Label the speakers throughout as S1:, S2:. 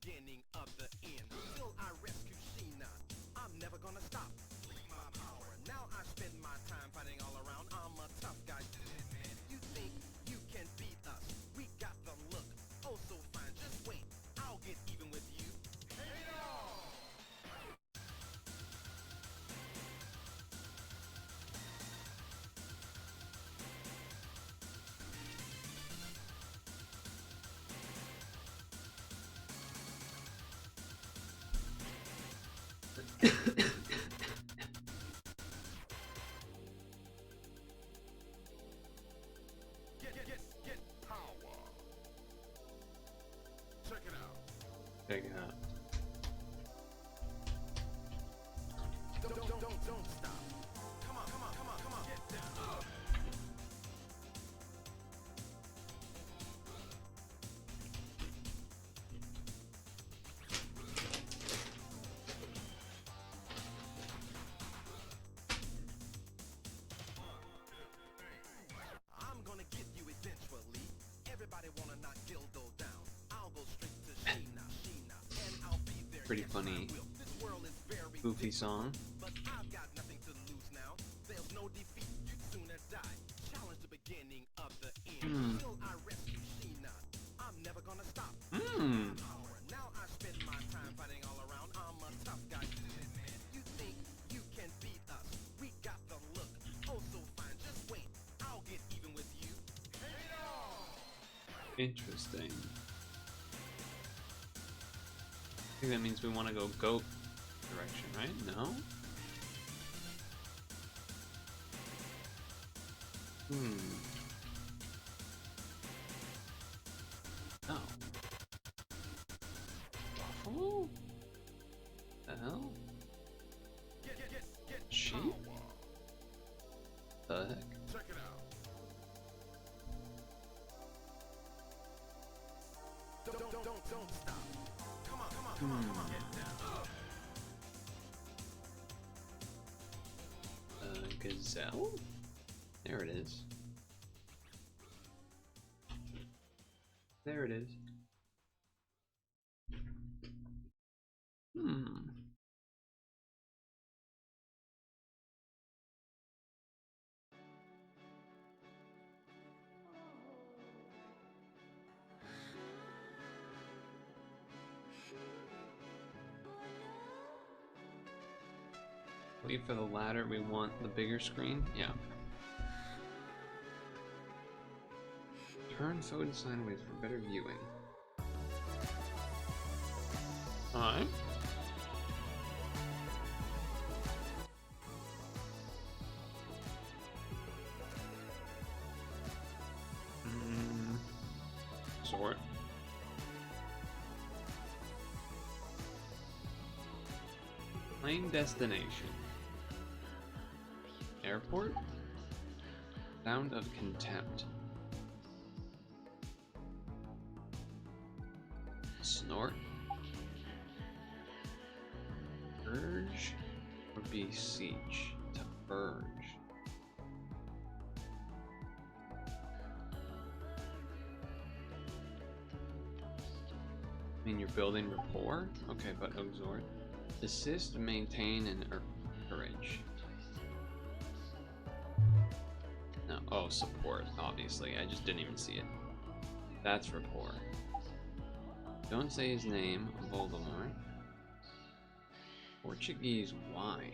S1: beginning of the end. Till I rescue Sheena, I'm never gonna stop. My power. Now I spend my time fighting all around. I'm a tough guy. You think you can beat us? We got the look. Oh, so fine. Just wait. I'll get even with you. Hey, Get power. Check it out.
S2: Check it out.
S1: Don't stop. Come on. Get down. I'm gonna get you eventually. Everybody wanna knock Dildo down. I'll go straight to Sheena, and I'll be there.
S2: Pretty funny,
S1: This world is very
S2: goofy song.
S1: but I've got nothing to lose now. There's no defeat, you'd sooner die. Challenge the beginning of the end. Till I rescue Sheena, I'm never gonna stop. Power. Now I spend my time fighting all around. I'm a tough guy. You think you can beat us? We got the look. Oh, so fine. Just wait. I'll get even with you.
S2: Interesting. I think that means we want to go goat direction, right? No? No. Buffalo? The hell?
S1: Get
S2: Sheep?
S1: power.
S2: The heck?
S1: Check it out. Don't stop. Come on. Get down.
S2: Gazelle? There it is. There it is. Wait for the ladder, we want the bigger screen? Yeah. Turn phone sideways for better viewing. Alright. Sort. Plane destination. Airport? Sound of contempt. Snort? Urge? Or beseech? To urge. I mean, you're building rapport? Okay, but exhort. Assist, maintain, and encourage. No, oh, support, obviously. I just didn't even see it. That's rapport. Don't say his name, Voldemort. Portuguese wine.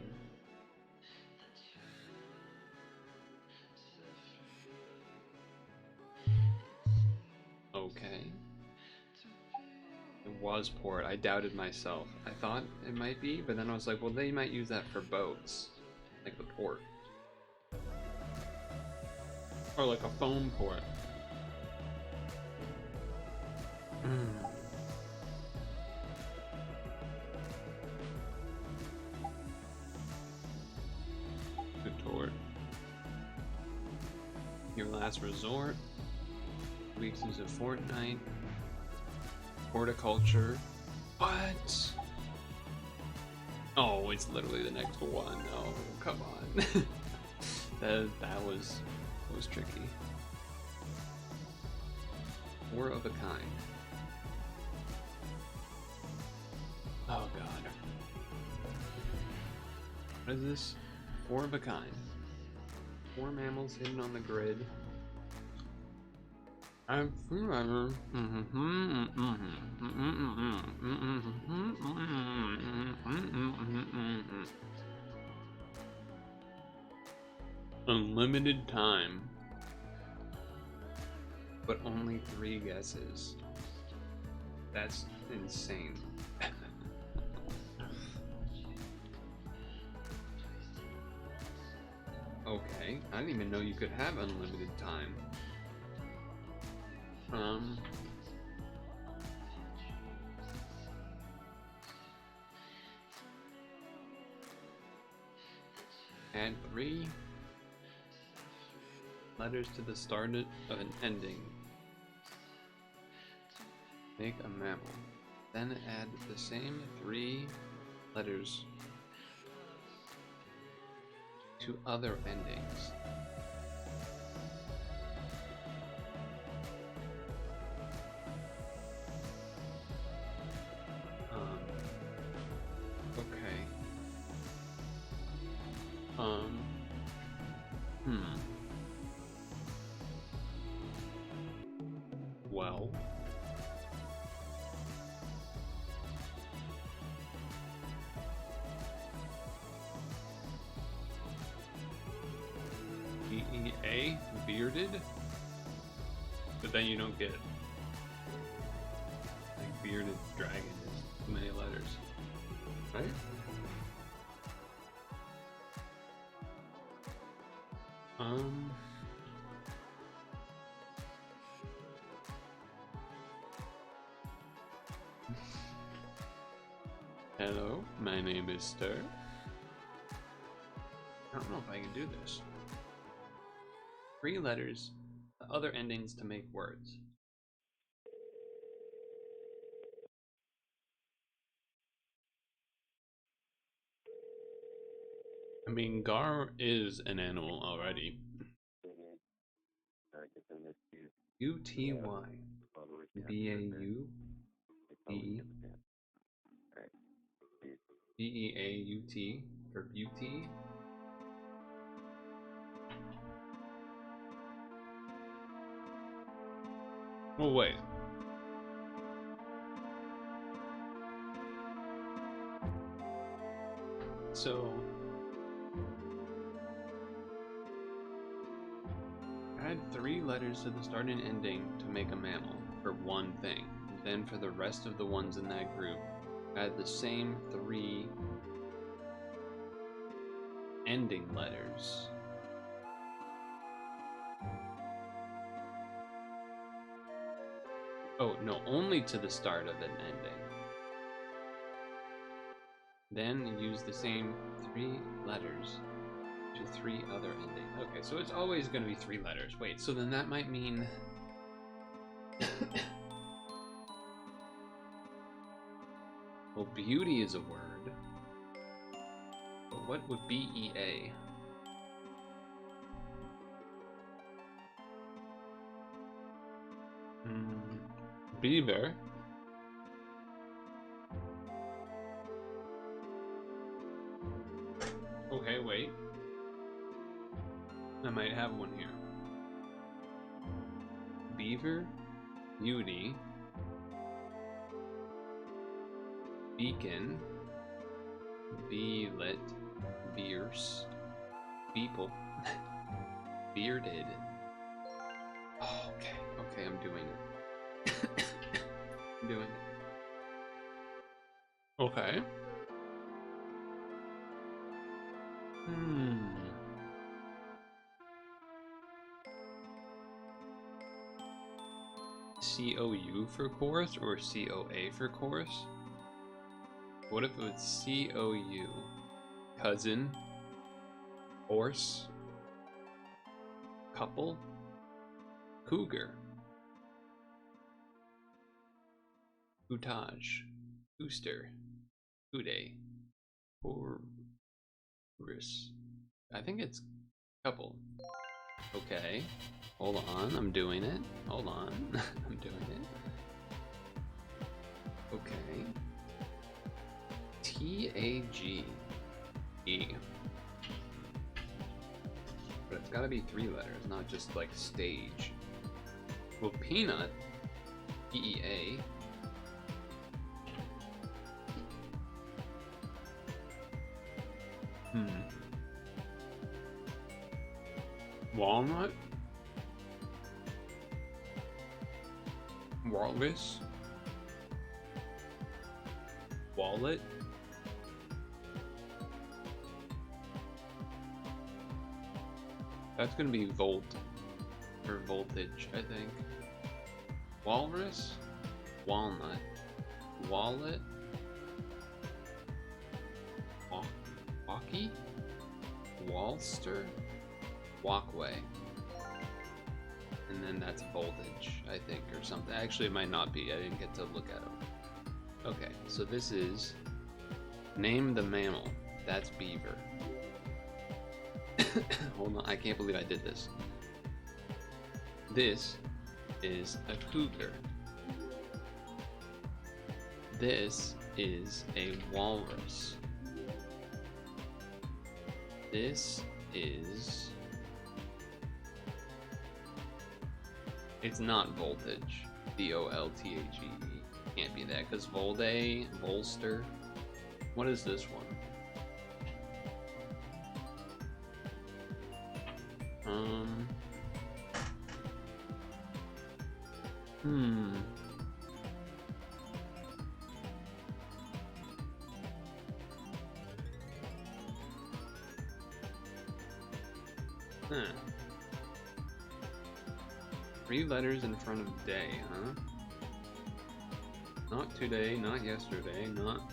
S2: Okay. It was port. I doubted myself. I thought it might be, but then I was like, well, they might use that for boats. Like the port. Or like a foam port. Good tort. Your last resort. Weeks is a fortnight. Horticulture. What? Oh, it's literally the next one. Oh, come on. that was tricky. Four of a kind. Oh god. What is this? 4 of a kind. 4 mammals hidden on the grid. Unlimited time. But only 3 guesses. That's insane. Okay, I didn't even know you could have unlimited time. Add 3 letters to the start of an ending. Make a mammal. Then add the same 3 letters to other endings. Okay. Well. BEA, bearded, but then you don't get like bearded dragon is too many letters, right? Hello, my name is Stir. I don't know if I can do this. 3 letters, the other endings to make words. I mean, Gar is an animal already. U-T-Y. B-A-U. B. B-E-A-U-T for beauty. Oh, wait. So, add 3 letters to the start and ending to make a mammal for one thing. Then for the rest of the ones in that group, add the same 3 ending letters. Oh, no, only to the start of an ending. Then use the same 3 letters to 3 other endings. Okay, so it's always going to be 3 letters. Wait, so then that might mean... Well, beauty is a word. But what would B-E-A? Beaver. Okay, wait. I might have one here. Beaver, beauty, beacon, be-lit, beers, people, bearded. Oh, okay, okay, I'm doing it. I'm doing it. Okay. C-O-U for chorus or C-O-A for chorus? What if it was C-O-U? Cousin? Horse? Couple? Cougar? Coutage? Booster? Coude? Horus? I think it's couple. Okay. Hold on, I'm doing it. Hold on, I'm doing it. Okay. P-A-G-E. But it's gotta be 3 letters, not just like stage. Well, peanut, P-E-A. Walnut? Walrus? Wallet? That's gonna be volt, or voltage, I think. Walrus? Walnut? Wallet? Walkie? Walster? Walkway. And then that's voltage, I think, or something. Actually, it might not be. I didn't get to look at them. Okay, so this is name the mammal. That's beaver. Hold on, I can't believe I did this. This is a cougar. This is a walrus. This is... It's not voltage. V-O-L-T-H-E. Can't be that, because Volde, Volster. What is this one? Huh. 3 letters in front of day, huh? Not today, not yesterday, not...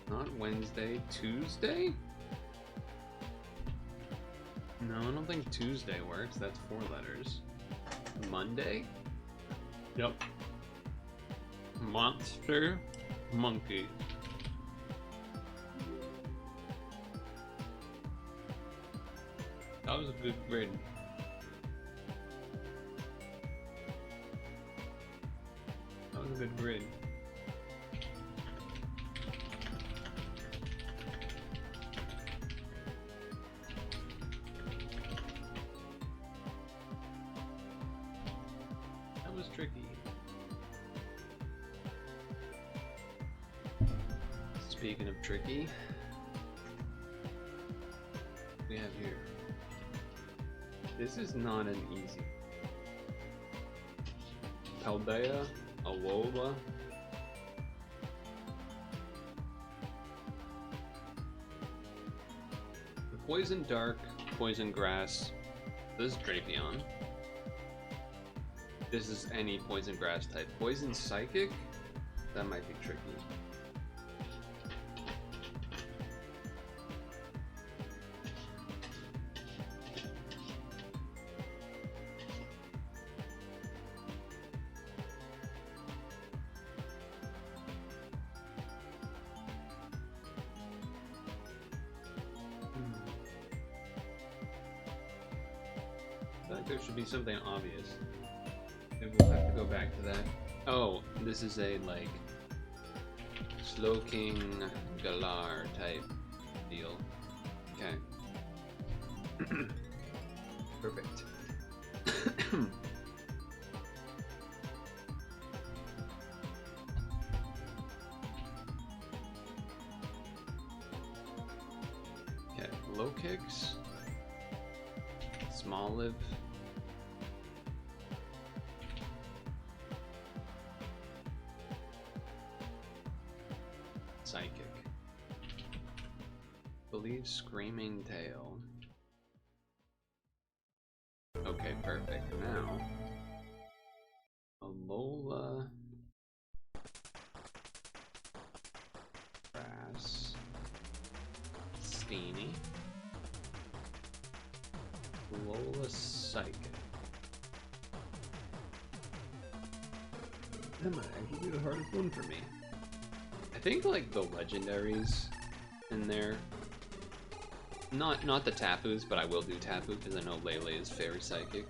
S2: Not Wednesday, Tuesday? No, I don't think Tuesday works, that's 4 letters. Monday? Yep. Monster, monkey. That was a good grid. That was a good grid. That was tricky. Speaking of tricky, we have here. This is not an easy. Paldea, Alola. The Poison Dark, Poison Grass. This is Drapion. This is any Poison Grass type. Poison Psychic? That might be tricky. There should be something obvious. Maybe we'll have to go back to that. Oh, this is a, like, Slowking Galar type deal. Okay. Perfect. Okay, low kicks. Small live. Psychic. Believe Screaming Tail. Okay, perfect. Now, Alola, Grass, Steenie, Alola Psychic. That might actually be the hardest one for me. I think like the legendaries in there. Not the Tapus, but I will do Tapu because I know Lele is Fairy Psychic.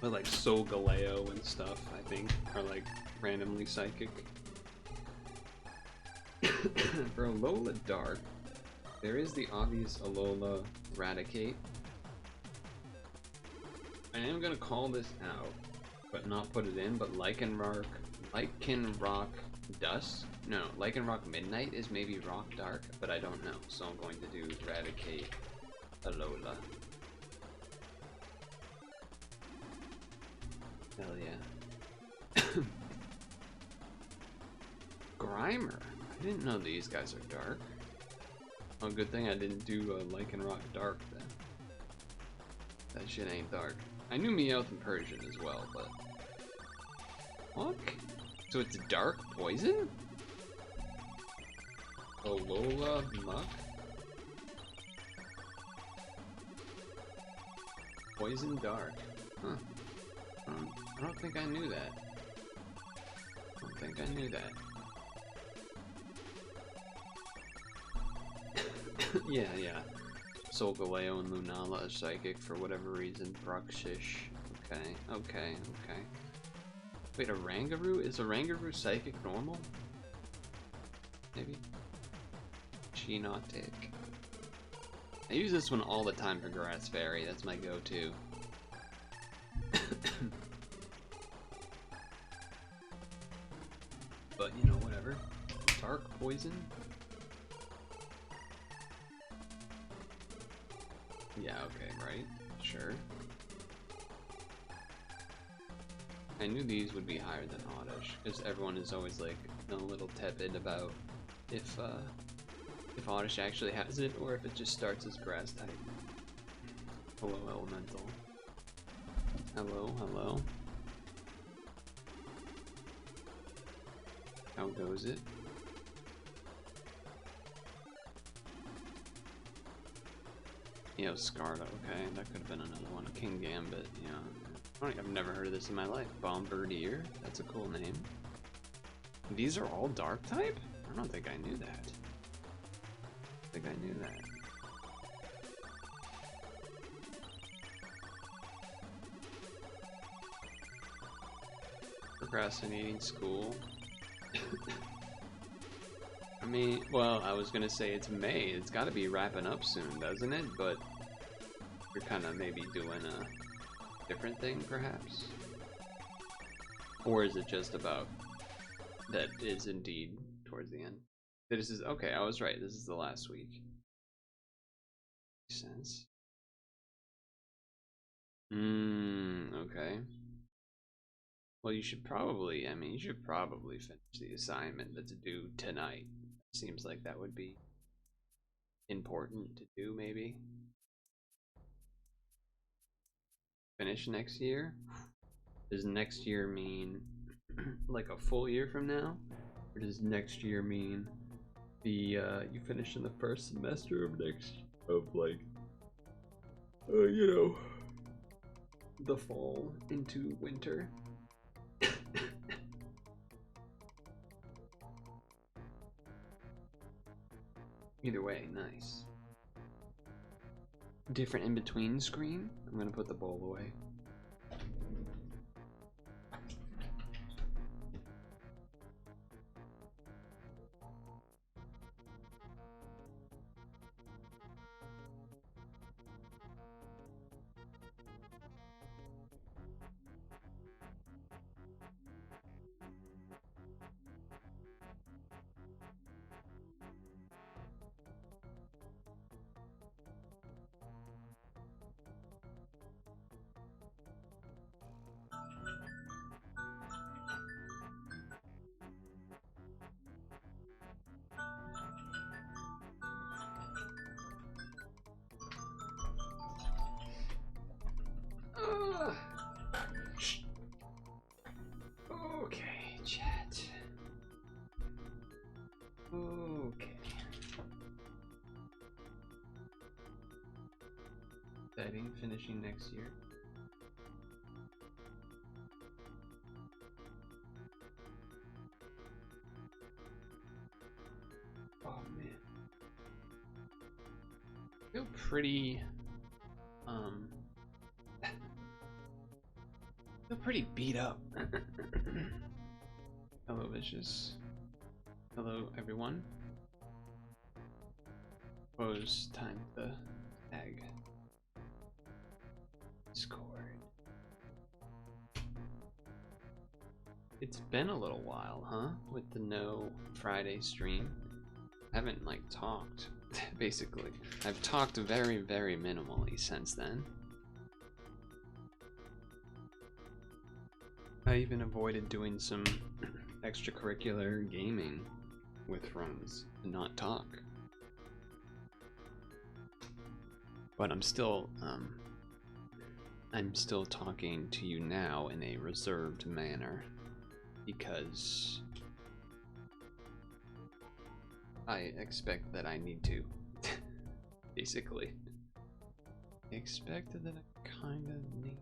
S2: But like Solgaleo and stuff, I think, are like randomly psychic. For Alola Dark, there is the obvious Alola Raticate. I am gonna call this out, but not put it in, but Lycanroc Dusk? No, Lycanroc Midnight is maybe Rock Dark, but I don't know, so I'm going to do Raticate Alola. Hell yeah. Grimer. I didn't know these guys are dark. Oh, good thing I didn't do Lycanroc Dark then. That shit ain't dark. I knew Meowth and Persian as well, but... Fuck? So it's dark poison? Alola Muck? Poison dark. Huh. I don't think I knew that. I don't think I knew that. Yeah. Solgaleo and Lunala are psychic for whatever reason. Bruxish. Okay. Wait, a Rangaroo? Is a Rangaroo psychic normal? Maybe? Geonotic. I use this one all the time for Grass Fairy. That's my go-to. But, you know, whatever. Dark poison? Yeah, okay, right? Sure. I knew these would be higher than Oddish, because everyone is always like a little tepid about if Oddish actually has it, or if it just starts as grass type. Hello, Elemental. Hello. How goes it? Yeah, Scarlet, okay, that could have been another one. King Gambit, yeah. I've never heard of this in my life. Bombardier, that's a cool name. These are all dark type? I don't think I knew that. Procrastinating school. I mean, well, I was gonna say it's May. It's gotta be wrapping up soon, doesn't it? But you're kind of maybe doing a different thing, perhaps? Or is it just about that is indeed towards the end? This is, okay, I was right. This is the last week. Makes sense. Okay. Well, you should probably, finish the assignment that's due tonight. Seems like that would be important to do, maybe. Finish next year? Does next year mean like a full year from now? Or does next year mean the, you finish in the first semester of you know, the fall into winter? Either way, nice. Different in between screen? I'm gonna put the bowl away. Okay, chat. Okay. Exciting, finishing next year. Oh man. I feel pretty feel pretty beat up. Hello, Vicious. Hello, everyone. Suppose time to tag Discord. It's been a little while, huh? With the no Friday stream. I haven't like talked, basically. I've talked very, very minimally since then. I even avoided doing some extracurricular gaming with friends and not talk. But I'm still talking to you now in a reserved manner because I expect that I need to. Basically. I expect that I kind of need.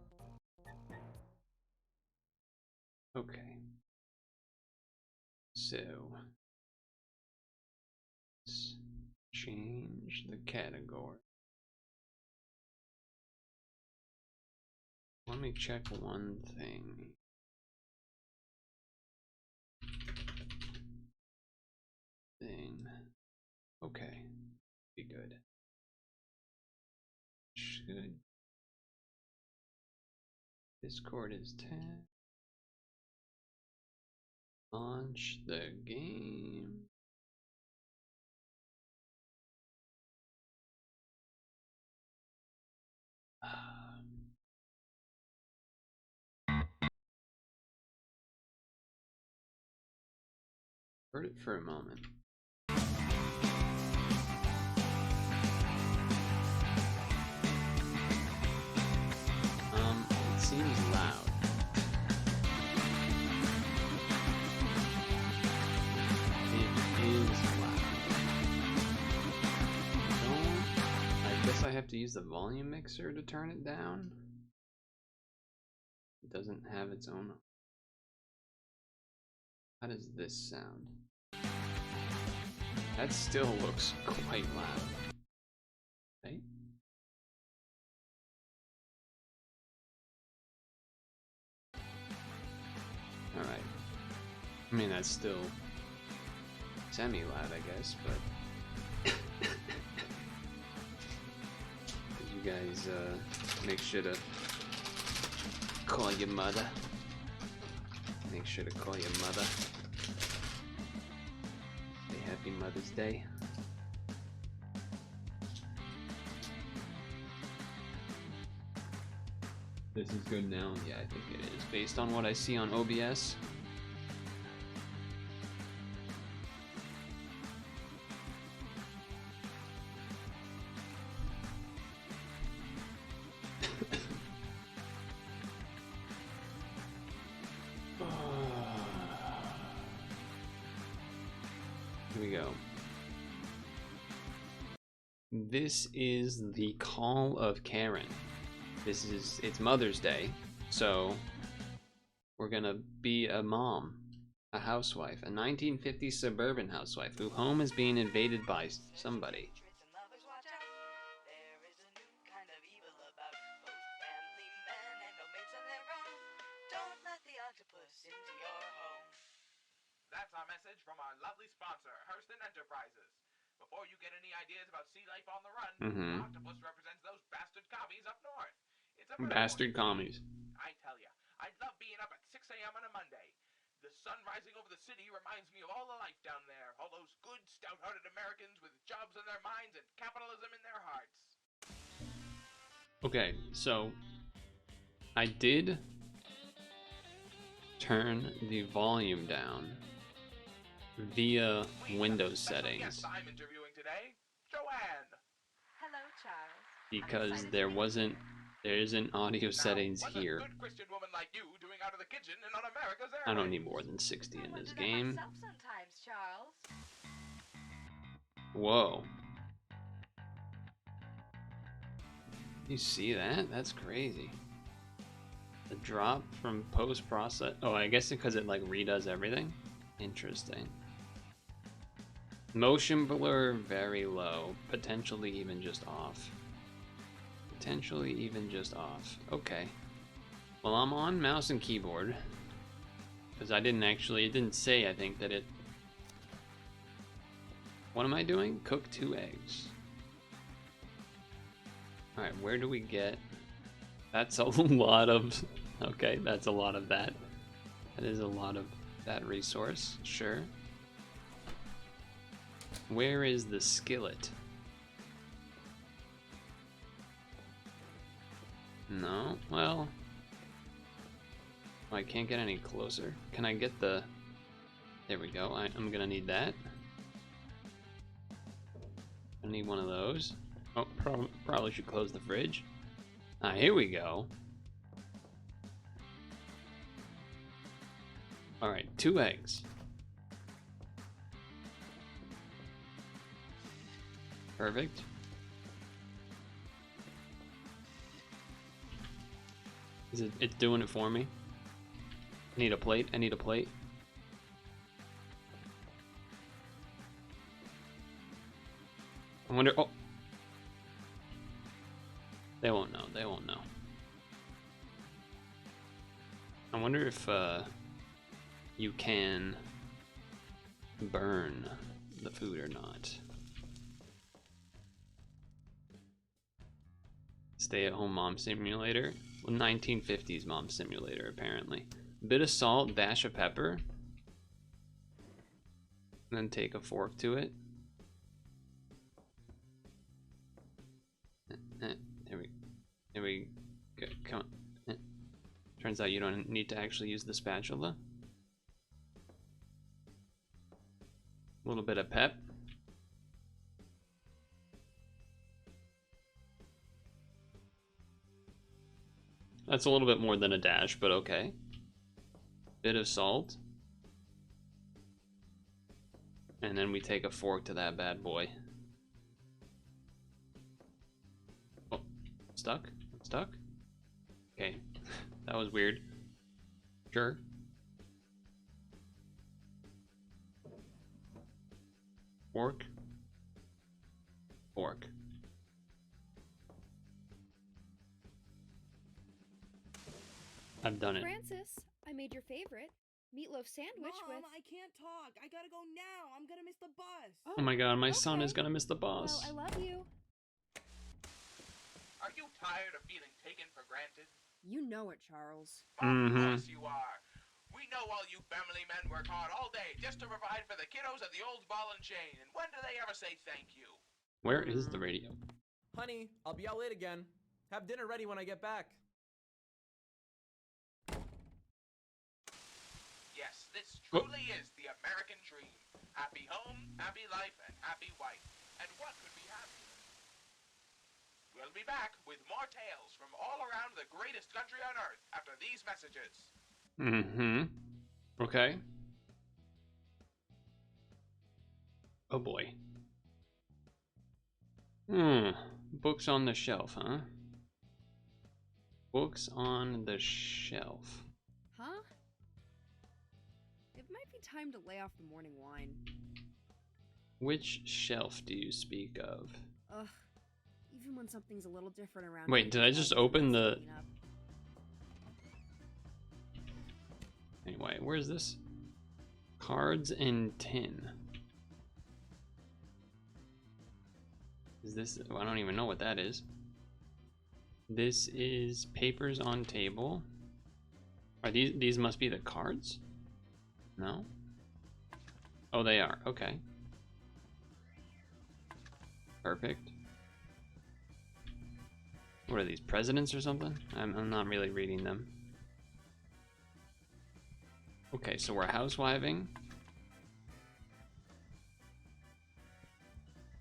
S2: Okay. So let's change the category. Let me check one thing. Okay. Be good. Should. Discord is 10. Launch the game. Heard it for a moment. It seems loud. It is loud. I guess I have to use the volume mixer to turn it down. It doesn't have its own. How does this sound? That still looks quite loud. Right? Alright. I mean, that's still semi-loud, I guess, but you guys make sure to call your mother. Make sure to call your mother. Say Happy Mother's Day. This is good now? Yeah, I think it is. Based on what I see on OBS. Here we go. This is the Call of Karen. It's Mother's Day, so we're gonna be a mom, a housewife, a 1950s suburban housewife whose home is being invaded by somebody.
S1: That's our message from our lovely sponsor, Hurston Enterprises. Before you get any ideas about sea life on the run, octopus represents those bastard commies up north. It's a
S2: Bastard commies.
S1: I tell ya, I love being up at 6 a.m. on a Monday. The sun rising over the city reminds me of all the life down there. All those good, stout-hearted Americans with jobs in their minds and capitalism in their hearts.
S2: Okay, so I did turn the volume down via Windows settings
S1: I'm interviewing today, Joanne.
S3: Hello, Charles.
S2: because there isn't audio settings here.
S1: Good Christian woman like you doing out of the kitchen and on America's
S2: I don't need more than 60 in this game.
S3: Sometimes, Charles.
S2: Whoa. You see that? That's crazy. The drop from post-process. Oh, I guess because it like redoes everything. Interesting. Motion blur very low. Potentially even just off. Potentially even just off. Okay. Well, I'm on mouse and keyboard. Because I didn't actually, it didn't say, I think, that it... What am I doing? Cook 2 eggs. Alright, where do we get... That's a lot of... Okay, that's a lot of that. That is a lot of that resource, sure. Where is the skillet? No, well... I can't get any closer. Can I get the... There we go, I'm gonna need that. I need one of those. Oh, probably should close the fridge. Ah, here we go. Alright, 2 eggs. Perfect. Is it's doing it for me? I need a plate, I need a plate. I wonder, oh. They won't know, they won't know. I wonder if, you can burn the food or not. Stay-at-home mom simulator. Well, 1950s mom simulator, apparently. Bit of salt, dash of pepper. And then take a fork to it. There we go. Come on. Turns out you don't need to actually use the spatula. A little bit of pep. That's a little bit more than a dash, but okay. Bit of salt. And then we take a fork to that bad boy. Oh, stuck? Stuck? Okay, that was weird. Sure. Fork. Fork. I've done it.
S4: Francis, I made your favorite meatloaf sandwich
S5: Mom,
S4: with.
S5: I can't talk. I gotta go now. I'm gonna miss the bus.
S2: Oh my god, my son
S4: okay.
S2: is gonna miss the
S4: Well,
S2: bus.
S4: I love you.
S1: Are you tired of feeling taken for granted?
S4: You know it, Charles.
S1: Of course you are. We know all you family men work hard all day just to provide for the kiddos at the old ball and chain. And when do they ever say thank you?
S2: Where is the radio?
S6: Honey, I'll be out late again. Have dinner ready when I get back.
S1: Yes, this truly is the American dream. Happy home, happy life, and happy wife. And what could be happier? We'll be back with more tales from all around the greatest country on earth after these messages.
S2: Okay. Oh boy. Books on the shelf, huh? Books on the shelf.
S4: Huh? It might be time to lay off the morning wine.
S2: Which shelf do you speak of?
S4: Ugh. Even when something's a little different around.
S2: Wait, did I just open the... Anyway, where's this? Cards and tin. Is this... I don't even know what that is. This is papers on table. Are these must be the cards? No? Oh, they are. Okay. Perfect. What are these, presidents or something? I'm not really reading them. Okay, so we're housewiving.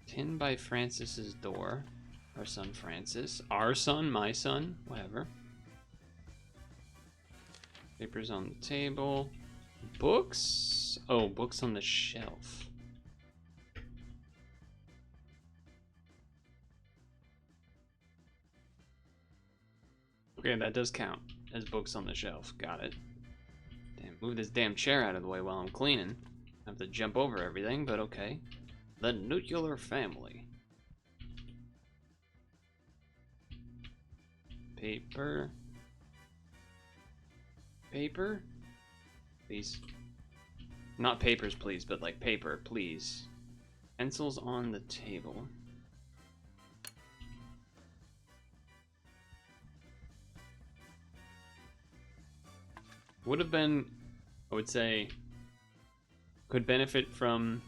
S2: Tin by Francis's door. Our son Francis. Our son, my son, whatever. Papers on the table. Books? Oh, books on the shelf. Okay, that does count as books on the shelf. Got it. Damn, move this damn chair out of the way while I'm cleaning. I have to jump over everything, but okay. The nuclear family. Paper. Paper? Please. Not papers, please, but like paper, please. Pencils on the table. Would have been, I would say, could benefit from.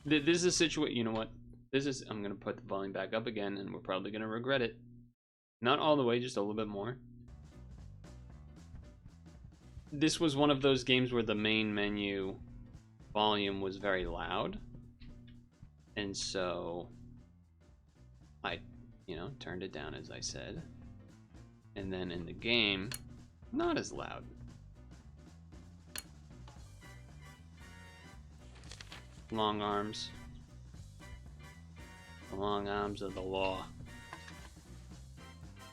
S2: This is a situation. You know what? This is. I'm gonna put the volume back up again, and we're probably gonna regret it. Not all the way, just a little bit more. This was one of those games where the main menu volume was very loud, and so I, turned it down, as I said. And then in the game, not as loud. Long arms. The long arms of the law.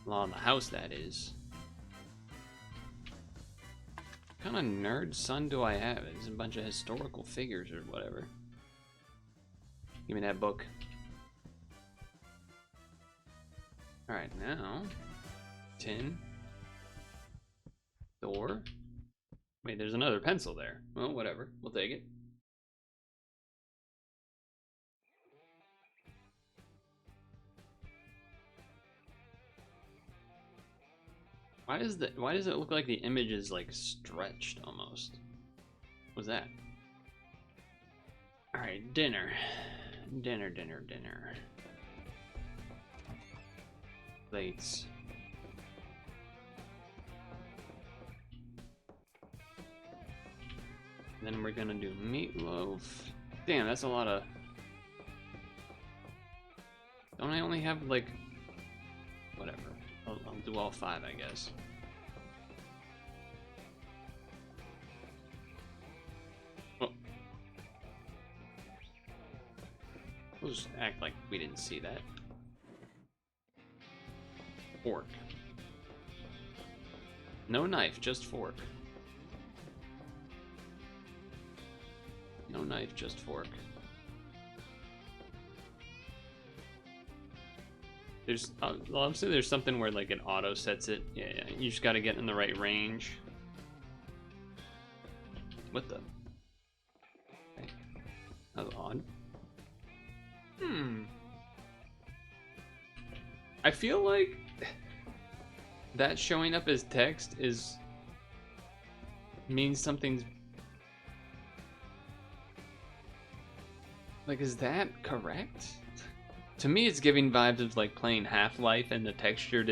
S2: Law in the house, that is. What kind of nerd son do I have? It's a bunch of historical figures or whatever. Give me that book. Alright, now. Tin. Door. Wait, there's another pencil there. Well, whatever. We'll take it. Why does it look like the image is like stretched almost? What's that? Alright, dinner. Dinner. Plates. Then we're gonna do meatloaf. Damn, that's a lot of... Don't I only have like... Whatever. I'll do all 5, I guess. Oh. We'll just act like we didn't see that. Fork. No knife, just fork. No knife, just fork. There's obviously there's something where like it auto sets it. Yeah, you just got to get in the right range. What the? Okay. That was odd. I feel like that showing up as text means something's like, is that correct? To me, it's giving vibes of like playing Half-Life, and the texture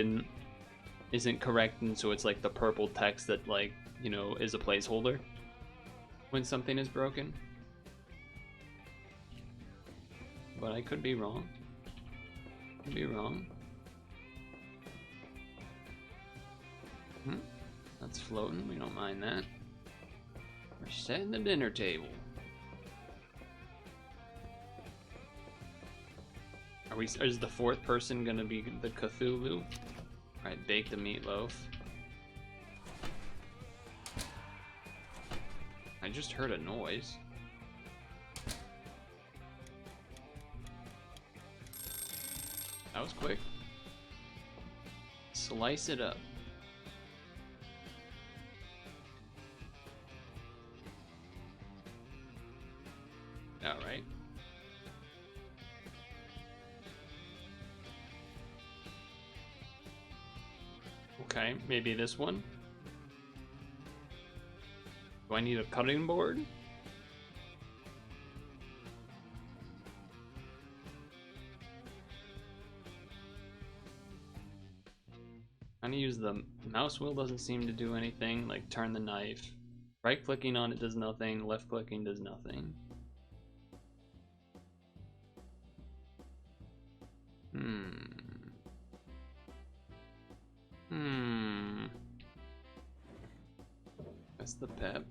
S2: isn't correct, and so it's like the purple text that like is a placeholder when something is broken. But I could be wrong. Could be wrong. That's floating. We don't mind that. We're setting the dinner table. Is the 4th person gonna be the Cthulhu? Alright, bake the meatloaf. I just heard a noise. That was quick. Slice it up. Alright. Okay, maybe this one. Do I need a cutting board? Trying to use the mouse wheel doesn't seem to do anything. Like turn the knife. Right clicking on it does nothing. Left clicking does nothing. That's the pep.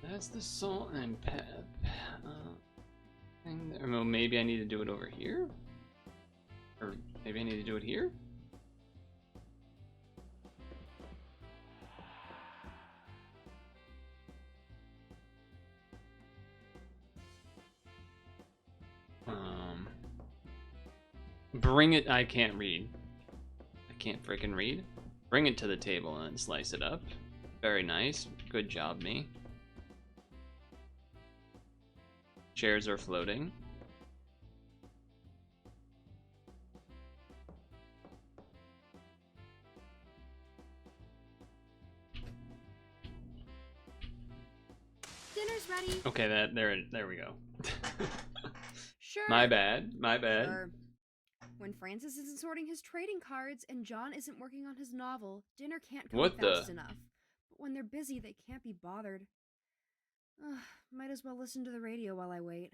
S2: That's the salt and pep. Thing there. Well, maybe I need to do it over here? Or maybe I need to do it here? Bring it. I can't read. I can't freaking read. Bring it to the table and then slice it up. Very nice. Good job, me. Chairs are floating.
S4: Dinner's ready.
S2: Okay, there we go.
S4: Sure.
S2: My bad.
S4: Sure. When Francis isn't sorting his trading cards and John isn't working on his novel, dinner can't come fast enough. But when they're busy, they can't be bothered. Might as well listen to the radio while I wait.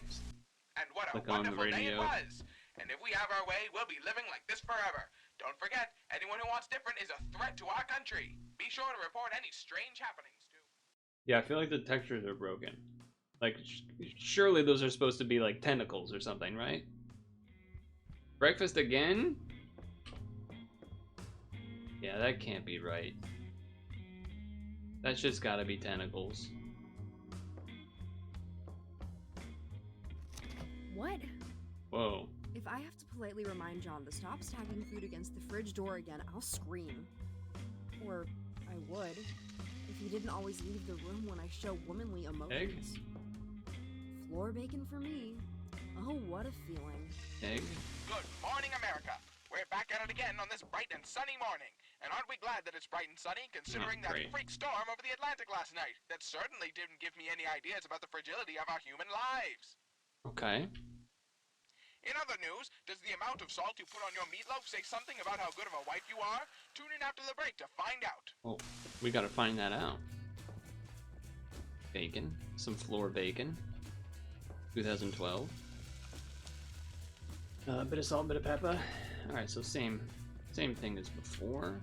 S1: And what a
S2: Click on the
S1: wonderful day it
S2: radio.
S1: was. And if we have our way, we'll be living like this forever. Don't forget, anyone who wants different is a threat to our country. Be sure to report any strange happenings too.
S2: Yeah, I feel like the textures are broken. Like, surely those are supposed to be like tentacles or something, right? Breakfast again? Yeah, that can't be right. That's just gotta be tentacles.
S4: What?
S2: Whoa.
S4: If I have to politely remind John to stop stacking food against the fridge door again, I'll scream. Or I would, if he didn't always leave the room when I show womanly emotions.
S2: Egg?
S4: Floor bacon for me. Oh, what a feeling.
S2: Egg?
S1: Good morning, America. We're back at it again on this bright and sunny morning. And aren't we glad that it's bright and sunny, considering that
S2: great.
S1: freak storm over the Atlantic last night? That certainly didn't give me any ideas about the fragility of our human lives.
S2: Okay.
S1: In other news, does the amount of salt you put on your meatloaf say something about how good of a wife you are? Tune in after the break to find out.
S2: Oh, we gotta find that out. Bacon. Some floor bacon. 2012. A bit of salt, bit of pepper. Alright, so same thing as before.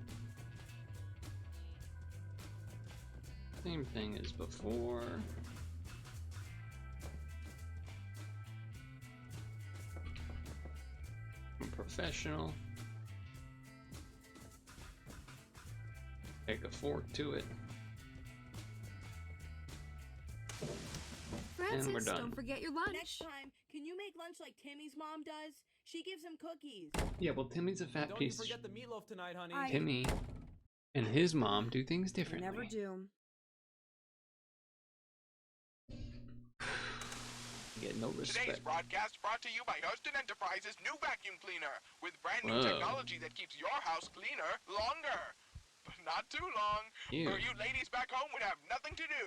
S2: Same thing as before. I'm professional. Take a fork to it.
S4: Francis,
S2: we're done.
S4: don't forget your lunch.
S5: Next time, can you make lunch like Timmy's mom does? She gives him cookies.
S2: Yeah, well, Timmy's a fat
S6: Don't you
S2: piece.
S6: forget the meatloaf tonight, honey.
S2: Timmy and his mom do things
S4: I
S2: differently.
S4: never do.
S2: Get no
S1: Today's
S2: respect.
S1: broadcast brought to you by Hurston Enterprises' new vacuum cleaner with brand new
S2: Whoa.
S1: technology that keeps your house cleaner longer. But not too long,
S2: Ew.
S1: or you ladies back home would have nothing to do.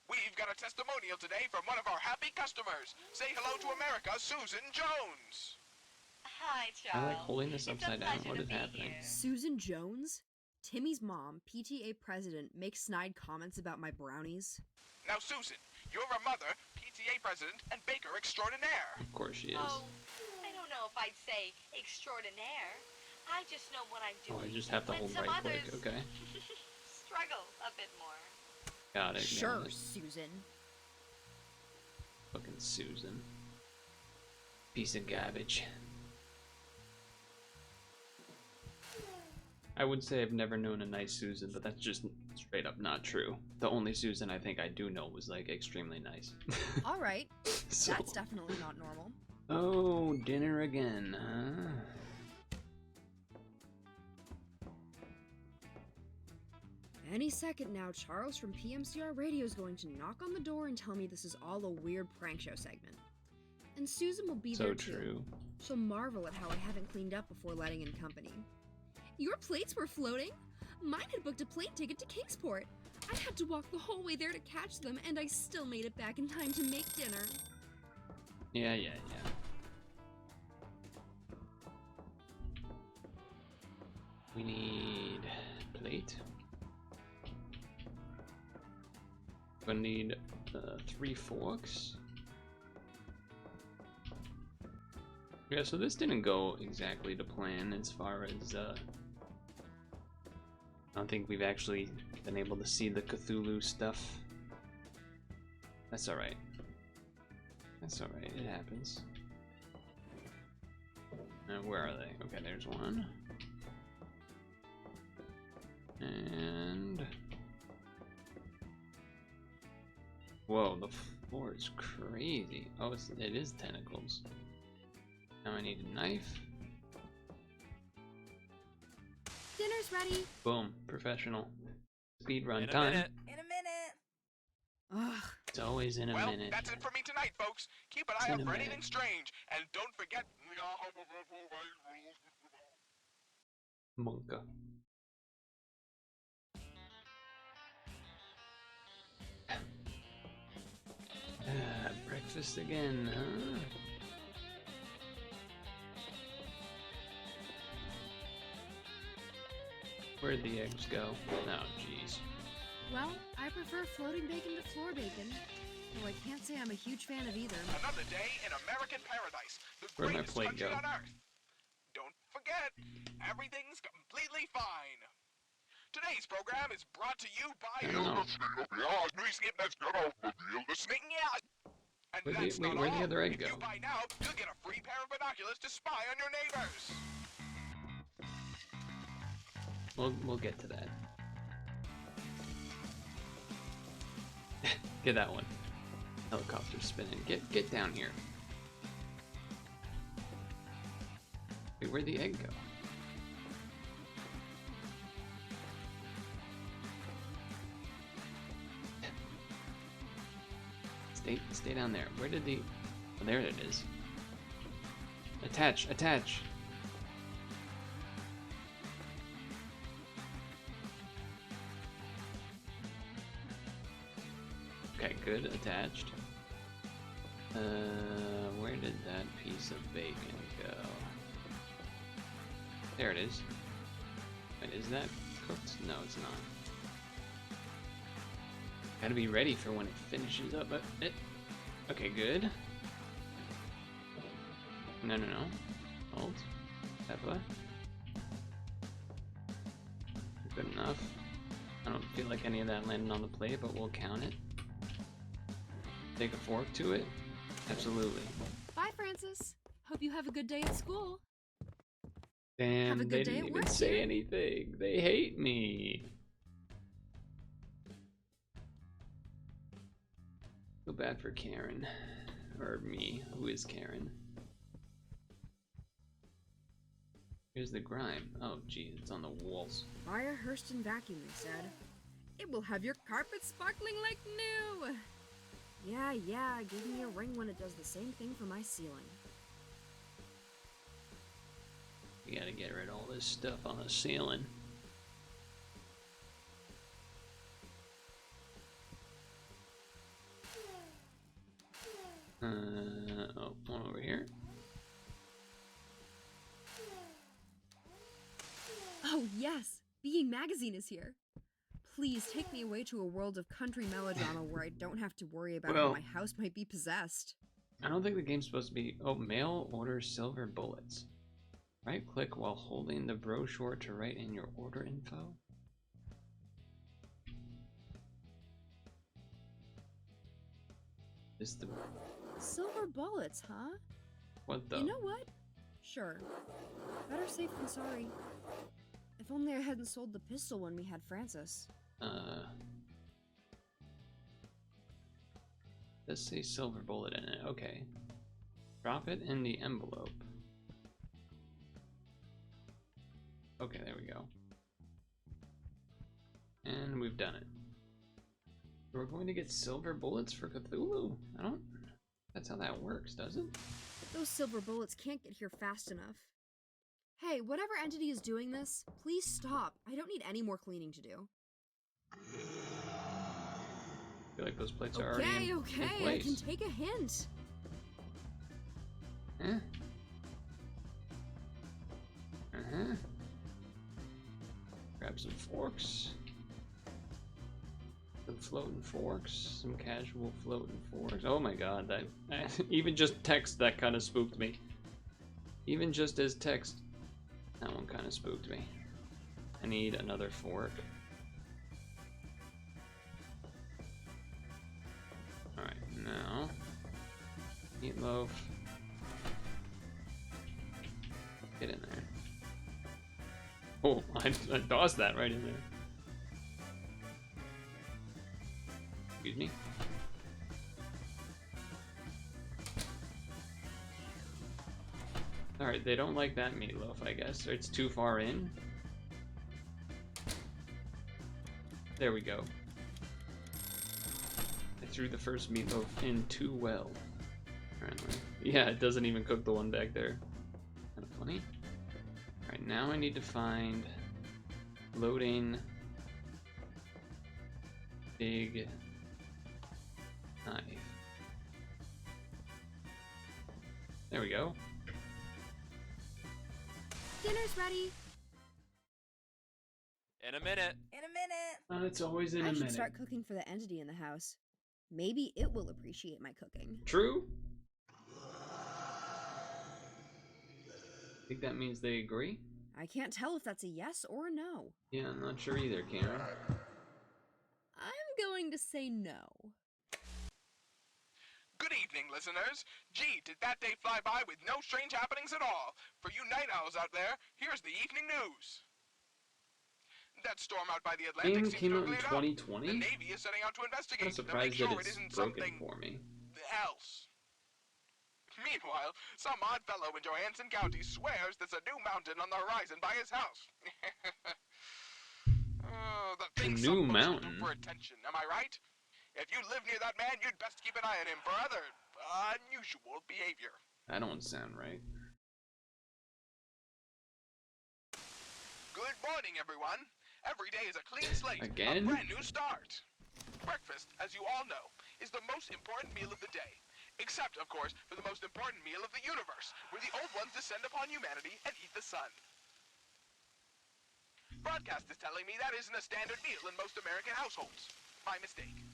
S1: We've got a testimonial today from one of our happy customers. Say hello to America, Susan Jones.
S3: Hi,
S2: I
S3: Charles.
S2: like holding this
S3: It's a
S2: upside down.
S3: pleasure
S2: What
S3: to
S2: is
S3: be
S2: happening?
S3: here.
S4: Susan Jones? Timmy's mom, PTA president, makes snide comments about my brownies.
S1: Now, Susan, you're a mother, PTA president, and baker extraordinaire.
S2: Of course she is.
S3: Oh, I don't know if I'd say extraordinaire. I just know what I'm
S2: Oh,
S3: doing.
S2: I just have to
S3: when
S2: hold
S3: some
S2: right click.
S3: others
S2: Okay.
S3: struggle a bit more.
S2: Got it.
S4: Sure,
S2: Got it.
S4: Susan.
S2: Fucking Susan. Piece of garbage. I would say I've never known a nice Susan, but that's just straight up not true. The only Susan I think I do know was like extremely nice.
S4: All right.
S2: So-
S4: That's definitely not normal.
S2: Oh, dinner again, huh?
S4: Any second now, Charles from PMCR Radio is going to knock on the door and tell me this is all a weird prank show segment. And Susan will be
S2: So
S4: there
S2: true.
S4: too. She'll marvel at how I haven't cleaned up before letting in company. Your plates were floating? Mine had booked a plane ticket to Kingsport. I had to walk the whole way there to catch them, and I still made it back in time to make dinner.
S2: Yeah. We need plate. Gonna need 3 forks. Yeah, so this didn't go exactly to plan as far as I don't think we've actually been able to see the Cthulhu stuff. That's alright. That's alright, it happens. Where are they? Okay, there's one. And... whoa, the floor is crazy. Oh, it is tentacles. Now I need a knife.
S4: Dinner's ready.
S2: Boom. Professional. Speed run
S6: In a
S2: time.
S6: minute.
S5: In a minute.
S4: Ugh.
S2: It's always in a
S1: Well,
S2: minute.
S1: that's it for me tonight, folks. Keep an
S2: It's
S1: eye
S2: in
S1: out
S2: a
S1: for
S2: minute.
S1: anything strange, and don't forget.
S2: Monka. Breakfast again, huh? Where'd the eggs go? Oh, jeez.
S4: Well, I prefer floating bacon to floor bacon. Though I can't say I'm a huge fan of either.
S1: Another day in American paradise, the
S2: Where'd my
S1: greatest
S2: plate
S1: country
S2: go?
S1: on earth. Don't forget, everything's completely fine. Today's program is brought to you by
S2: I don't know.
S1: And
S2: Where'd
S1: that's not
S2: where'd the
S1: all.
S2: other egg
S1: If
S2: go?
S1: you buy now, you'll get a free pair of binoculars to spy on your neighbors.
S2: We'll get to that. Get that one. Helicopter spinning. Get down here. Wait, where'd the egg go? Stay down there. Where did the... Oh, there it is. Attach. Okay, good. Attached. Where did that piece of bacon go? There it is. Wait, is that cooked? No, it's not. Gotta be ready for when it finishes up. Okay, good. No. Hold. Peppa. Good enough. I don't feel like any of that landed on the plate, but we'll count it. Take a fork to it? Absolutely.
S4: Bye, Francis. Hope you have a good day at school.
S2: Damn,
S4: Have a
S2: they
S4: good day
S2: didn't
S4: at
S2: even
S4: work,
S2: say
S4: dear.
S2: anything. They hate me. Feel bad for Karen. Or me, who is Karen. Here's the grime. Oh, gee, it's on the walls.
S4: Buy a Hurston vacuum, they said. It will have your carpet sparkling like new. Yeah, give me a ring when it does the same thing for my ceiling.
S2: We gotta get rid of all this stuff on the ceiling. Oh, one over here.
S4: Oh, yes! Being Magazine is here. Please take me away to a world of country melodrama where I don't have to worry about how
S2: Well-
S4: my house might be possessed.
S2: I don't think the game's supposed to be... Oh, mail order silver bullets. Right click while holding the brochure to write in your order info. Is the...
S4: Silver bullets, huh?
S2: What the...
S4: You know what? Sure. Better safe than sorry. If only I hadn't sold the pistol when we had Francis.
S2: Let's say silver bullet in it. Okay. Drop it in the envelope. Okay, there we go. And we've done it. We're going to get silver bullets for Cthulhu. I don't... That's how that works, does it?
S4: Those silver bullets can't get here fast enough. Hey, whatever entity is doing this, please stop. I don't need any more cleaning to do.
S2: I feel like those plates are already in
S4: Okay, I
S2: place.
S4: can take a hint.
S2: Huh? Uh-huh. Grab some forks. Some floating forks. Some casual floating forks. Oh my god, that even just text that kind of spooked me. Even just as text, that one kind of spooked me. I need another fork. Alright, now meatloaf. Get in there. Oh, I tossed that right in there. Excuse me. Alright, they don't like that meatloaf, I guess. Or it's too far in. There we go. I threw the first meatloaf in too well. Apparently. Yeah, it doesn't even cook the one back there. Kind of funny. Alright, now I need to find loading big knife. There we go.
S4: Dinner's ready.
S6: In a minute.
S5: In a minute.
S2: It's always in
S4: I
S2: a
S4: should
S2: minute.
S4: start cooking for the entity in the house. Maybe it will appreciate my cooking.
S2: True? Think that means they agree?
S4: I can't tell if that's a yes or a no.
S2: Yeah, I'm not sure either, Karen.
S4: I'm going to say no.
S1: Good evening, listeners. Gee, did that day fly by with no strange happenings at all? For you night owls out there, here's the evening news. That storm out by the Atlantic
S2: Game
S1: seems
S2: came
S1: to
S2: out
S1: have
S2: in
S1: cleared up.
S2: 2020?
S1: The Navy is setting out to
S2: I'm
S1: investigate to make
S2: surprised
S1: sure
S2: that
S1: it
S2: it's
S1: isn't
S2: broken
S1: something
S2: for me.
S1: else. Meanwhile, some odd fellow in Johansson County swears there's a new mountain on the horizon by his house. Oh, the thing
S2: new
S1: some folks will
S2: mountain?
S1: do for attention, am I right? If you live near that man, you'd best keep an eye on him for other unusual behavior.
S2: That don't sound right.
S1: Good morning, everyone. Every day is a clean slate.
S2: Again?
S1: A brand new start. Breakfast, as you all know, is the most important meal of the day. Except, of course, for the most important meal of the universe, where the old ones descend upon humanity and eat the sun. Broadcast is telling me that isn't a standard meal in most American households. My mistake.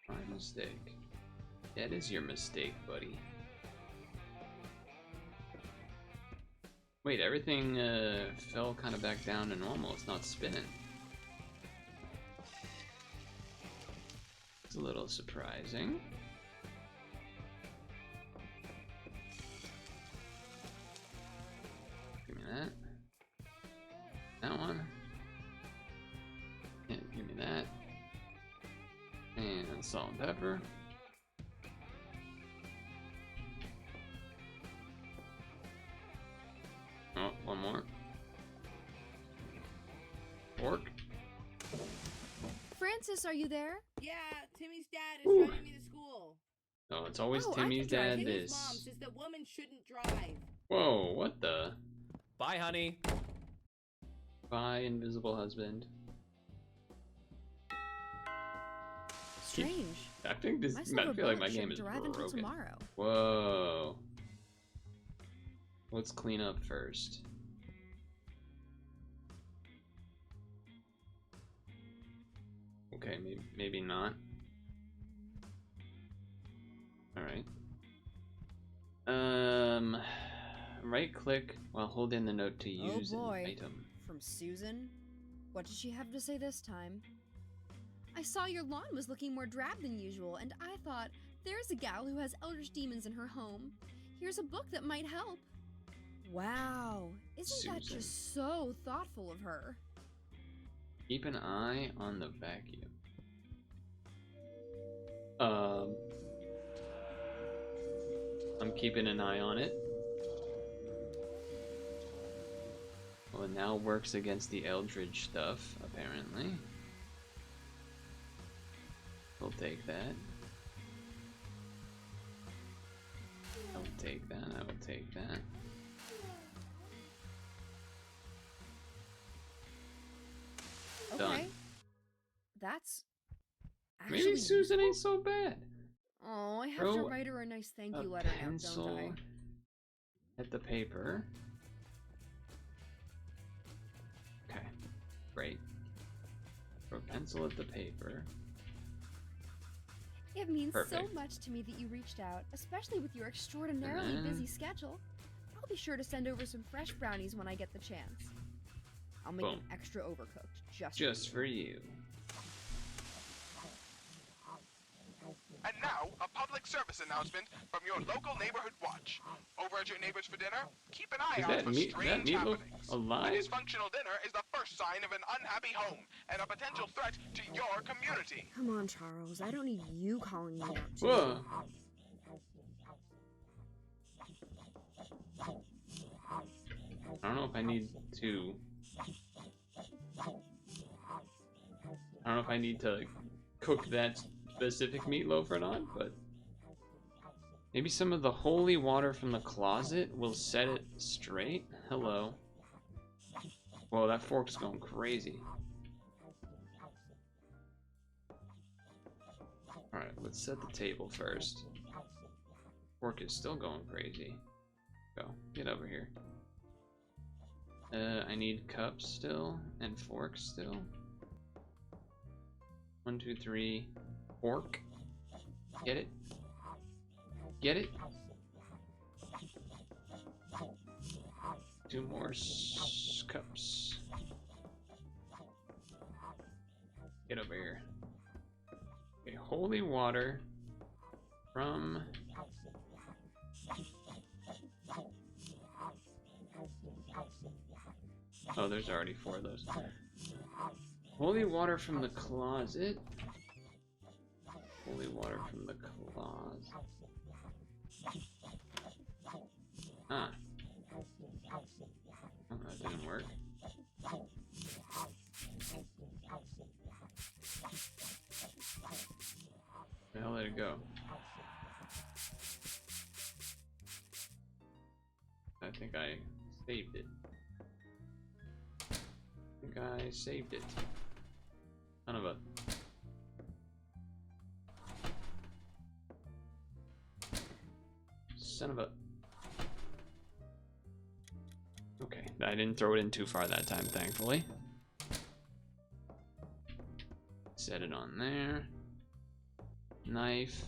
S2: My mistake. That is your mistake, buddy. Wait, everything fell kind of back down to normal. It's not spinning. It's a little surprising. Give me that. That one. Yeah, give me that. And salt and pepper. Oh, one more. Pork.
S4: Francis, are you there?
S5: Yeah, Timmy's dad is
S2: Ooh.
S5: driving me to school.
S2: Oh, it's always
S4: Oh, I
S2: Timmy's
S4: could drive.
S2: dad
S5: Timmy's
S2: this.
S5: mom says that women shouldn't drive.
S2: Whoa, what the?
S6: Bye, honey.
S2: Bye, invisible husband.
S4: Strange.
S2: I think this.
S4: My
S2: I
S4: silver
S2: feel like my
S4: bullet
S2: game
S4: shouldn't
S2: is
S4: arrive until
S2: broken.
S4: tomorrow.
S2: Whoa. Let's clean up first. Okay, maybe not. Alright. Right click while holding the note to use
S4: Oh boy.
S2: an item.
S4: From Susan? What did she have to say this time? I saw your lawn was looking more drab than usual, and I thought, there's a gal who has eldritch demons in her home. Here's a book that might help. Wow, isn't that
S2: Susan.
S4: just so thoughtful of her?
S2: Keep an eye on the vacuum. I'm keeping an eye on it. Well, it now works against the Eldritch stuff, apparently. We'll take that. I'll take that, I will take that.
S4: Okay.
S2: Done.
S4: That's
S2: Maybe
S4: actually
S2: Susan ain't
S4: useful.
S2: so bad.
S4: Oh, I have
S2: Throw
S4: to write her a nice thank
S2: A
S4: you letter now,
S2: pencil
S4: don't I?
S2: at the paper. Okay, great. Throw a pencil at the paper.
S4: It means so
S2: Perfect.
S4: much to me that you reached out, especially with your extraordinarily
S2: And then-
S4: busy schedule. I'll be sure to send over some fresh brownies when I get the chance. I'll make them
S2: Boom.
S4: extra overcooked,
S2: Just for you.
S1: And now, a public service announcement from your local neighborhood watch. Over at your neighbors for dinner, keep an eye
S2: Is
S1: out
S2: that
S1: for
S2: meat? That
S1: strange
S2: meatloaf
S1: happenings.
S2: alive?
S1: A dysfunctional dinner is the first sign of an unhappy home and a potential threat to your community.
S4: Come on, Charles. I don't need you calling me out. too.
S2: Whoa. I don't know if I need to. I don't know if I need to cook that specific meatloaf or not, but maybe some of the holy water from the closet will set it straight. Hello. Whoa, that fork's going crazy. Alright, let's set the table first. Fork is still going crazy. Go, get over here. I need cups still, and forks still. 1, 2, 3. Fork. Get it. Get it. 2 more cups. Get over here. Okay, holy water from oh, there's already 4 of those. Holy water from the closet. Holy water from the closet. Ah. Oh, that didn't work. Where the hell did it go? I think I saved it. I saved it. Son of a... Son of a... Okay, I didn't throw it in too far that time, thankfully. Set it on there. Knife.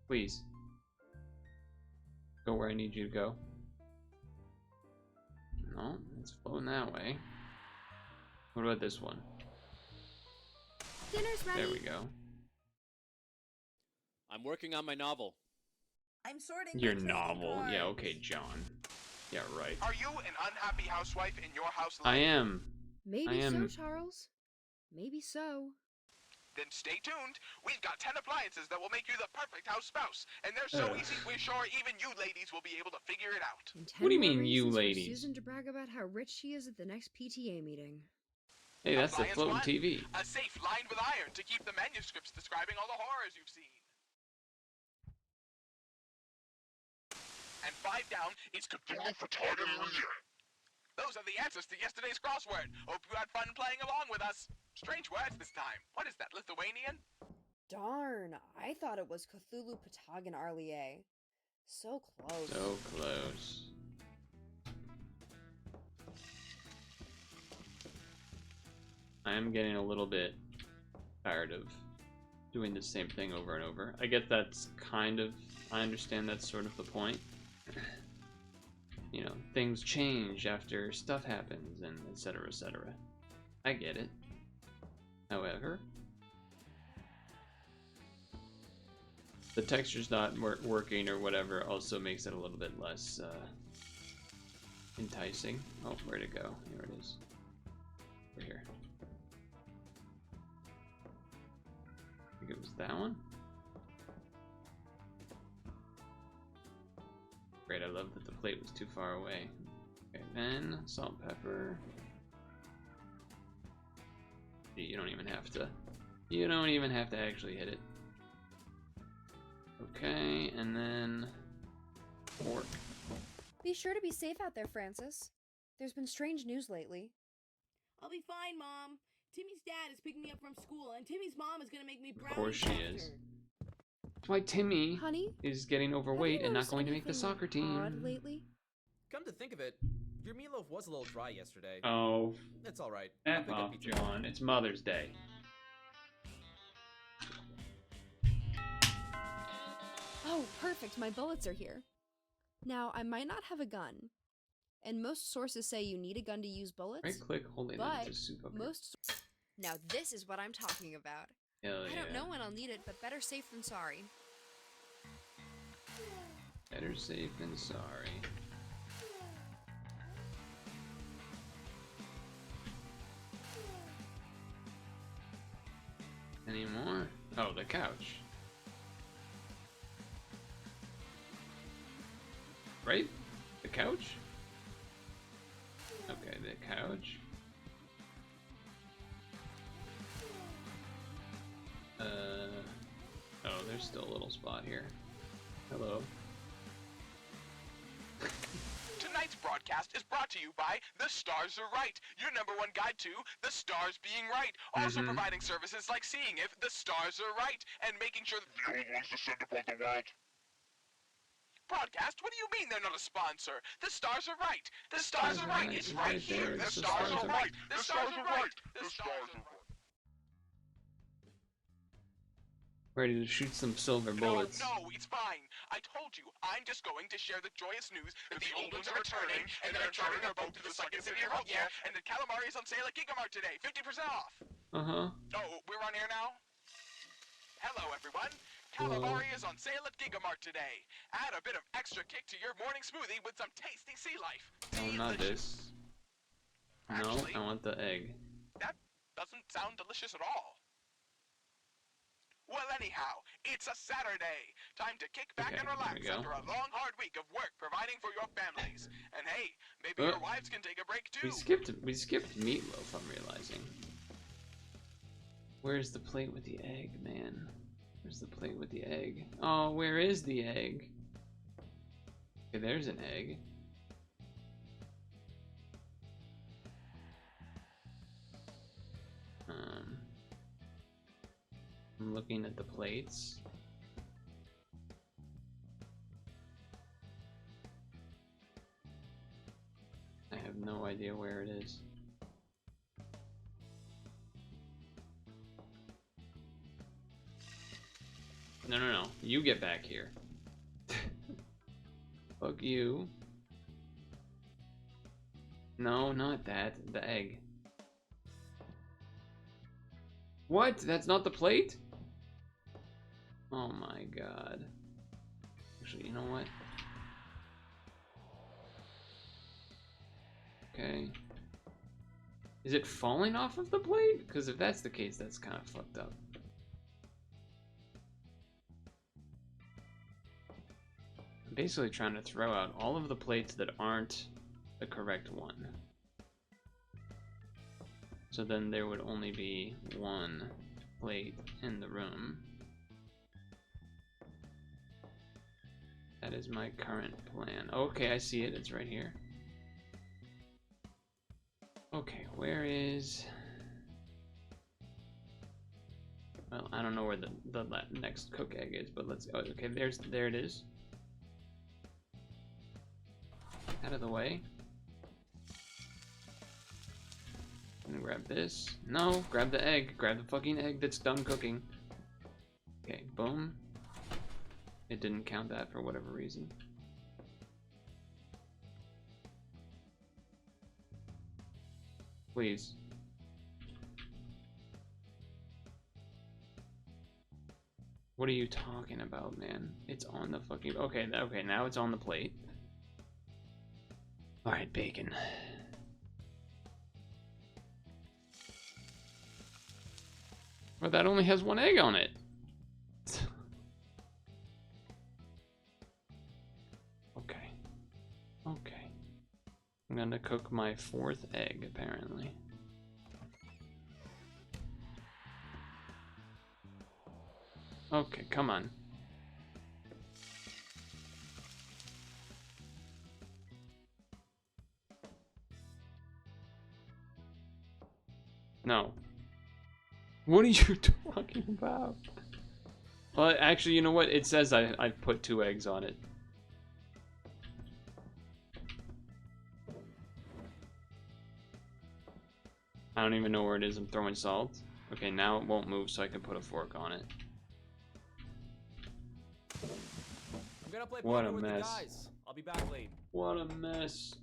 S2: Please. Go where I need you to go. No, it's flowing that way. What about this one?
S4: Dinner's ready.
S2: There we go.
S7: I'm working on my novel.
S5: I'm sorting
S2: Your
S5: my trading
S2: novel.
S5: cards.
S2: Yeah, okay, John. Yeah, right.
S1: Are you an unhappy housewife in your house?
S2: I am.
S4: Maybe
S2: I am-
S4: so, Charles. Maybe so.
S1: Then stay tuned. We've got 10 appliances that will make you the perfect house spouse. And they're so
S2: Ugh.
S1: easy, we're sure even you ladies will be able to figure it out.
S4: And 10
S2: What do you
S4: more
S2: mean, you
S4: reasons for
S2: ladies?
S4: Susan to brag about how rich she is at the next PTA meeting.
S2: Hey, that's the
S1: Appliance
S2: floating
S1: one,
S2: TV.
S1: A safe lined with iron to keep the manuscripts describing all the horrors you've seen. And 5 down is Cthulhu Photography. Those are the answers to yesterday's crossword. Hope you had fun playing along with us. Strange words this time. What is that, Lithuanian?
S4: Darn, I thought it was Cthulhu Patagon Arlier. So close.
S2: So close. I am getting a little bit tired of doing the same thing over and over. I guess that's kind of, I understand that's sort of the point. You know, things change after stuff happens and etc, etc. I get it. However, the texture's not working or whatever also makes it a little bit less enticing. Oh, where'd it go? Here it is. Over here. I think it was that one. Great, I love that the plate was too far away. Okay, then salt, pepper. You don't even have to. You don't even have to actually hit it. Okay, and then fork.
S4: Be sure to be safe out there, Francis. There's been strange news lately.
S5: I'll be fine, Mom. Timmy's dad is picking me up from school, and Timmy's mom is gonna make me
S2: Of
S5: brownies
S2: course she
S5: after.
S2: is. That's why Timmy
S4: Honey,
S2: is getting
S4: have you
S2: overweight and not
S4: noticed
S2: going to make the
S4: anything
S2: soccer team.
S4: odd lately?
S6: Come to think of it, your meatloaf was a little dry yesterday.
S2: Oh,
S6: It's all right. I'll
S2: F
S6: pick up
S2: off,
S6: pizza.
S2: John. It's Mother's Day.
S4: Oh, perfect. My bullets are here. Now, I might not have a gun, and most sources say you need a gun to use bullets.
S2: Right click, holding it
S4: But
S2: to soup up.
S4: most. Now, this is what I'm talking about.
S2: Hell
S4: I
S2: yeah.
S4: don't know when I'll need it, but better safe than sorry.
S2: Better safe than sorry. Any more? Oh, the couch. Right? The couch? Okay, the couch. there's still a little spot here. Hello.
S1: Tonight's broadcast is brought to you by The Stars Are Right, your #1 guide to the stars being right. Also providing services like seeing if the stars are right and making sure that the old ones descend upon the world. Broadcast? What do you mean they're not a sponsor? The Stars Are Right. The Stars Are Right. It's right here. The Stars Are Right. The Stars Are Right. The Stars Are Right.
S2: Ready to shoot some silver bullets.
S1: No, it's fine. I told you, I'm just going to share the joyous news that the old ones are returning, and they're chartering a boat to the second city of yeah, and that calamari is on sale at Gigamart today, 50% off.
S2: Uh-huh.
S1: Oh, we're on air now? Hello, everyone. Calamari is on sale at Gigamart today. Add a bit of extra kick to your morning smoothie with some tasty sea life.
S2: Oh, not this.
S1: Actually,
S2: no, I want the egg.
S1: that doesn't sound delicious at all. Well, anyhow, it's a Saturday. Time to kick back and relax after a long, hard week of work providing for your families. And hey, maybe your wives can take a break too.
S2: We skipped meatloaf, I'm realizing. Where's the plate with the egg, man? Where's the plate with the egg? Oh, where is the egg? Okay, there's an egg. I'm looking at the plates. I have no idea where it is. No. You get back here. Fuck you. No, not that. The egg. What? That's not the plate? Oh my god. Actually, you know what? Okay. Is it falling off of the plate? Because if that's the case, that's kind of fucked up. I'm basically trying to throw out all of the plates that aren't the correct one. So then there would only be one plate in the room. That is my current plan. Okay, I see it. It's right here. Okay, where is... Well, I don't know where the next cook egg is, but let's... Oh, okay, there it is. Out of the way. I'm gonna grab this. No, grab the egg. Grab the fucking egg that's done cooking. Okay, boom. It didn't count that for whatever reason. Please. What are you talking about, man? It's on the fucking... Okay, now it's on the plate. Alright, bacon. Well, that only has one egg on it. Okay. I'm gonna cook my 4th egg, apparently. Okay, come on. No. What are you talking about? Well, actually, you know what? It says I've put 2 eggs on it. I don't even know where it is. I'm throwing salt. Okay, now it won't move, so I can put a fork on it.
S6: I'm gonna play
S2: What a
S6: poker with the
S2: mess.
S6: guys. I'll be back late.
S2: What a mess.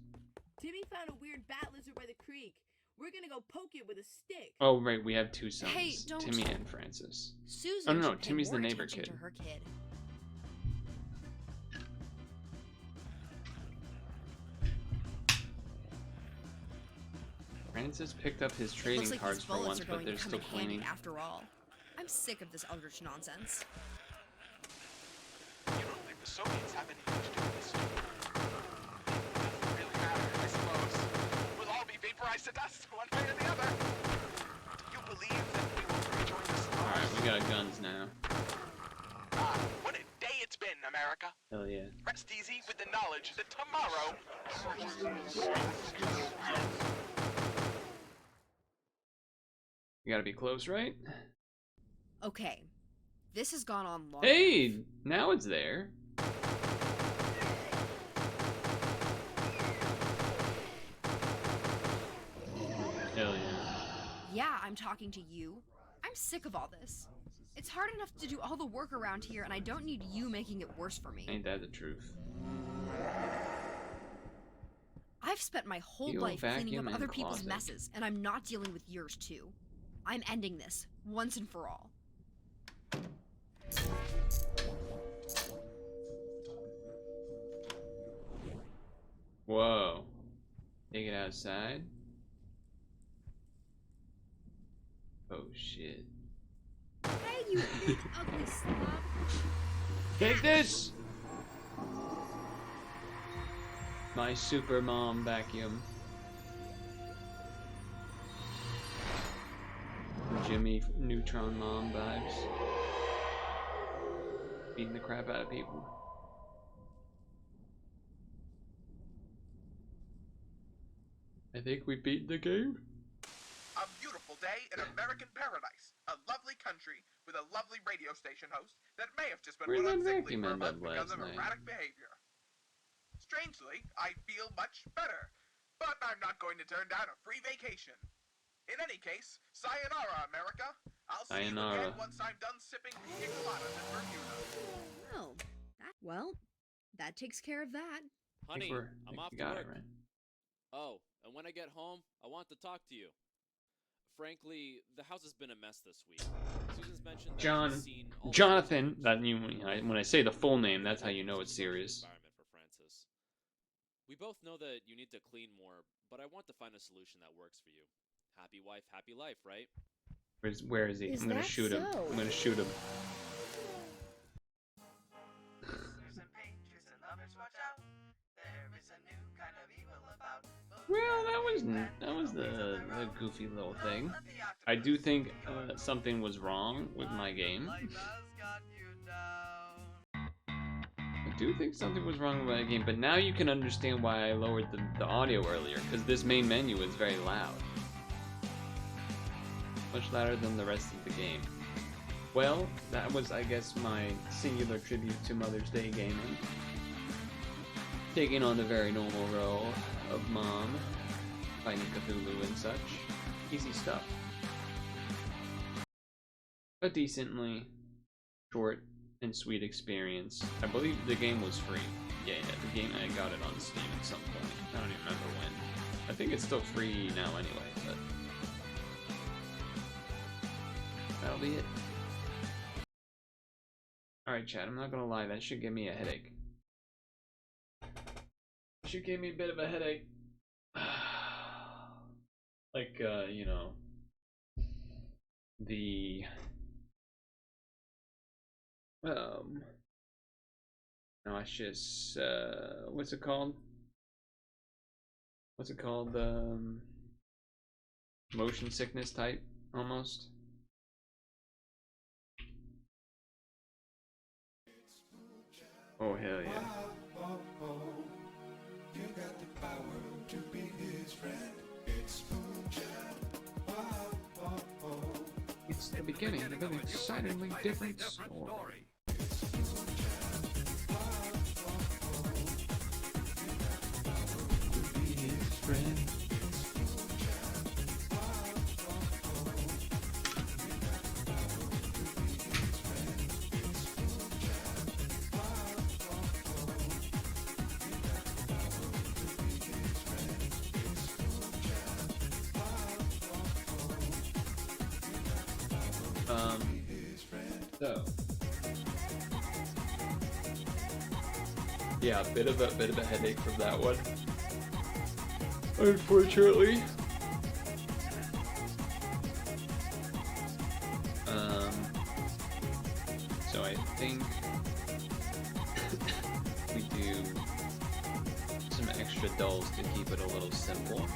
S5: Timmy found a weird bat lizard by the creek. We're gonna go poke it with a stick.
S2: Oh, right, we have 2 sons.
S4: Hey, don't-
S2: Timmy and Francis.
S4: Susan
S2: no,
S4: should pay
S2: Timmy's the
S4: more
S2: neighbor
S4: attention
S2: kid.
S4: to her kid.
S2: Francis picked up his
S4: Looks
S2: trading
S4: like
S2: cards
S4: these
S2: for
S4: bullets
S2: once,
S4: are
S2: but
S4: going
S2: they're
S4: to come
S2: still
S4: in handy
S2: cleaning.
S4: after all. I'm sick of this eldritch nonsense.
S1: You don't think the Soviets have anything to do with this? Doesn't really matter, I suppose. We'll all be vaporized to dust, one way or the other. Do you believe that we will rejoin the stars?
S2: Alright, we got guns now.
S1: Ah,
S2: Hell yeah.
S1: Rest easy with the knowledge that tomorrow.
S2: You gotta be close, right?
S4: Okay, this has gone on long
S2: Hey,
S4: enough.
S2: now it's there. Hell yeah.
S4: Yeah, I'm talking to you. I'm sick of all this. It's hard enough to do all the work around here, and I don't need you making it worse for me.
S2: Ain't that the truth?
S4: I've spent my whole
S2: You
S4: life cleaning
S2: vacuum
S4: up
S2: and
S4: other people's
S2: closet.
S4: messes, and I'm not dealing with yours too. I'm ending this, once and for all.
S2: Whoa. Take it outside. Oh shit.
S4: Hey, you big ugly slob.
S2: Take this! My super mom vacuum. Jimmy Neutron mom vibes. Beating the crap out of people. I think we beat the game.
S1: A beautiful day in American paradise. A lovely country with a lovely radio station host that may have just been
S2: Where'd
S1: put on
S2: that
S1: sick leave
S2: vacuum
S1: for a
S2: end
S1: month
S2: up
S1: because
S2: last
S1: of
S2: night?
S1: erratic behavior. Strangely, I feel much better, but I'm not going to turn down a free vacation. In any case, sayonara, America. I'll see you
S2: Sayonara.
S1: again once I'm done sipping pina coladas in Bermuda.
S4: Oh, that takes care of that.
S2: I think
S7: Honey,
S2: I
S7: I'm
S2: think
S7: off
S2: we
S7: to
S2: got
S7: work.
S2: it right.
S7: Oh, and when I get home, I want to talk to you. Frankly, the house has been a mess this week. Susan's mentioned that she's seen all the
S2: Jonathan.
S7: photos
S2: That you when I say the full name, that's how you know it's
S7: to improve the
S2: serious.
S7: environment for Francis. We both know that you need to clean more, but I want to find a solution that works for you. Happy wife, happy life, right?
S2: Where is he?
S4: Is
S2: I'm gonna
S4: that
S2: shoot him.
S4: so?
S2: I'm gonna shoot him.
S1: Susan Patriots and lovers, watch out. There is a new kind of evil about.
S2: Well, that was the goofy little thing. I do think something was wrong with my game. I do think something was wrong with my game, but now you can understand why I lowered the audio earlier, because this main menu is very loud. Much louder than the rest of the game. Well, that was, I guess, my singular tribute to Mother's Day gaming. Taking on the very normal role of mom, fighting Cthulhu and such. Easy stuff. A decently short and sweet experience. I believe the game was free. Yeah, the game, I got it on Steam at some point. I don't even remember when. I think it's still free now anyway, but that'll be it. Alright, chat, I'm not gonna lie, that should give me a headache. It should give me a bit of a headache. Like, you know, the nauseous, what's it called? What's it called? Motion sickness type, almost. Oh, hell yeah.
S8: You got the power to be his friend. It's Pchamp.
S2: It's the beginning of an excitingly different story. To be his friend. So yeah, a bit of a headache from that one, unfortunately. So I think we do some extra dulls to keep it a little simple,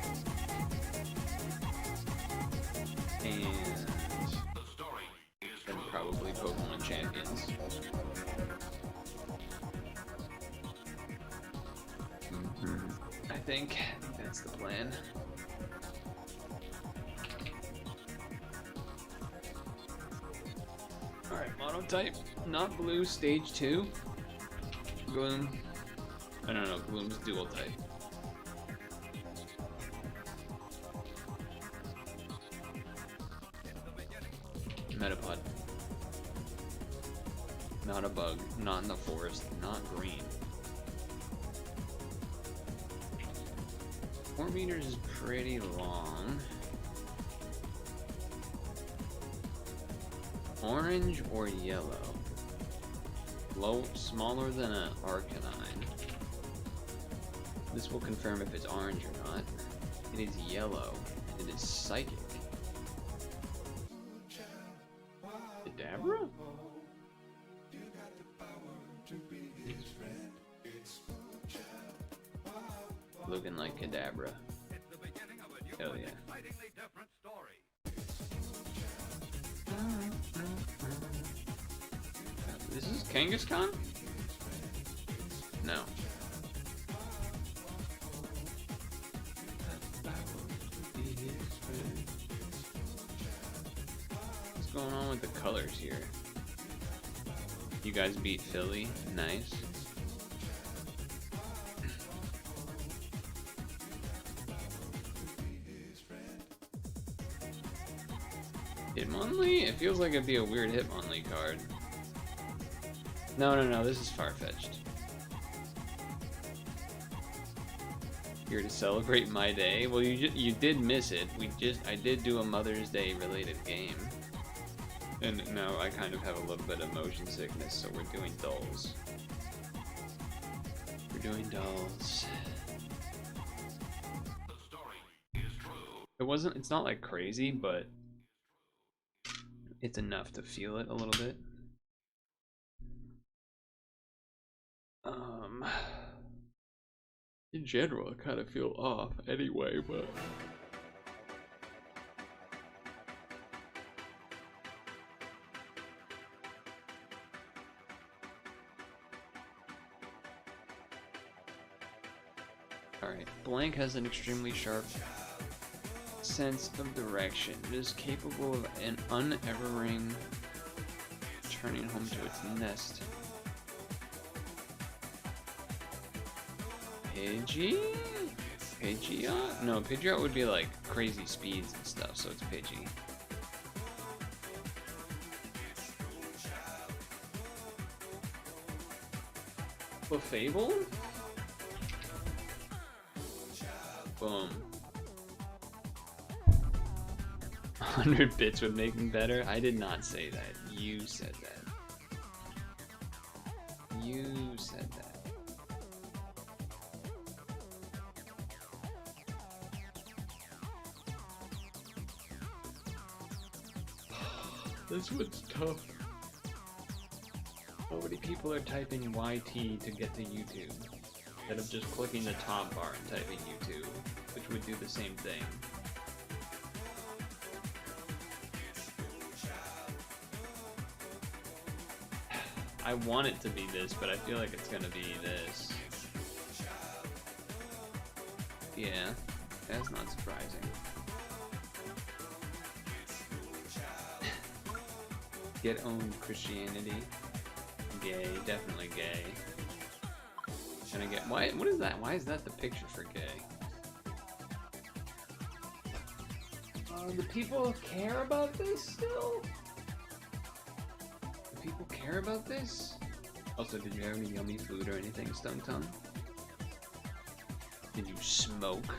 S2: and then probably Pokemon Champions. think that's the plan. Alright, monotype, not blue, stage 2. Gloom. I don't know, Gloom's dual type. Metapod. Not a bug, not in the forest, not green. 4 meters is pretty long. Orange or yellow? Low, smaller than an Arcanine. This will confirm if it's orange or not. It is yellow, and it is psychic. Kadabra? Looking like Kadabra. Hell yeah. This is Kangaskhan? No. What's going on with the colors here? You guys beat Philly. Nice. Hitmonlee? It feels like it'd be a weird Hitmonlee card. No, this is far-fetched. Here to celebrate my day? Well, you did miss it. I did do a Mother's Day related game. And now I kind of have a little bit of motion sickness, so we're doing Dles. We're doing Dles. It's not like crazy, but it's enough to feel it a little bit. In general, I kind of feel off anyway, but... Alright, Blank has an extremely sharp sense of direction. It is capable of an unerring returning home to its nest. Pidgey? Pidgeot? No, Pidgeot would be like crazy speeds and stuff, so it's Pidgey. Fable? Boom. 100 bits would make me better? I did not say that. You said that. You said that. This one's tough. How many people are typing YT to get to YouTube instead of just clicking the top bar and typing YouTube, which would do the same thing? I want it to be this, but I feel like it's gonna be this. Yeah, that's not surprising. Get owned Christianity. Gay, definitely gay. Can I get what is that? Why is that the picture for gay? Do people care about this still? Do people care about this? Also, did you have any yummy food or anything, Stone Tongue? Did you smoke?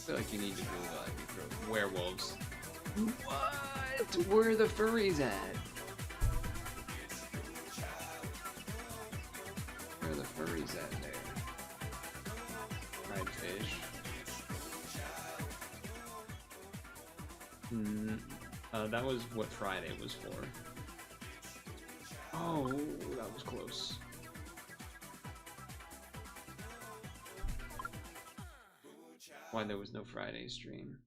S2: I feel like you need to Google ibuprofen. Werewolves. What? Where are the furries at? Where are the furries at there? Fried fish. That was what Friday was for. Oh, that was close. Why there was no Friday stream.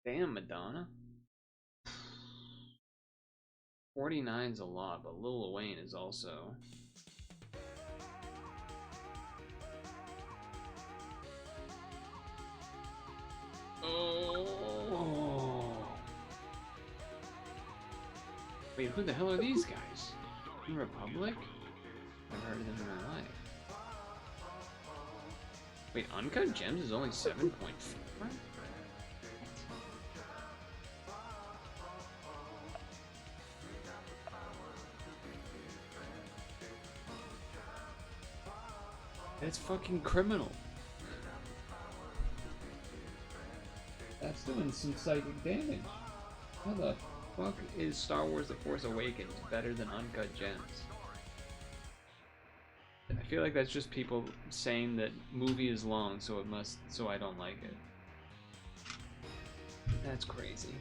S2: Damn, Madonna. 49's a lot, but Lil Wayne is also. Oh. Wait, who the hell are these guys? In Republic? I've heard of them in my life. Wait, Uncut Gems is only 7.4? That's fucking criminal. That's doing some psychic damage. How the fuck is Star Wars The Force Awakens better than Uncut Gems? I feel like that's just people saying that movie is long, so it must, so I don't like it. That's crazy.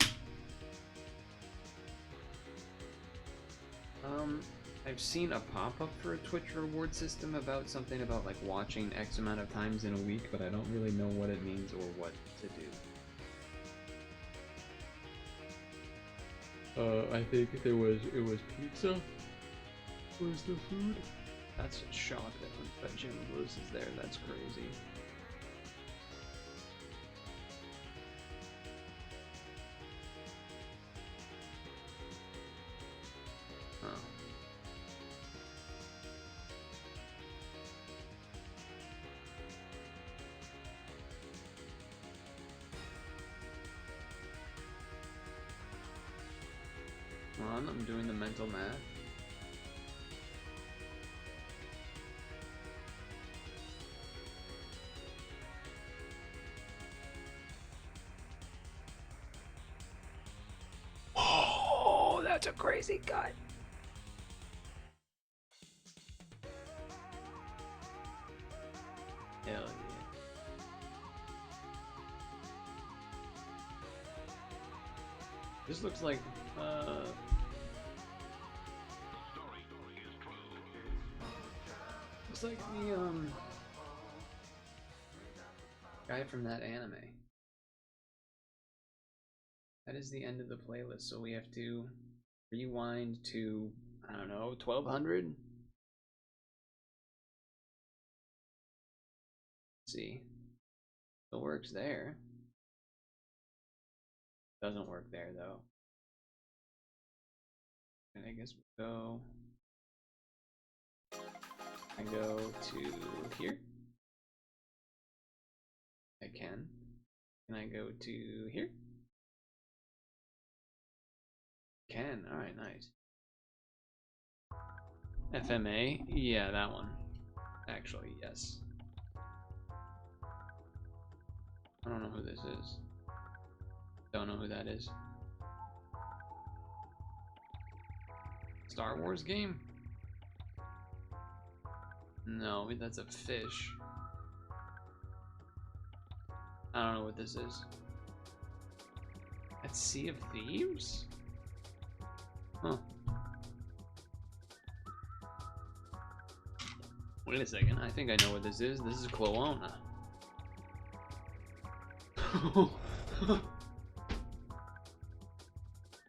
S2: I've seen a pop-up for a Twitch reward system about something about like watching X amount of times in a week, but I don't really know what it means or what to do. I think it was pizza. Where's the food? That's a shock that Jim Lewis is there. That's crazy. Huh. Hold on, I'm doing the mental math. Oh, that's a crazy cut. Hell yeah. This looks like looks like the guy from that anime. That is the end of the playlist, so we have to rewind to, I don't know, 1200? Let's see. Still works there. Doesn't work there though. And I guess we go. I go to here. I can. Can I go to here? Can. Alright, nice. FMA? Yeah, that one. Actually, yes. I don't know who this is. Don't know who that is. Star Wars game? No, that's a fish. I don't know what this is. That's Sea of Thieves? Huh. Wait a second, I think I know what this is. This is Cloona.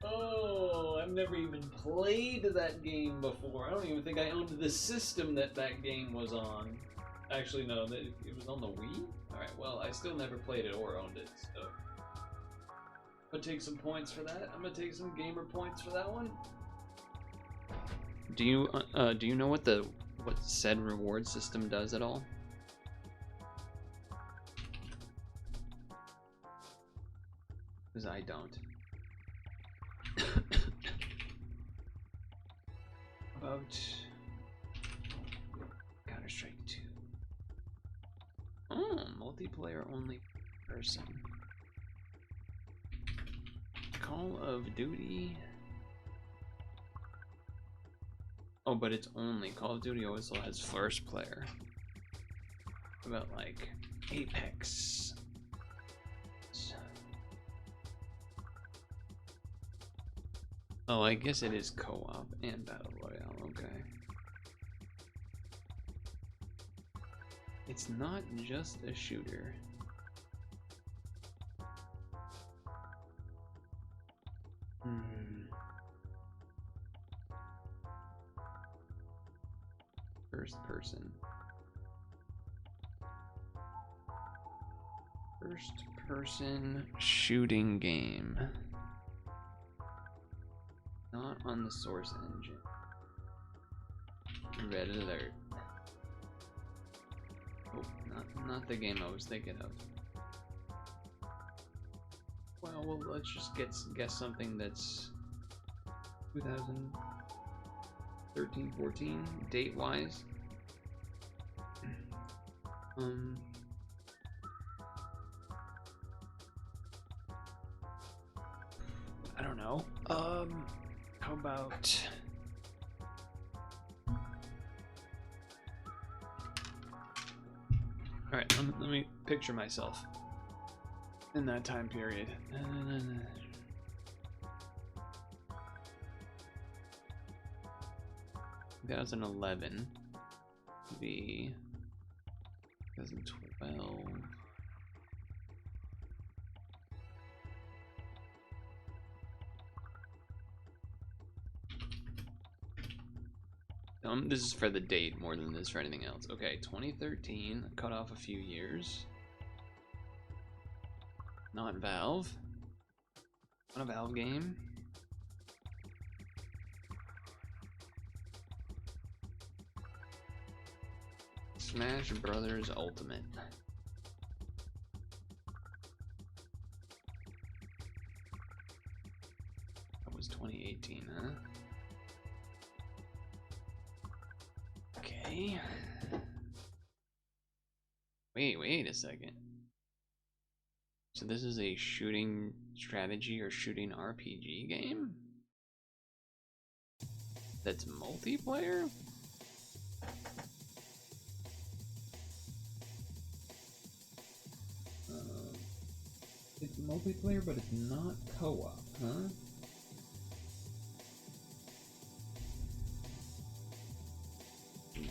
S2: Oh, I've never even played that game before. I don't even think I owned the system that game was on. Actually, no, it was on the Wii? Alright, well, I still never played it or owned it, so... I'm gonna take some points for that. I'm gonna take some gamer points for that one. Do you know what said reward system does at all? Because I don't. About Counter-Strike 2. Oh, multiplayer only person. Call of Duty. Oh, but it's only Call of Duty also has first player. What about like Apex? Oh, I guess it is co-op and Battle Royale, okay. It's not just a shooter. First-person shooting game. Not on the Source engine. Red alert. Oh, not the game I was thinking of. Well, let's just guess something that's 2013, 14, date-wise. I don't know. How about... Alright, let me picture myself in that time period. 2011 would be 2012. This is for the date more than this for anything else. Okay, 2013, cut off a few years. Not Valve. Not a Valve game. Smash Brothers Ultimate. That was 2018, huh? Okay. Wait a second. So this is a shooting strategy or shooting RPG game? That's multiplayer? It's multiplayer, but it's not co-op, huh?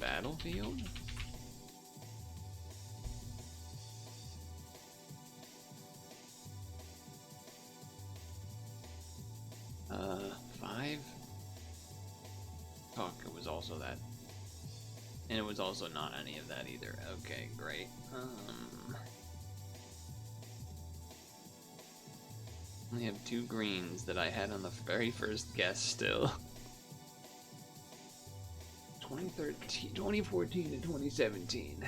S2: Battlefield? Five? Fuck, it was also that. And it was also not any of that either. Okay, great. Only have two greens that I had on the very first guess still. 2014 to 2017.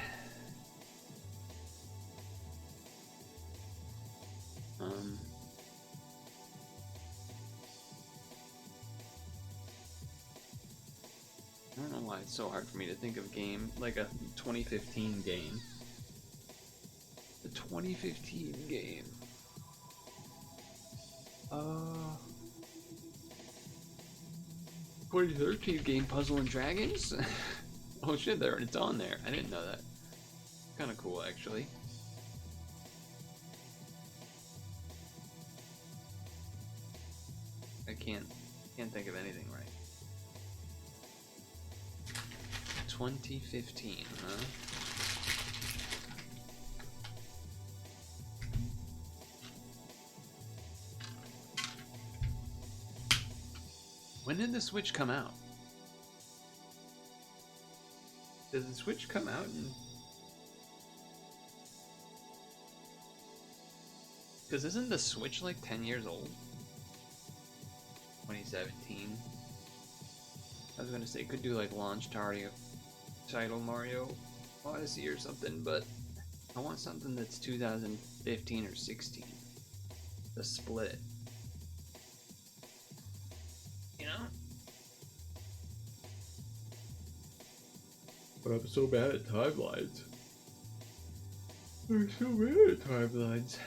S2: I don't know why it's so hard for me to think of game like a 2015 game. The 2015 game. 2013 game Puzzle and Dragons? Oh shit, it's on there. I didn't know that. Kind of cool, actually. I can't think of anything right. 2015, huh? When did the Switch come out? Does the Switch come out in... Because isn't the Switch like 10 years old? 2017. I was gonna say, could do like launch title Mario Odyssey or something, but I want something that's 2015 or 16. The split. You know? But I'm so bad at timelines. I'm so bad at timelines.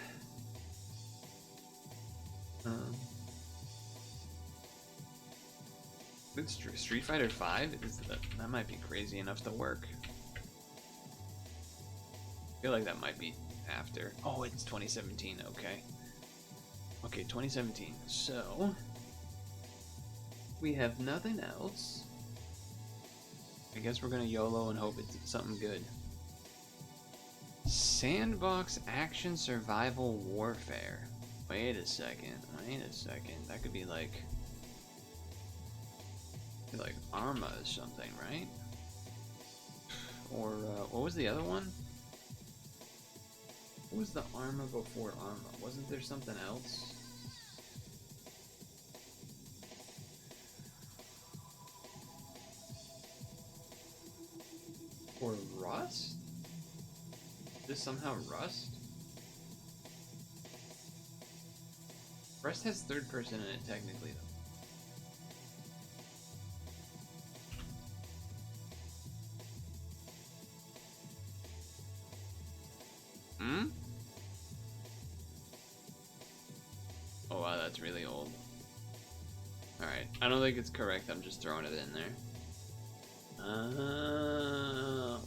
S2: Street Fighter 5? That might be crazy enough to work. I feel like that might be after. Oh, it's 2017, okay. Okay, 2017. So, we have nothing else. I guess we're gonna YOLO and hope it's something good. Sandbox Action Survival Warfare. Wait a second. That could be like Arma or something, right? Or what was the other one? What was the armor before armor? Wasn't there something else? Or rust? This somehow rust? Rust has third person in it technically though. Hmm? Oh wow, that's really old. Alright, I don't think it's correct, I'm just throwing it in there.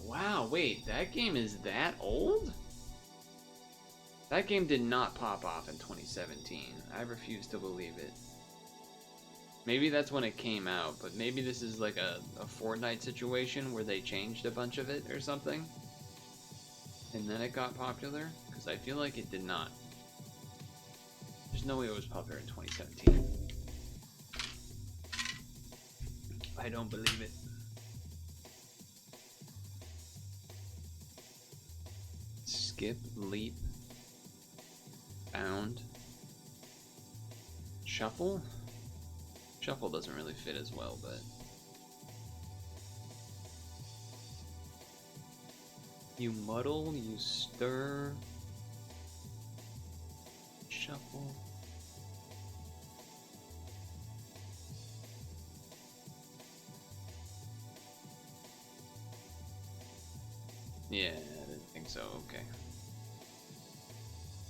S2: Wow, wait, that game is that old? That game did not pop off in 2017. I refuse to believe it. Maybe that's when it came out, but maybe this is like a Fortnite situation where they changed a bunch of it or something. And then it got popular? Because I feel like it did not. There's no way it was popular in 2017. I don't believe it. Skip, leap, bound, shuffle? Shuffle doesn't really fit as well, but... You muddle, you stir, shuffle. Yeah, I didn't think so, okay.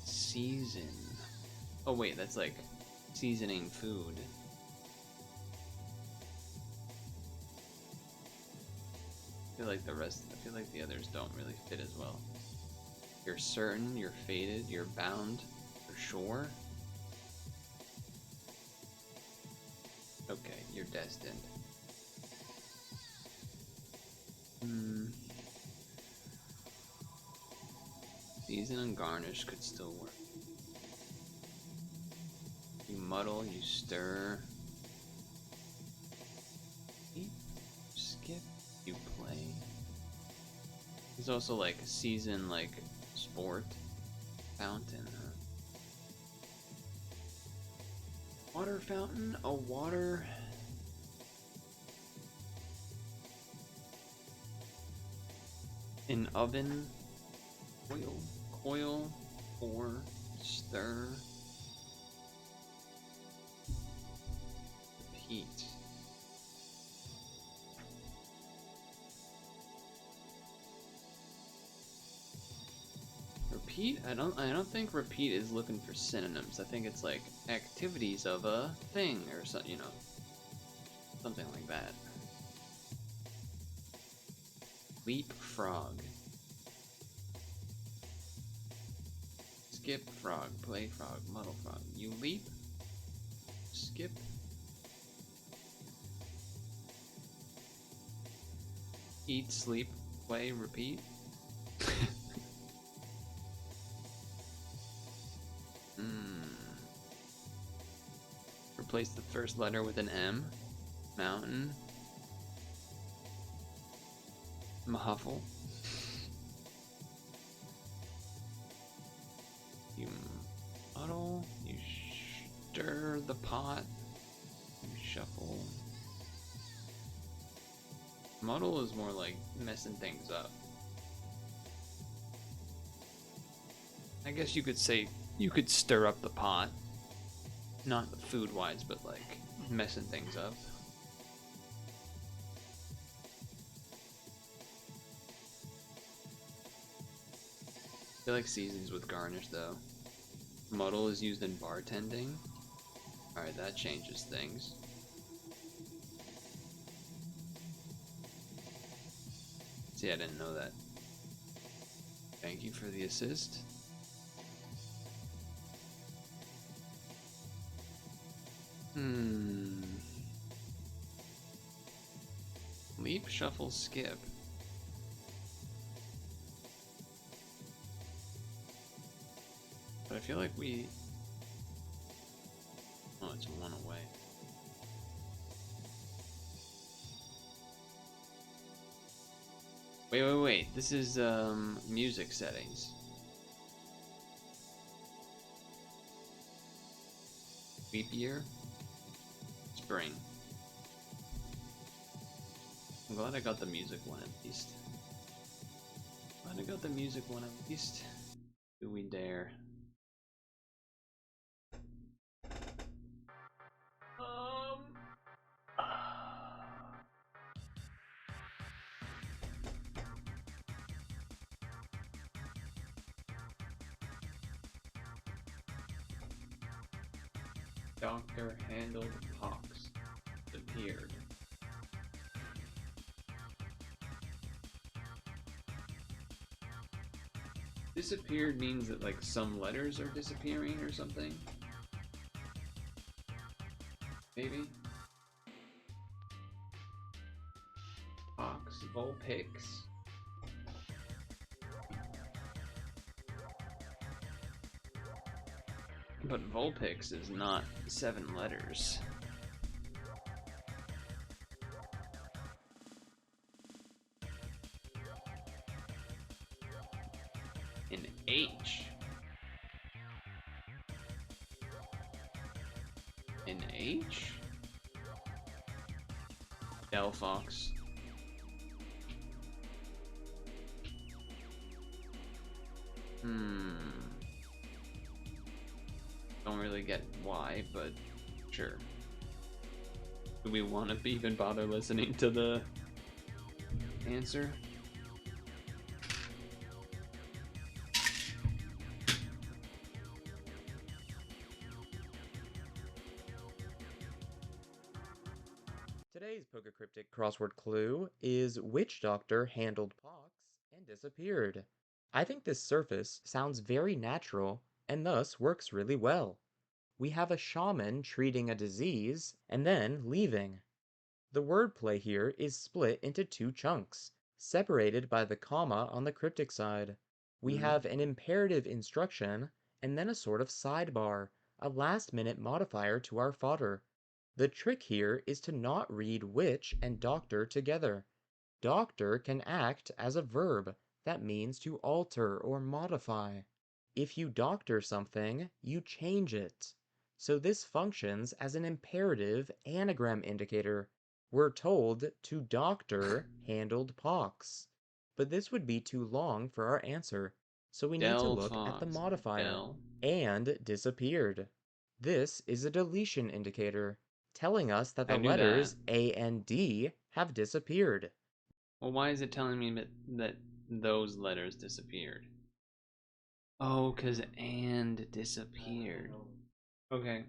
S2: Season. Oh wait, that's like seasoning food. I feel like the others don't really fit as well. You're certain, you're fated, you're bound, for sure. Okay, you're destined. Season and garnish could still work. You muddle, you stir. You skip, you play. There's also like a season, like sport. Fountain, huh? Water fountain, a water. An oven. Coil, pour, stir, repeat. Repeat? I don't think repeat is looking for synonyms. I think it's like activities of a thing or something, you know, something like that. Leapfrog. Skip frog, play frog, muddle frog. You leap, skip, eat, sleep, play, repeat. Replace the first letter with an M. Mountain. Mahuffle. You muddle, you stir the pot, you shuffle. Muddle is more like messing things up. I guess you could say you could stir up the pot. Not food-wise, but like messing things up. I feel like seasons with garnish though. Muddle is used in bartending. Alright, that changes things. See, I didn't know that. Thank you for the assist. Leap, shuffle, skip. But I feel like we... Oh, it's one away. Wait. This is, music settings. Leap year? Spring. I'm glad I got the music one at least. Glad I got the music one at least. Do we dare? Doctor handled pox. Appeared. Disappeared means that like some letters are disappearing or something. Maybe. Pox, Vulpix. But Vulpix is not 7 letters. An H. An H? Delphox. Don't really get why, but sure. Do we want to even bother listening to the answer?
S9: Today's Pokecryptic crossword clue is which doctor handled pox and disappeared? I think this surface sounds very natural and thus works really well. We have a shaman treating a disease and then leaving. The wordplay here is split into 2 chunks, separated by the comma on the cryptic side. We have an imperative instruction and then a sort of sidebar, a last-minute modifier to our fodder. The trick here is to not read which and doctor together. Doctor can act as a verb that means to alter or modify. If you doctor something, you change it. So this functions as an imperative anagram indicator. We're told to doctor handled pox. But this would be too long for our answer, so we need to look at the modifier. And disappeared. This is a deletion indicator, telling us that the letters A and D have disappeared.
S2: Well, why is it telling me that those letters disappeared? Oh, because and disappeared. Okay.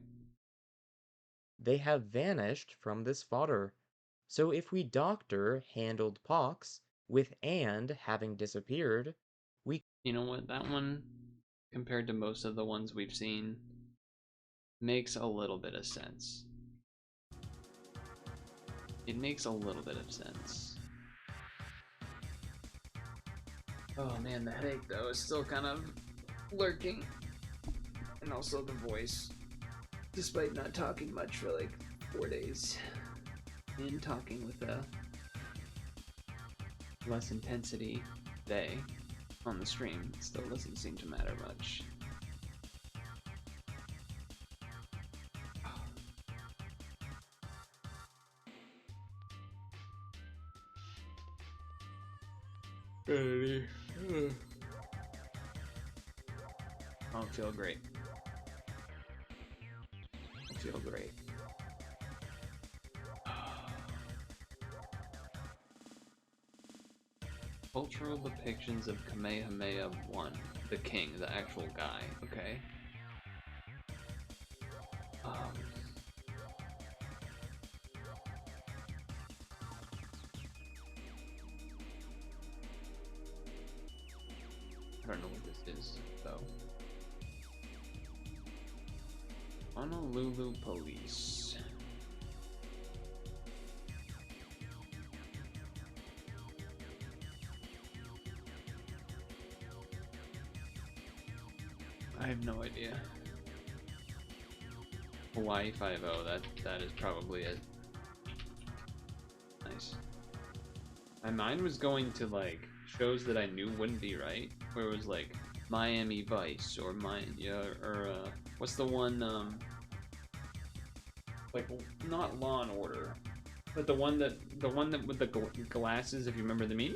S9: They have vanished from this fodder. So if we doctor handled pox with and having disappeared, we...
S2: You know what? That one, compared to most of the ones we've seen, makes a little bit of sense. It makes a little bit of sense. Oh man, the headache though is still kind of lurking. And also the voice. Despite not talking much for like 4 days. And talking with a less intensity day on the stream, it still doesn't seem to matter much. I don't feel great. I feel great. Cultural depictions of Kamehameha I, the king, the actual guy, okay? I don't know what this is, though. Honolulu Police. I have no idea. Hawaii 5-0, that is probably it. Nice. My mind was going to like shows that I knew wouldn't be right, where it was like Miami Vice or what's the one like not Law and Order, but the one that with the glasses. If you remember the meme,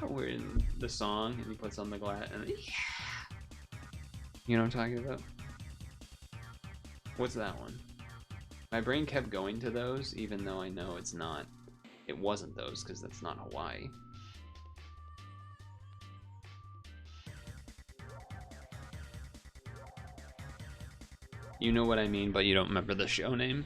S2: where in the song and he puts on the glass and you know what I'm talking about? What's that one? My brain kept going to those, even though I know it's not. It wasn't those because that's not Hawaii. You know what I mean, but you don't remember the show name?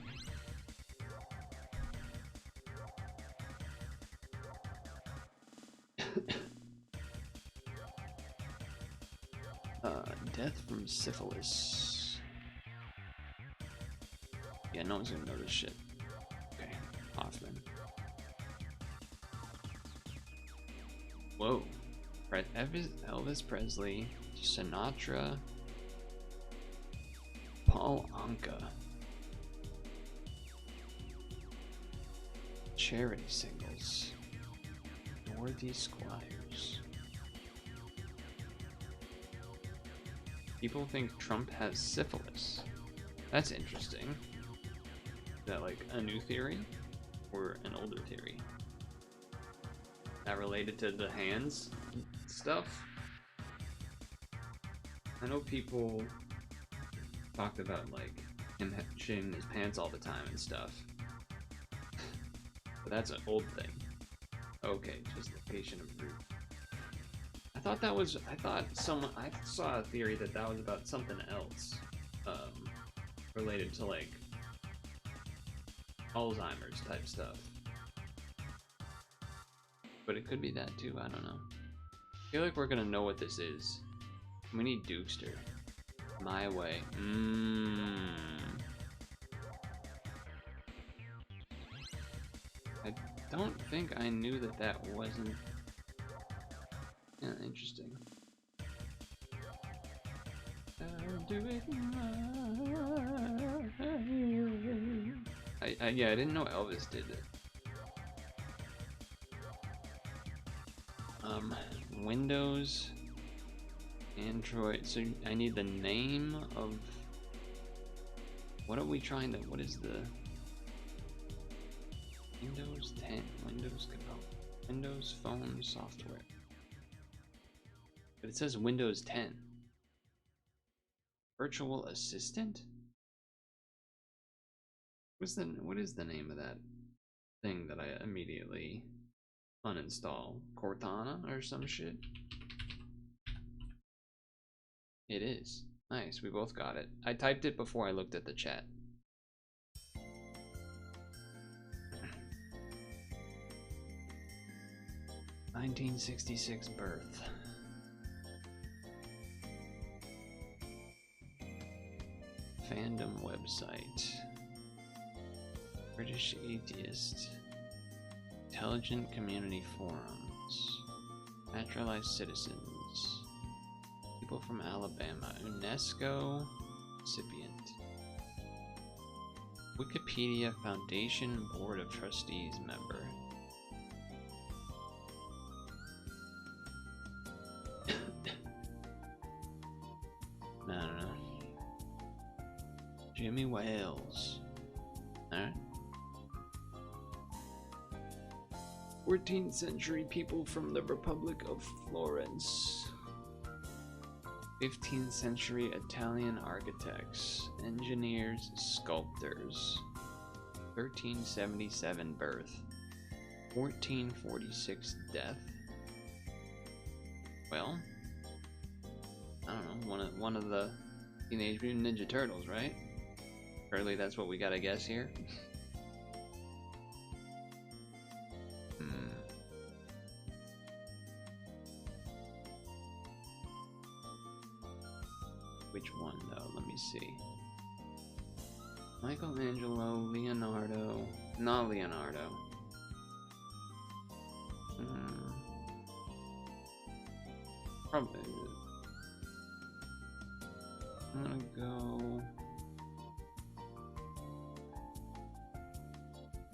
S2: Death from syphilis. Yeah, no one's gonna know this shit. Okay, Hoffman. Whoa. Elvis Presley, Sinatra, Paul Anka. Charity singles. Dorothy Squires. People think Trump has syphilis. That's interesting. Is that like a new theory or an older theory? That related to the hands stuff? I know people talked about like him shitting his pants all the time and stuff. But that's an old thing. Okay, just location approved. I saw a theory that was about something else, related to like Alzheimer's type stuff. But it could be that too, I don't know. I feel like we're gonna know what this is. We need Dukester. My Way. I don't think I knew that wasn't. Yeah, interesting. I'll do it yeah, I didn't know Elvis did it. Windows, Android. So I need the name of. What are we trying to? What is the Windows 10? Windows Phone software. But it says Windows 10. Virtual Assistant? What is the name of that thing that I immediately uninstall? Cortana or some shit? It is. Nice, we both got it. I typed it before I looked at the chat. (1966) birth. Fandom website. British atheist. Intelligent community forums. Naturalized citizens. People from Alabama. UNESCO recipient. Wikipedia Foundation Board of Trustees member. I don't know. Jimmy Wales. Alright. 14th century people from the Republic of Florence. 15th century Italian architects, engineers, sculptors. 1377 birth. 1446 death. Well, I don't know, one of the Teenage Mutant Ninja Turtles, right? Apparently that's what we gotta guess here. Which one though? Let me see. Michelangelo, Leonardo, not Leonardo. Probably. I'm gonna go.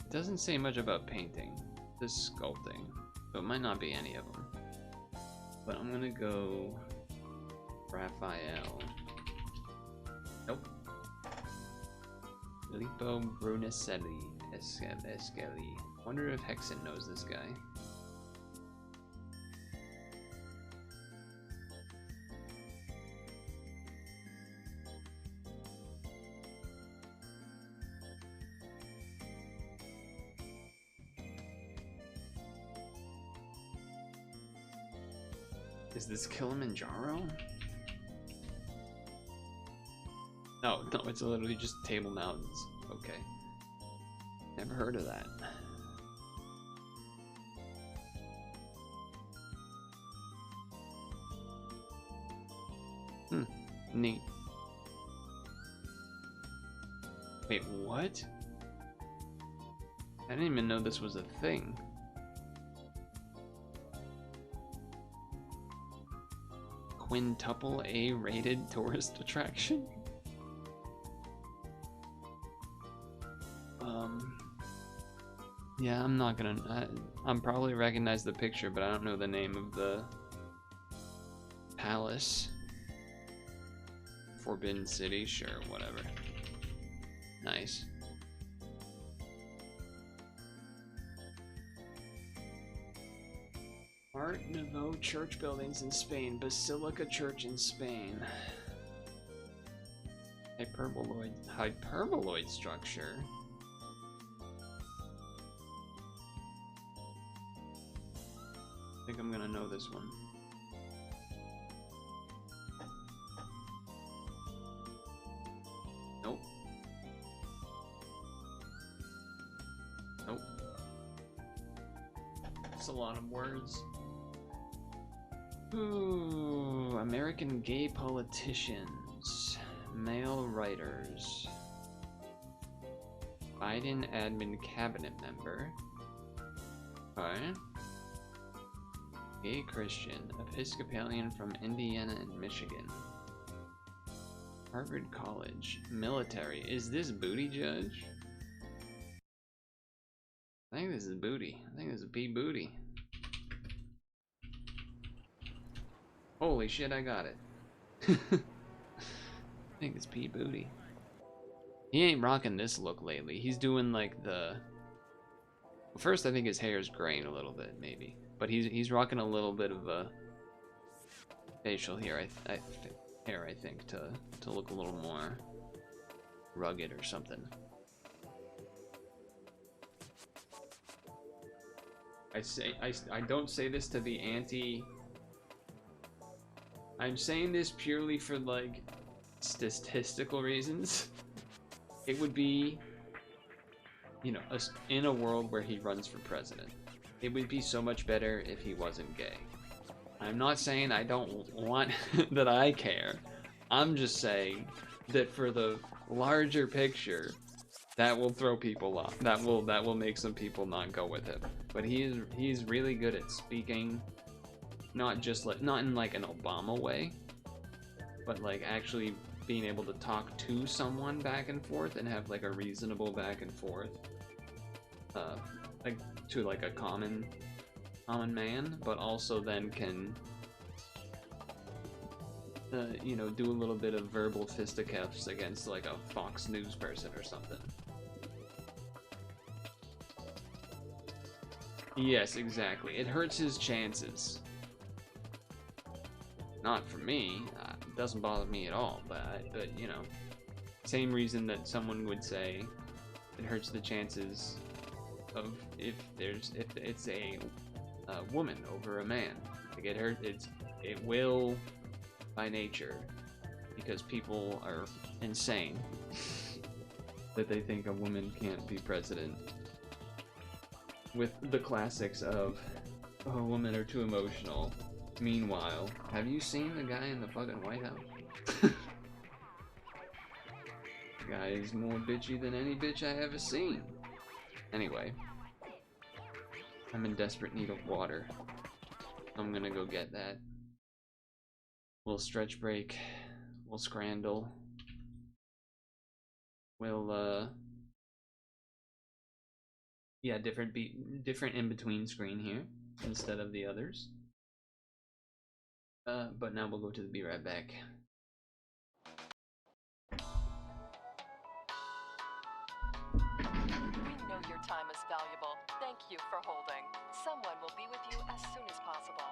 S2: It doesn't say much about painting, just sculpting, so it might not be any of them. But I'm gonna go Raphael. Nope. Filippo Brunicelli Escali. Wonder if Hexen knows this guy. Is this Kilimanjaro? No, it's literally just Table Mountains. Okay. Never heard of that. Neat. Wait, what? I didn't even know this was a thing. Quintuple A-rated tourist attraction? Yeah, I'm not gonna... I'm probably recognize the picture, but I don't know the name of the palace. Forbidden City? Sure, whatever. Nice. Art Nouveau church buildings in Spain. Basilica Church in Spain. Hyperboloid structure. I think I'm gonna know this one. Nope. Nope. That's a lot of words. Ooh, American gay politicians. Male writers. Biden admin cabinet member. Okay. Gay Christian, Episcopalian from Indiana and Michigan. Harvard College, military. Is this Booty Judge? I think this is Booty. I think this is P. Booty. Holy shit, I got it. I think it's P. Booty. He ain't rocking this look lately. He's doing like the... Well, first I think his hair's graying a little bit, maybe. But he's rocking a little bit of a facial hair, I think, to look a little more rugged or something. I don't say this to be anti. I'm saying this purely for like statistical reasons. It would be, you know, in a world where he runs for president. It would be so much better if he wasn't gay. I'm not saying I don't want that I care. I'm just saying that for the larger picture, that will throw people off. That will make some people not go with him. But he's really good at speaking, not just like not in like an Obama way, but like actually being able to talk to someone back and forth and have like a reasonable back and forth. Like to like a common man, but also then can you know, do a little bit of verbal fisticuffs against like a Fox News person or something. Yes, exactly. It hurts his chances. Not for me. It doesn't bother me at all. But you know, same reason that someone would say it hurts the chances of if it's a woman over a man. Like it will by nature, because people are insane that they think a woman can't be president. With the classics of, oh, women are too emotional. Meanwhile, have you seen the guy in the fucking White House? The guy is more bitchy than any bitch I ever seen. Anyway, I'm in desperate need of water. I'm gonna go get that. We'll stretch break. We'll scrandle. We'll yeah, different in between screen here instead of the others. But now we'll go to the Be Right Back.
S10: time is valuable. Thank you for holding. Someone will be with you as soon as possible.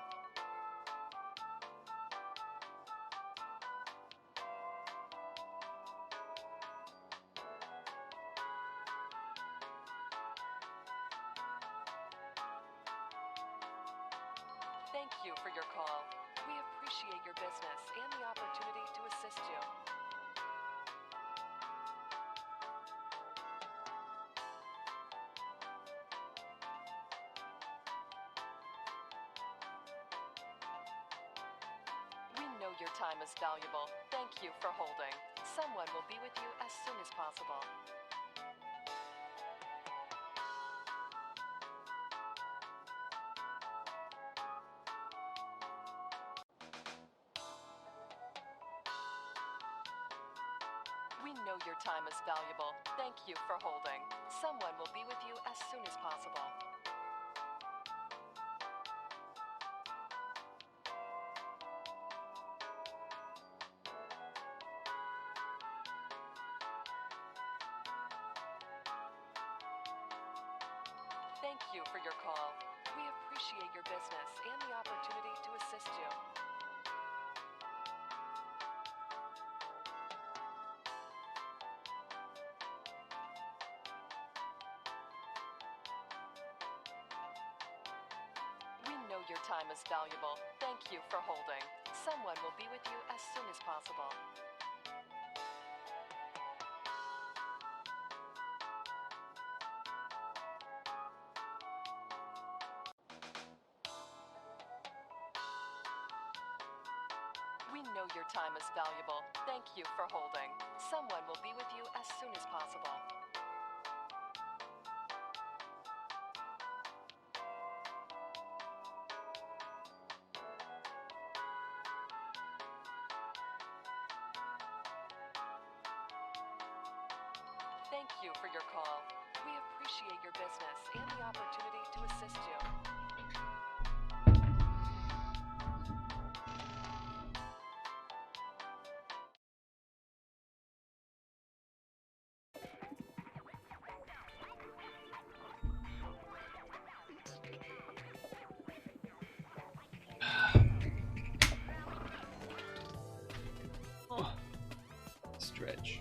S10: Thank you for your call. We appreciate your business and the opportunity to assist you. We know your time is valuable. Thank you for holding. Someone will be with you as soon as possible. We know your time is valuable. Thank you for holding. Someone will be with you as soon as possible. Thank you for your call. We appreciate your business and the opportunity to assist you. We know your time is valuable. Thank you for holding. Someone will be with you as soon as possible. We know your time is valuable. Thank you for holding. Someone will be with you as soon as possible. Thank you for your call. We appreciate your business and the opportunity to assist you.
S2: Stretch.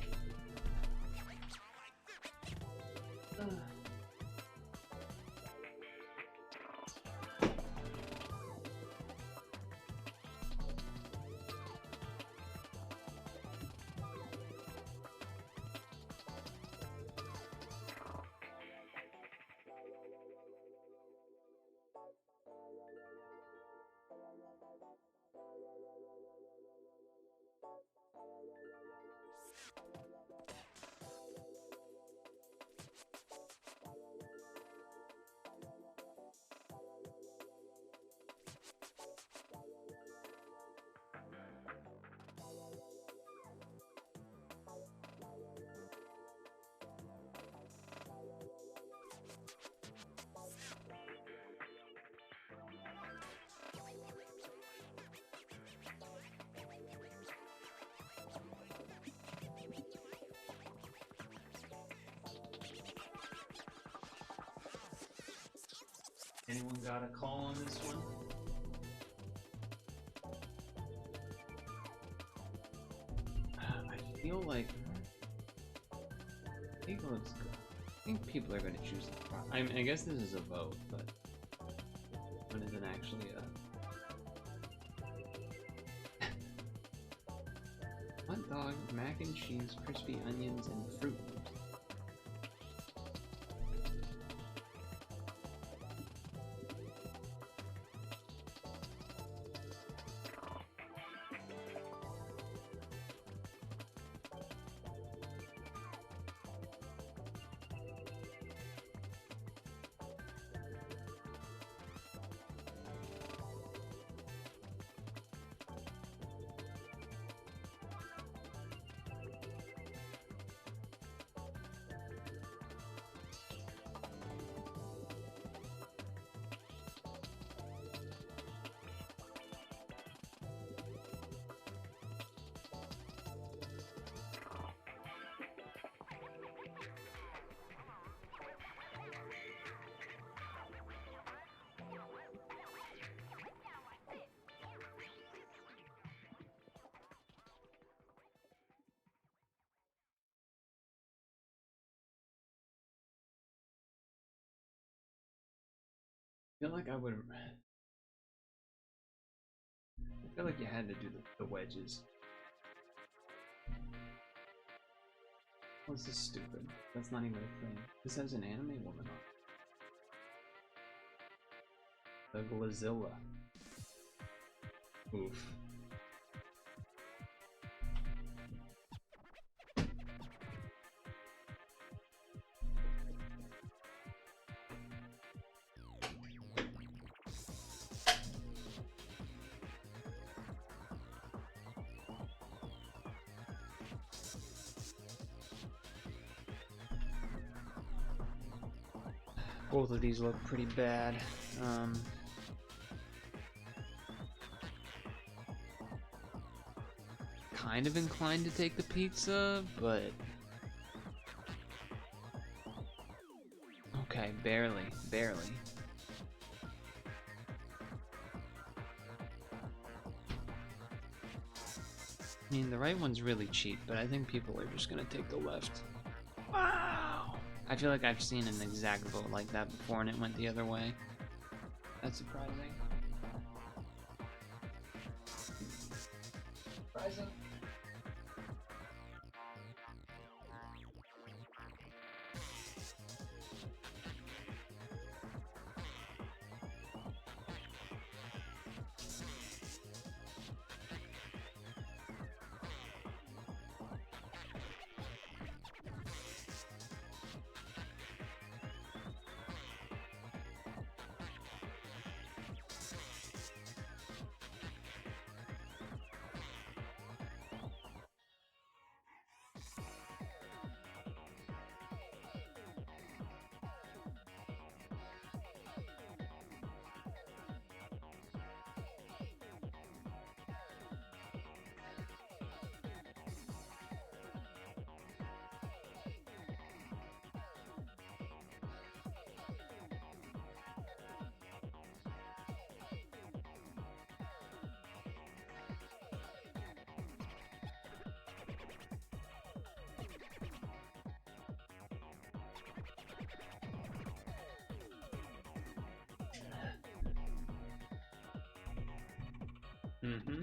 S2: Anyone got a call on this one? I feel like I think people are going to choose the pro. I guess this is a vote, but when is it actually a hot dog, mac and cheese, crispy onions, and fruit? feel like I would. I feel like you had to do the wedges. What's this stupid? That's not even a thing. This has an anime woman on it. The Glazilla. Oof. Both of these look pretty bad. Kind of inclined to take the pizza, but okay, barely. I mean, the right one's really cheap, but I think people are just gonna take the left. Wow! I feel like I've seen an exact vote like that before and it went the other way. That's surprising. Surprising. Mm-hmm.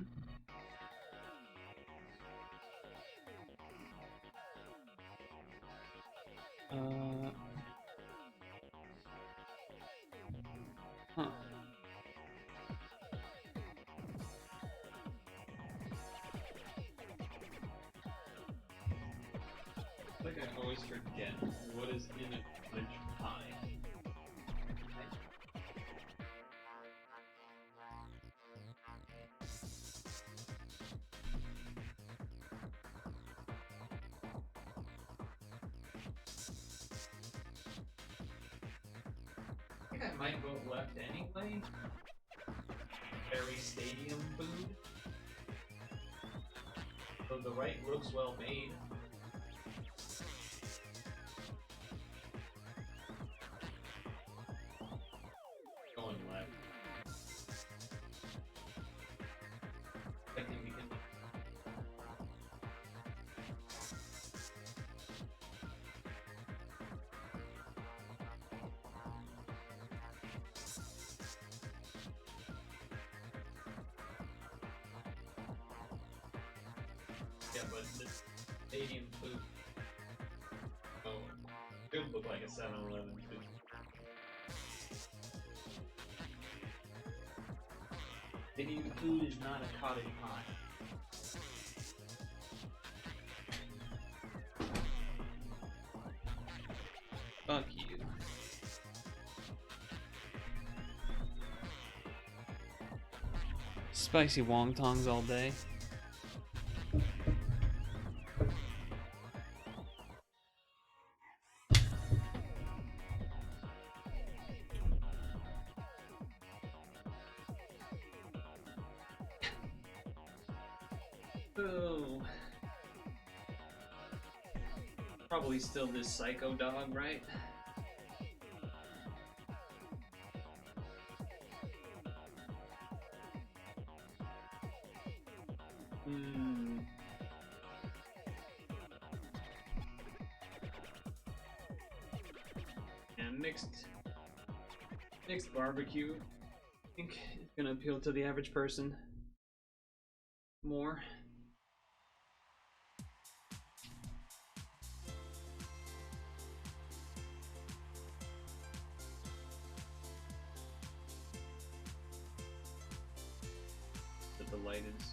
S2: Huh. Like I always forget what is in a punch pie. I think I might vote left anyway. Very stadium food. Though the right looks well made. Going left. I think we can. Yeah, but the stadium food. Oh, could look like a 7-Eleven food. Stadium food is not a cottage pie. Fuck you. Spicy wontons all day. Oh. Probably still this psycho dog, right? Yeah, mixed Mixed barbecue, I think, is gonna appeal to the average person more. The light is.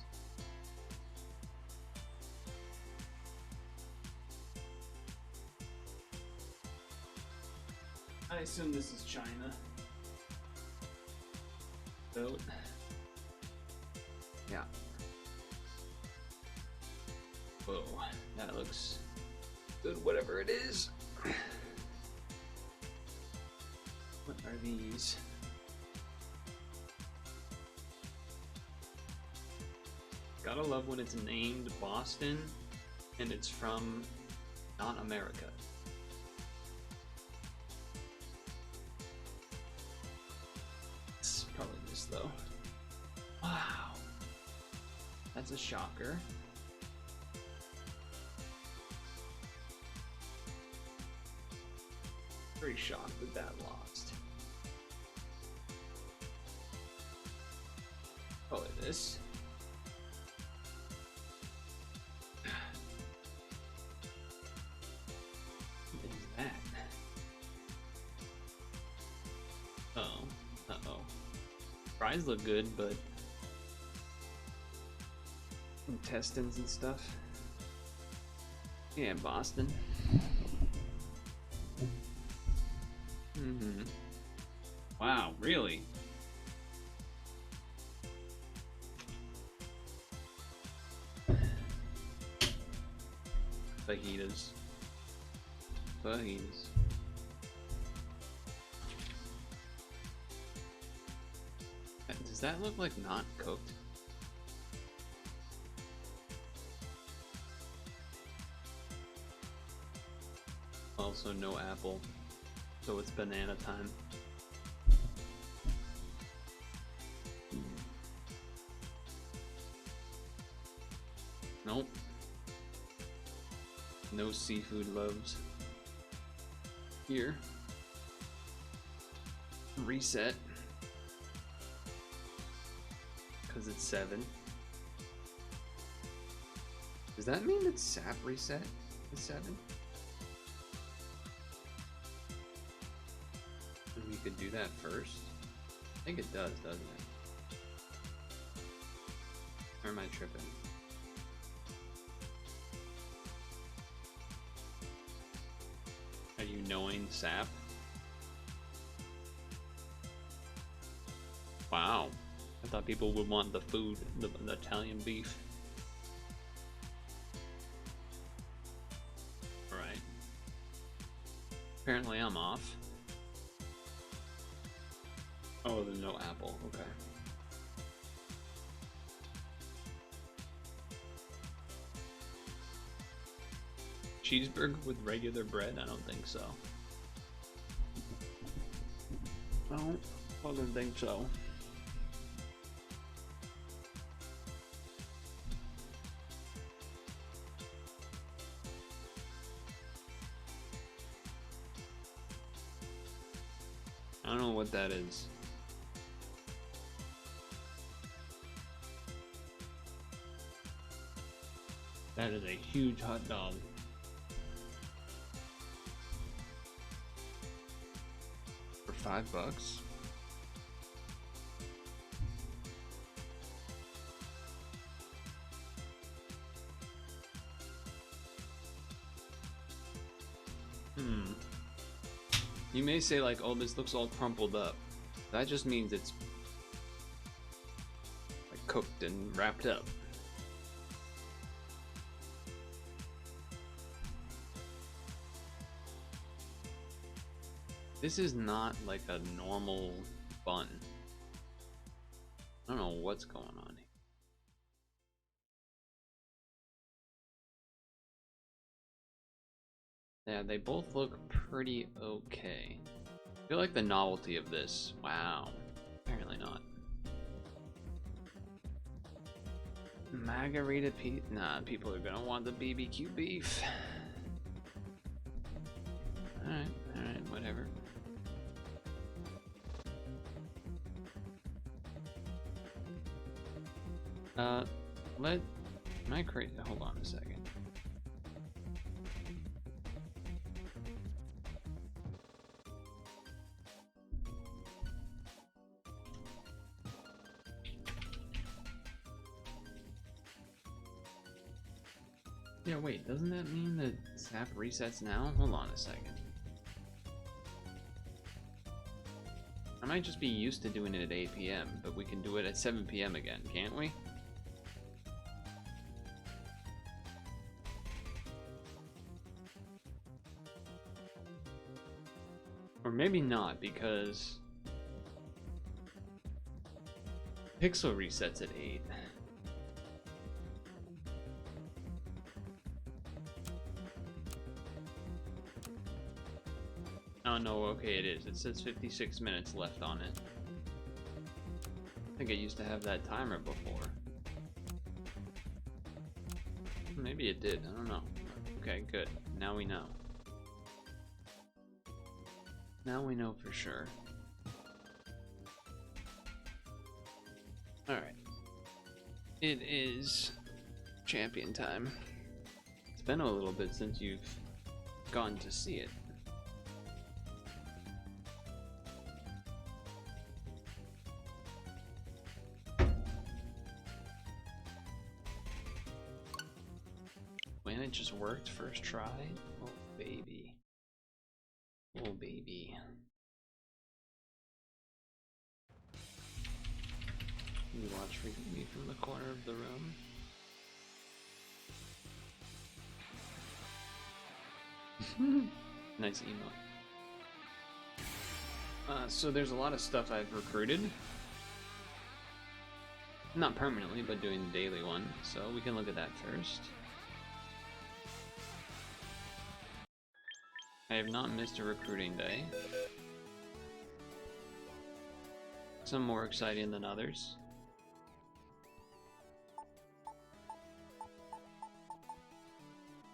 S2: I assume this is China. So, yeah. Whoa, that looks good, whatever it is. What are these? Gotta love when it's named Boston and it's from not America. It's probably this though. Wow. That's a shocker. Very shocked that that lost. Probably this. Fries look good, but intestines and stuff. Yeah, Boston. Wow, really? Fajitas. Fajitas. Does that look like not cooked? Also no apple, so it's banana time. Nope. No seafood loves. Here. Reset. Because it's 7. Does that mean that sap reset is 7? And we could do that first? I think it does, doesn't it? Or am I tripping? Are you knowing sap? Wow. I thought people would want the food, the Italian beef. Alright. Apparently I'm off. Oh, there's no apple. Okay. Cheeseburger with regular bread? I don't think so. I don't fucking think so. I don't know what that is. That is a huge hot dog. For $5? You may say like, oh, this looks all crumpled up. That just means it's like cooked and wrapped up. This is not like a normal bun. I don't know what's going on here. Yeah, they both look pretty okay. I feel like the novelty of this. Wow. Apparently not. Margarita pizza. Nah, people are gonna want the BBQ beef. Alright, whatever. Am I crazy? Hold on a second. Yeah, wait, doesn't that mean that SAP resets now? Hold on a second. I might just be used to doing it at 8 p.m., but we can do it at 7 p.m. again, can't we? Or maybe not, because Pixel resets at 8. Oh no, okay, it is. It says 56 minutes left on it. I think it used to have that timer before. Maybe it did, I don't know. Okay, good. Now we know. Now we know for sure. Alright. It is champion time. It's been a little bit since you've gone to see it. When it just worked first try? Oh baby. Oh baby. You watch me from the corner of the room. Nice emote. So there's a lot of stuff I've recruited. Not permanently, but doing the daily one. So we can look at that first. I have not missed a recruiting day. Some more exciting than others.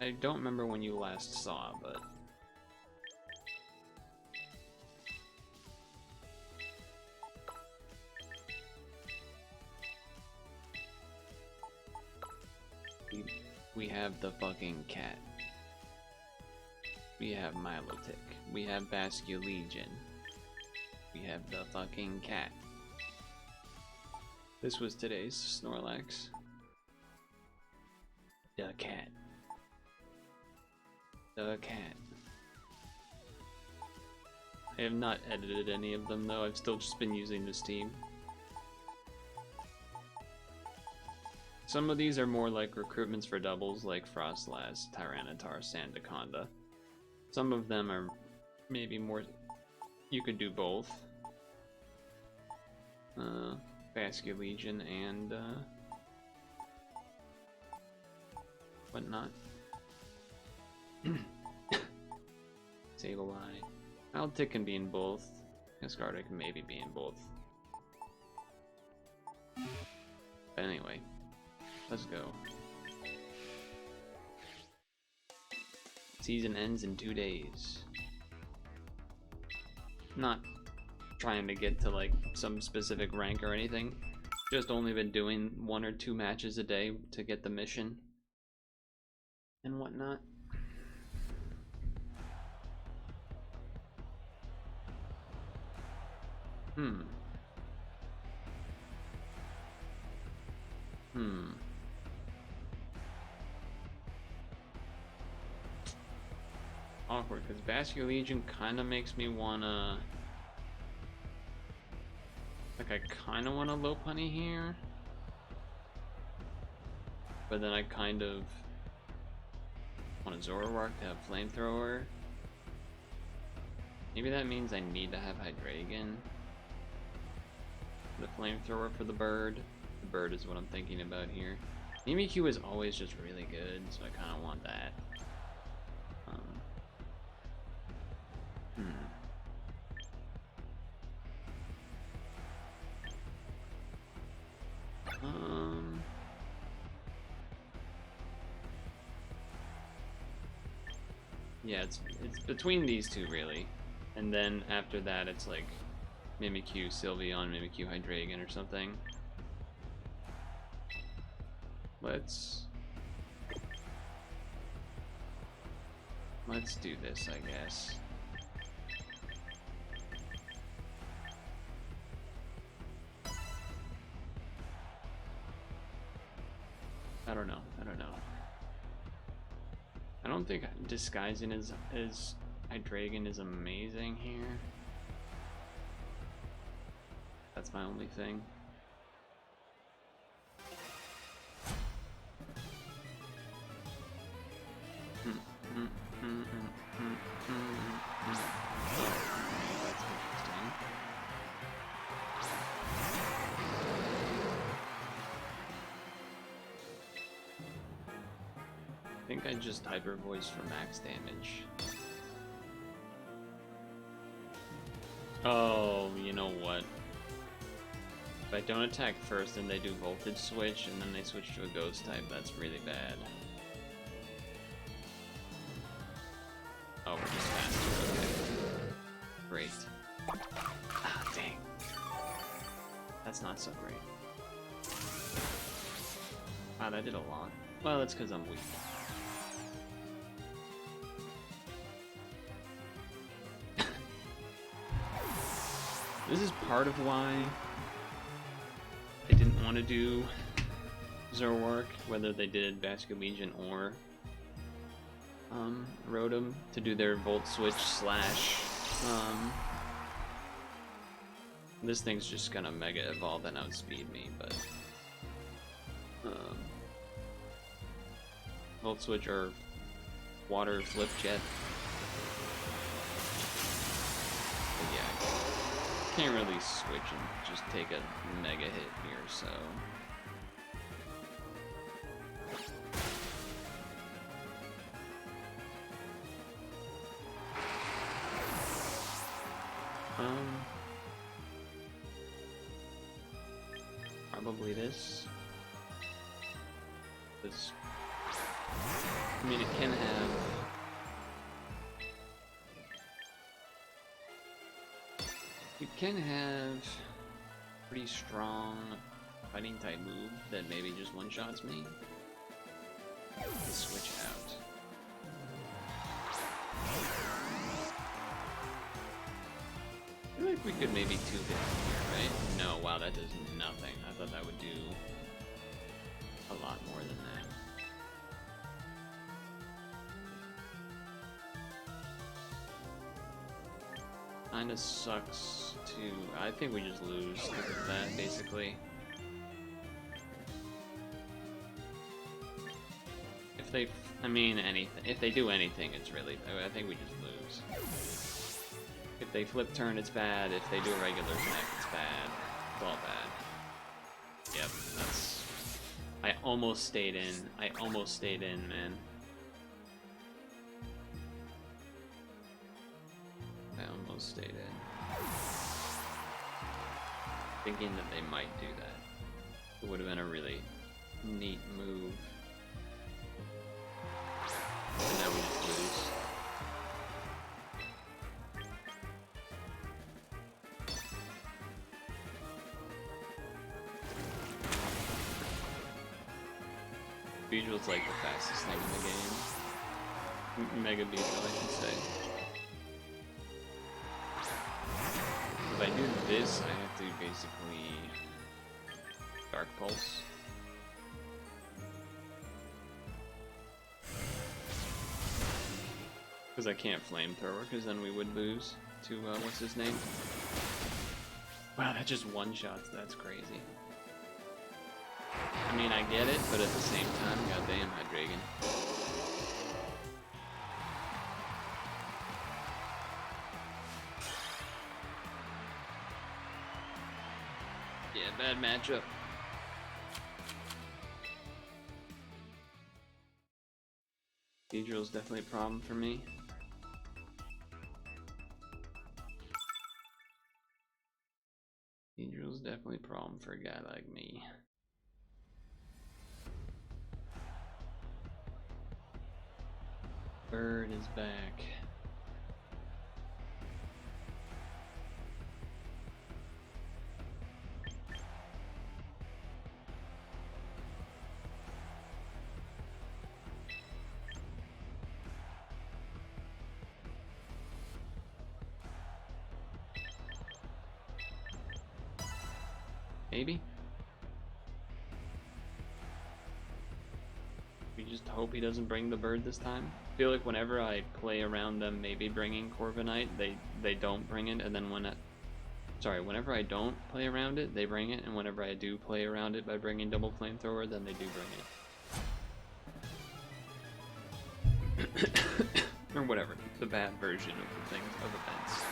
S2: I don't remember when you last saw, but we have the fucking cat. We have Milotic. We have Basculegion. We have the fucking cat. This was today's Snorlax. The cat. The cat. I have not edited any of them though, I've still just been using this team. Some of these are more like recruitments for doubles, like Frostlass, Tyranitar, Sandaconda. Some of them are maybe more, you could do both. Basculegion and whatnot. Sableye. Milotic can be in both. Cascarda can maybe be in both. But anyway, let's go. Season ends in 2 days. Not trying to get to like some specific rank or anything. Just only been doing 1 or 2 matches a day to get the mission and whatnot. Awkward, because Basculegion kind of makes me wanna... Like, I kind of want a Lopunny here. But then I kind of want a Zoroark to have Flamethrower. Maybe that means I need to have Hydreigon. The Flamethrower for the bird. The bird is what I'm thinking about here. Mimikyu is always just really good, so I kind of want that. Yeah, it's between these two really, and then after that it's like Mimikyu, Sylveon, Mimikyu, Hydreigon or something. Let's do this, I guess. I don't know. I don't think disguising is Hydreigon is amazing here. That's my only thing. That's interesting. I think I just Hyper Voice for max damage. Oh, you know what? If I don't attack first and they do Voltage Switch and then they switch to a Ghost type, that's really bad. Oh, we're just faster. Okay. Great. Ah, dang. That's not so great. Wow, that did a lot. Well, that's because I'm weak. This is part of why I didn't want to do Zoroark, whether they did Vascular Legion or Rotom, to do their Volt Switch slash this thing's just gonna Mega Evolve and outspeed me, but Volt Switch or Water Flip Jet. But yeah, can't really switch and just take a Mega hit here, so probably this. I mean, it can have pretty strong fighting type move that maybe just one-shots me. Let's switch out. I feel like we could maybe 2-hit here, right? No, wow, that does nothing. I thought that would do a lot more than that. Kinda sucks too. I think we just lose because of that, basically. If they, I mean, anything. If they do anything, it's really. I think we just lose. If they flip turn, it's bad. If they do a regular attack, it's bad. It's all bad. Yep, that's. I almost stayed in. Man. I almost stayed in. Thinking that they might do that. It would have been a really neat move. And now we just lose. Beedrill's like the fastest thing in the game. Mega Beedrill, I should say. If I do this, I have to basically Dark Pulse. Because I can't Flamethrower, because then we would lose to, what's his name? Wow, that just one-shots, that's crazy. I mean, I get it, but at the same time, goddamn Hydreigon. Yeah, bad matchup. Beedrill's definitely a problem for me. Beedrill's definitely a problem for a guy like me. Bird is back. Maybe? We just hope he doesn't bring the bird this time. I feel like whenever I play around them maybe bringing Corviknight, they don't bring it, and then whenever I don't play around it, they bring it, and whenever I do play around it by bringing double flamethrower, then they do bring it. Or whatever, the bad version of the thing, of events.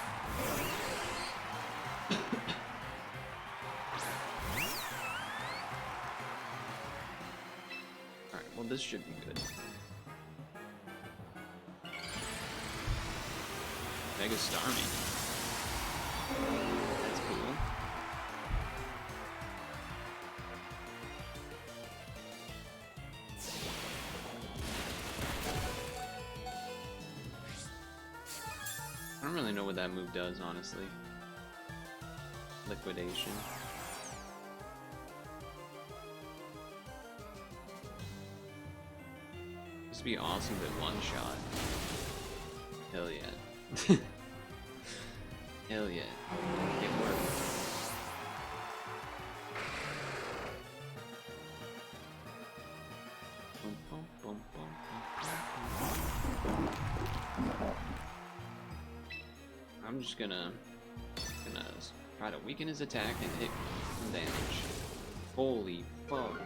S2: Alright, well this should be good. Mega Starmie. That's cool. I don't really know what that move does, honestly. Liquidation. This would be awesome to one shot. Hell yeah. Hell yeah. It worked. Boom, boom, boom, boom, boom, boom, boom. I'm just gonna try to weaken his attack and hit some damage. Holy fuck.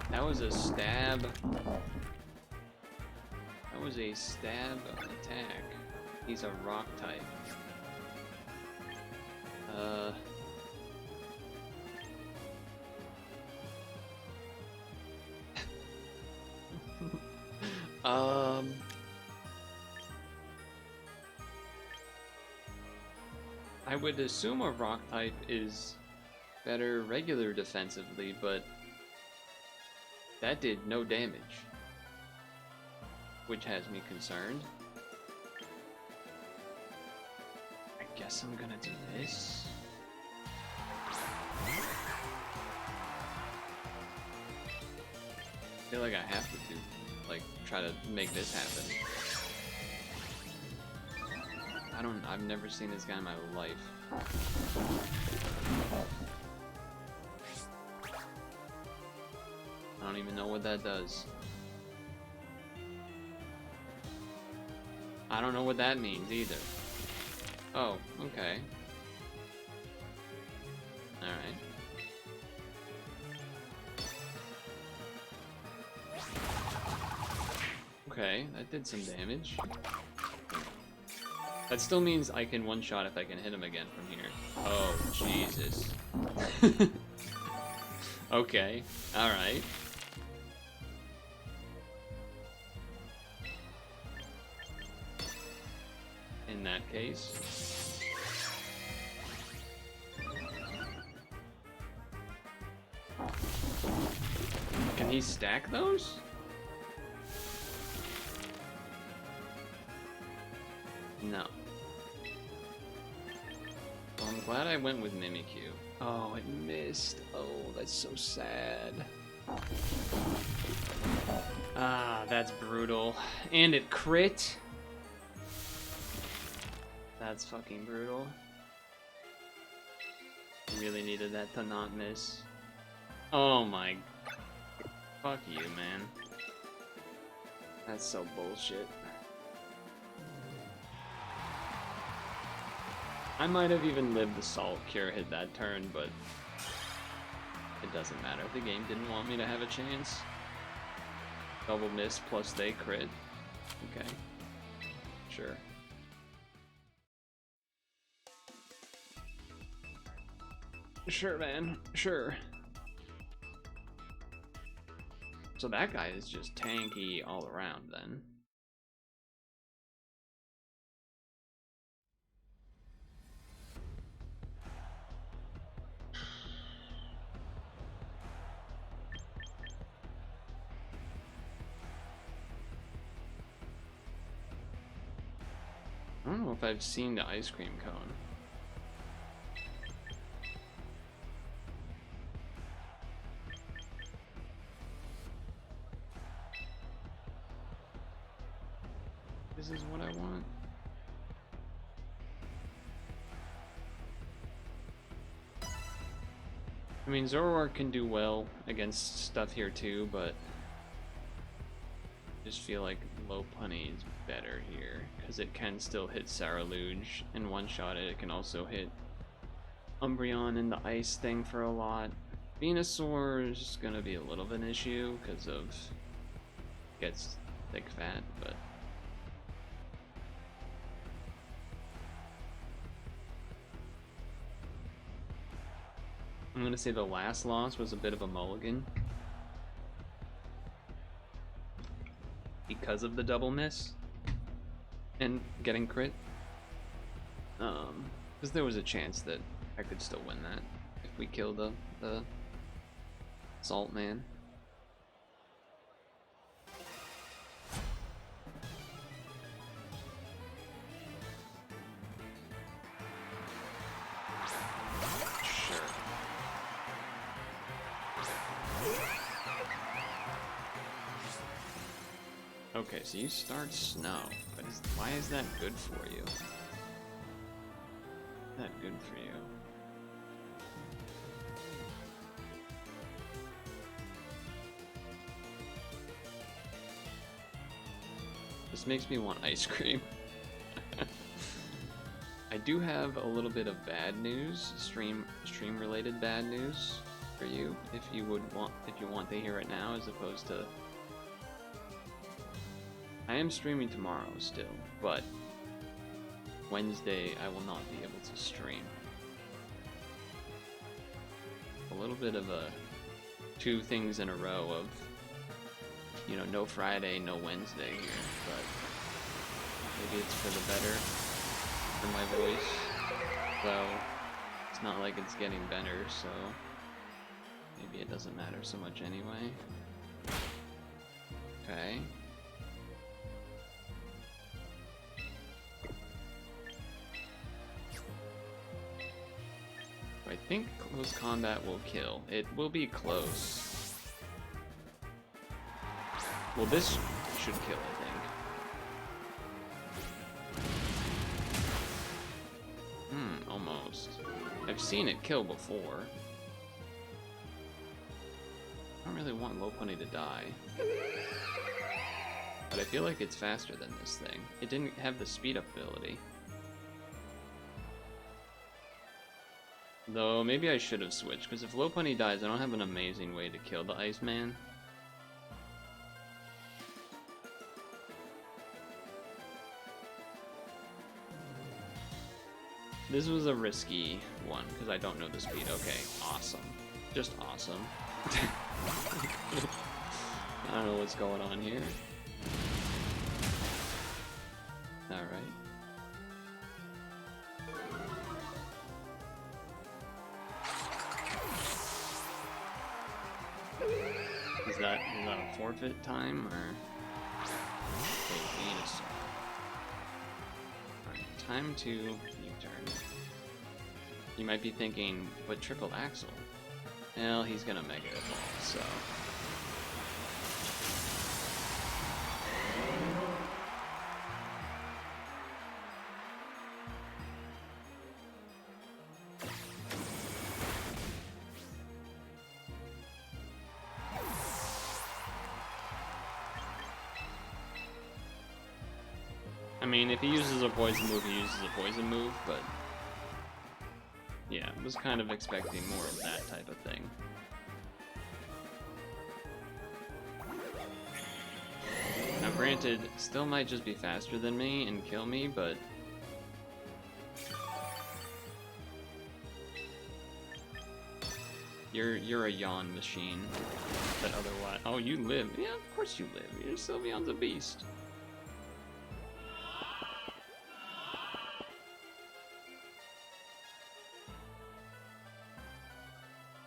S2: That was a stab. That was a stab attack. He's a rock type. I would assume a rock type is better regular defensively, but that did no damage, which has me concerned. I guess I'm gonna do this. I feel like I have to do, like, try to make this happen. I've never seen this guy in my life. I don't even know what that does. I don't know what that means either. Oh, okay. Alright. Okay, that did some damage. That still means I can one-shot if I can hit him again from here. Oh, Jesus. Okay, alright. In that case. Can he stack those? No. Well, I'm glad I went with Mimikyu. Oh, it missed. Oh, that's so sad. Ah, that's brutal. And it crit. That's fucking brutal. Really needed that to not miss. Oh my... Fuck you, man. That's so bullshit. I might have even lived the Salt Cure hit that turn, but it doesn't matter. The game didn't want me to have a chance. Double miss plus they crit. Okay. Sure. Sure, man. Sure. So that guy is just tanky all around then. I don't know if I've seen the ice cream cone. This is what I want. I mean, Zoroark can do well against stuff here too, but I just feel like Lopunny is better here because it can still hit Saraluge and one-shot it. It can also hit Umbreon and the ice thing for a lot. Venusaur is just gonna be a little bit of an issue because of gets thick fat, but I'm gonna say the last loss was a bit of a mulligan because of the double miss and getting crit. Because there was a chance that I could still win that if we kill the Salt Man. Sure. Okay, so you start Snow, but why is that good for you? That good for you? This makes me want ice cream. I do have a little bit of bad news, stream related bad news for you, if you want to hear it now, as opposed to. I am streaming tomorrow still, but Wednesday I will not be able to stream. A little bit of a 2 things in a row of, you know, no Friday, no Wednesday here, but maybe it's for the better for my voice, though it's not like it's getting better, so maybe it doesn't matter so much anyway. Okay. I think close combat will kill. It will be close. Well, this should kill, I think. Almost. I've seen it kill before. I don't really want Lopunny to die. But I feel like it's faster than this thing. It didn't have the speed up ability. Though, maybe I should have switched, because if Lopunny dies, I don't have an amazing way to kill the Iceman. This was a risky one, because I don't know the speed. Okay, awesome. Just awesome. I don't know what's going on here. Alright. Is that a forfeit time, or? Okay, Venusaur. Alright, time to U-turn. You might be thinking, but triple axle? Well, he's gonna Mega Evolve, so. I mean, if he uses a poison move, he uses a poison move, but yeah, was kind of expecting more of that type of thing. Now granted, still might just be faster than me and kill me, but you're a yawn machine that otherwise. Oh, you live. Yeah, of course you live. You're Sylveon's a beast.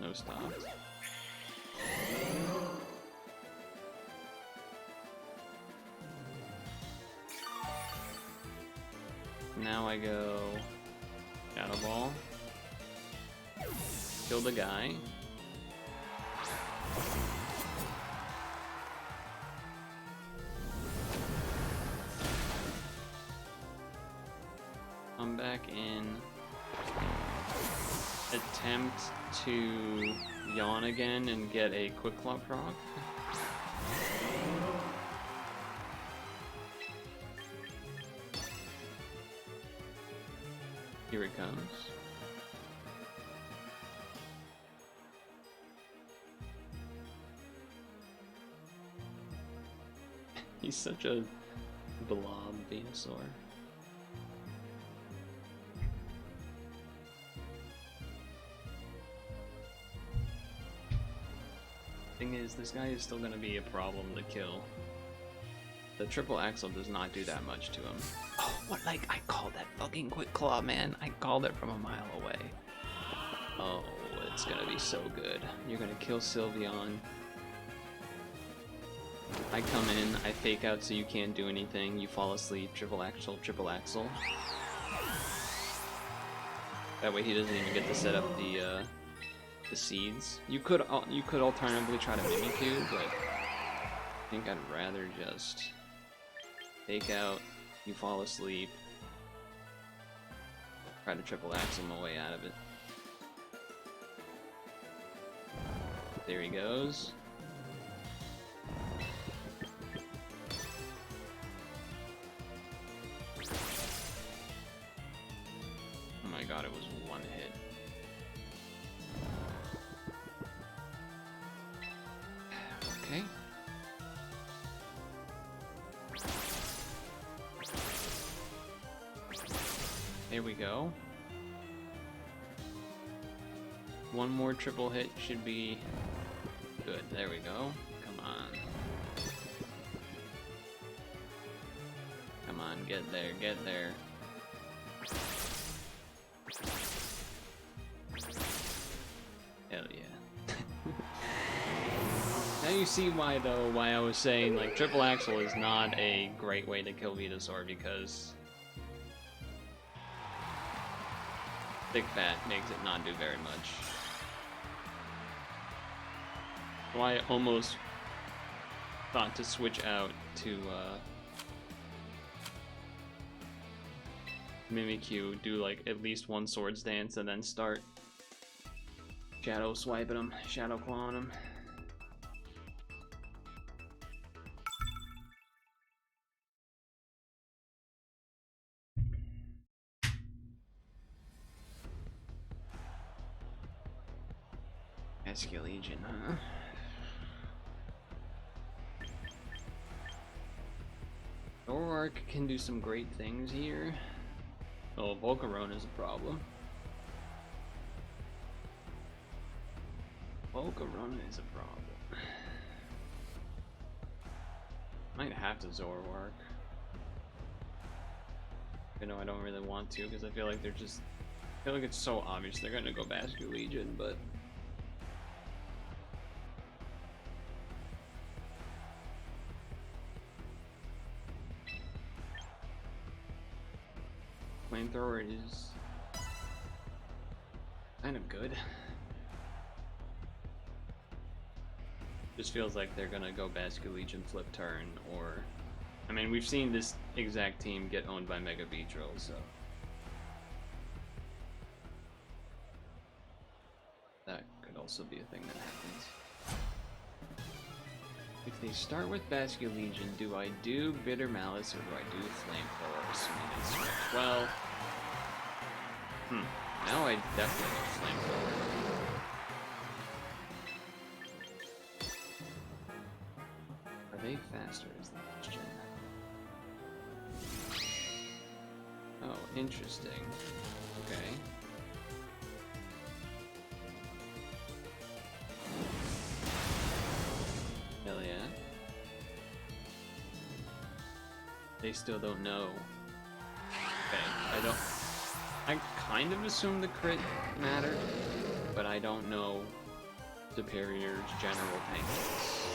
S2: No stops. Now I go Shadow Ball. Kill the guy. come back in, attempt to yawn again and get a quick claw proc. Here it comes. He's such a blob Venusaur. Thing is, this guy is still gonna be a problem to kill. The triple axle does not do that much to him. Oh, what? Like, I called that fucking quick claw, man. I called it from a mile away. Oh, it's gonna be so good. You're gonna kill Sylveon. I come in, I fake out so you can't do anything. You fall asleep, triple axle, triple axle. That way he doesn't even get to set up the seeds. You could alternatively try to Mimikyu, but I think I'd rather just fake out, you fall asleep, try to triple axle my way out of it. There he goes. Oh my god, it was one hit. Okay. There we go. One more triple hit should be good. There we go. Come on. Come on, get there, get there. Hell yeah. Now you see why I was saying like triple axle is not a great way to kill Venusaur, because thick fat makes it not do very much. So I almost thought to switch out to Mimikyu, do like at least one Swords Dance, and then start Shadow swiping him, Shadow clawing him. Rescue Legion, huh? Zoroark can do some great things here. Oh, Volcarona is a problem. Volcarona is a problem. Might have to Zoroark. You know, I don't really want to because I feel like they're just. I feel like it's so obvious they're gonna go Bascu Legion, but. Flamethrower is kind of good. Just feels like they're gonna go Bascu Legion flip turn, or I mean, we've seen this exact team get owned by Mega Beedrill, so that could also be a thing that happens. If they start with Bascu Legion, do I do Bitter Malice or do I do Flamethrower or Smooth Switch? Well, now I definitely do Flamethrower. Are they faster is the question. Oh, interesting. Okay. Hell yeah. They still don't know. Okay, I kind of assume the crit mattered, but I don't know Superior's general tankiness.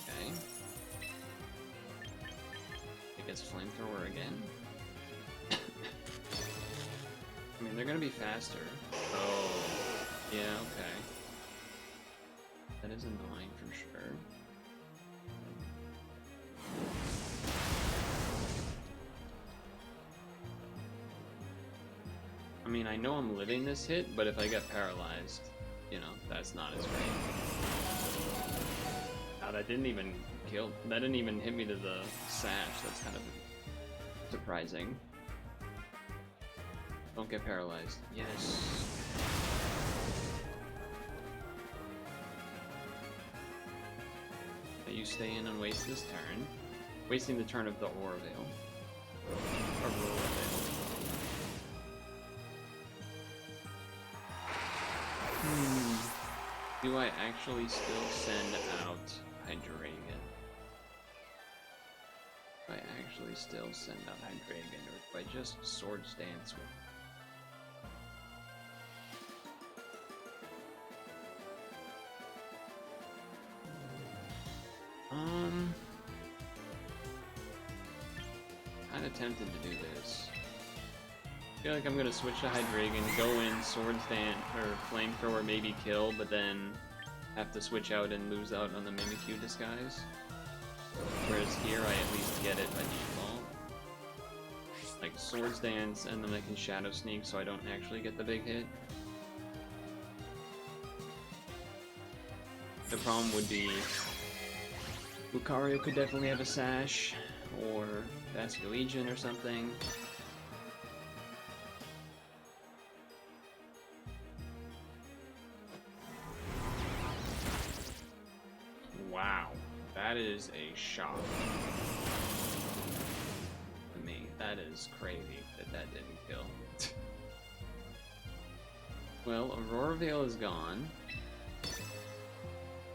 S2: Okay. I guess Flamethrower again. I mean, they're gonna be faster. Oh, yeah, okay. That is annoying for sure. I mean, I know I'm living this hit, but if I get paralyzed, you know, that's not as great. Now, that didn't even kill. That didn't even hit me to the sash. That's kind of surprising. Don't get paralyzed. Yes. You stay in and waste this turn. Wasting the turn of the Aurora Veil. Aurora Veil. Do I actually still send out Hydreigon? Do I actually still send out Hydreigon, or do I just Swords Dance with? Kinda tempted to do this. I feel like I'm gonna switch to Hydreigon, go in, Swords Dance, or Flamethrower, maybe kill, but then have to switch out and lose out on the Mimikyu disguise. Whereas here, I at least get it by default. Like Swords Dance, and then I can Shadow Sneak so I don't actually get the big hit. The problem would be Lucario could definitely have a Sash, or Basculegion or something. Wow, that is a shock to me. That is crazy that that didn't kill. Well, Aurora Veil is gone.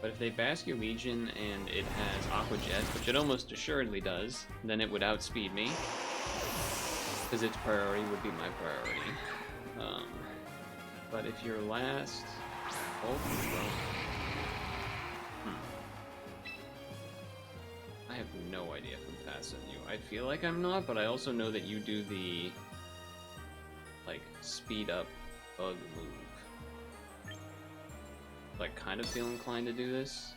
S2: But if they Basculegion and it has Aqua Jet, which it almost assuredly does, then it would outspeed me. Because its priority would be my priority. But if you're last... Oh, I have no idea if I'm faster than you. I feel like I'm not, but I also know that you do the... like, speed up bug move. Like, kind of feel inclined to do this.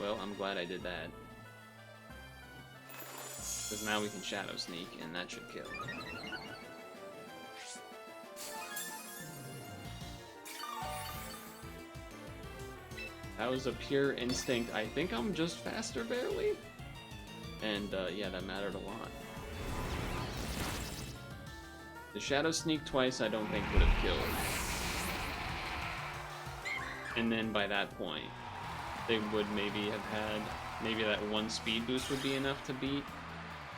S2: Well, I'm glad I did that. Because now we can Shadow Sneak, and that should kill. That was a pure instinct. I think I'm just faster, barely. And, yeah, that mattered a lot. The Shadow Sneak twice I don't think would have killed. And then by that point, they would maybe have had, maybe that one speed boost would be enough to beat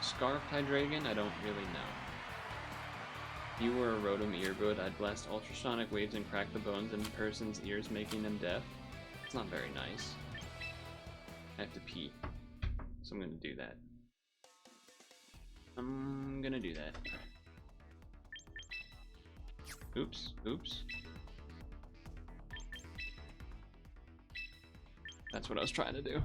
S2: Scarfed Hydreigon? I don't really know. If you were a Rotom Earbud, I'd blast ultrasonic waves and crack the bones in a person's ears, making them deaf. It's not very nice. I have to pee, so I'm gonna do that. I'm gonna do that. Oops, oops. That's what I was trying to do.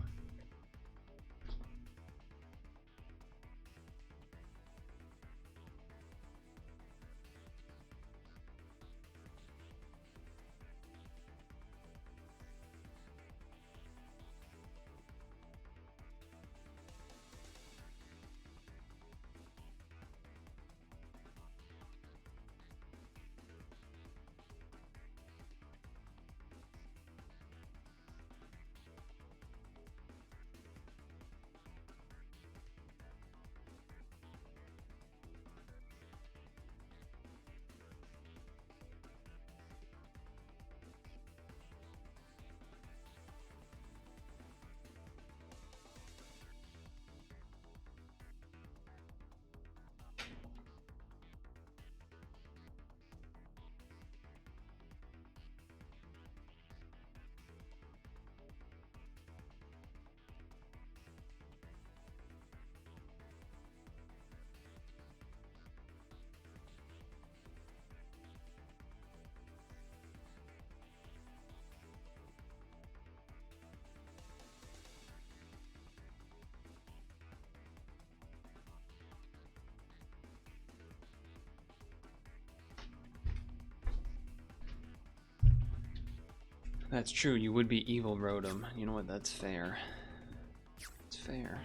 S2: That's true, you would be evil Rotom. You know what, that's fair. It's fair.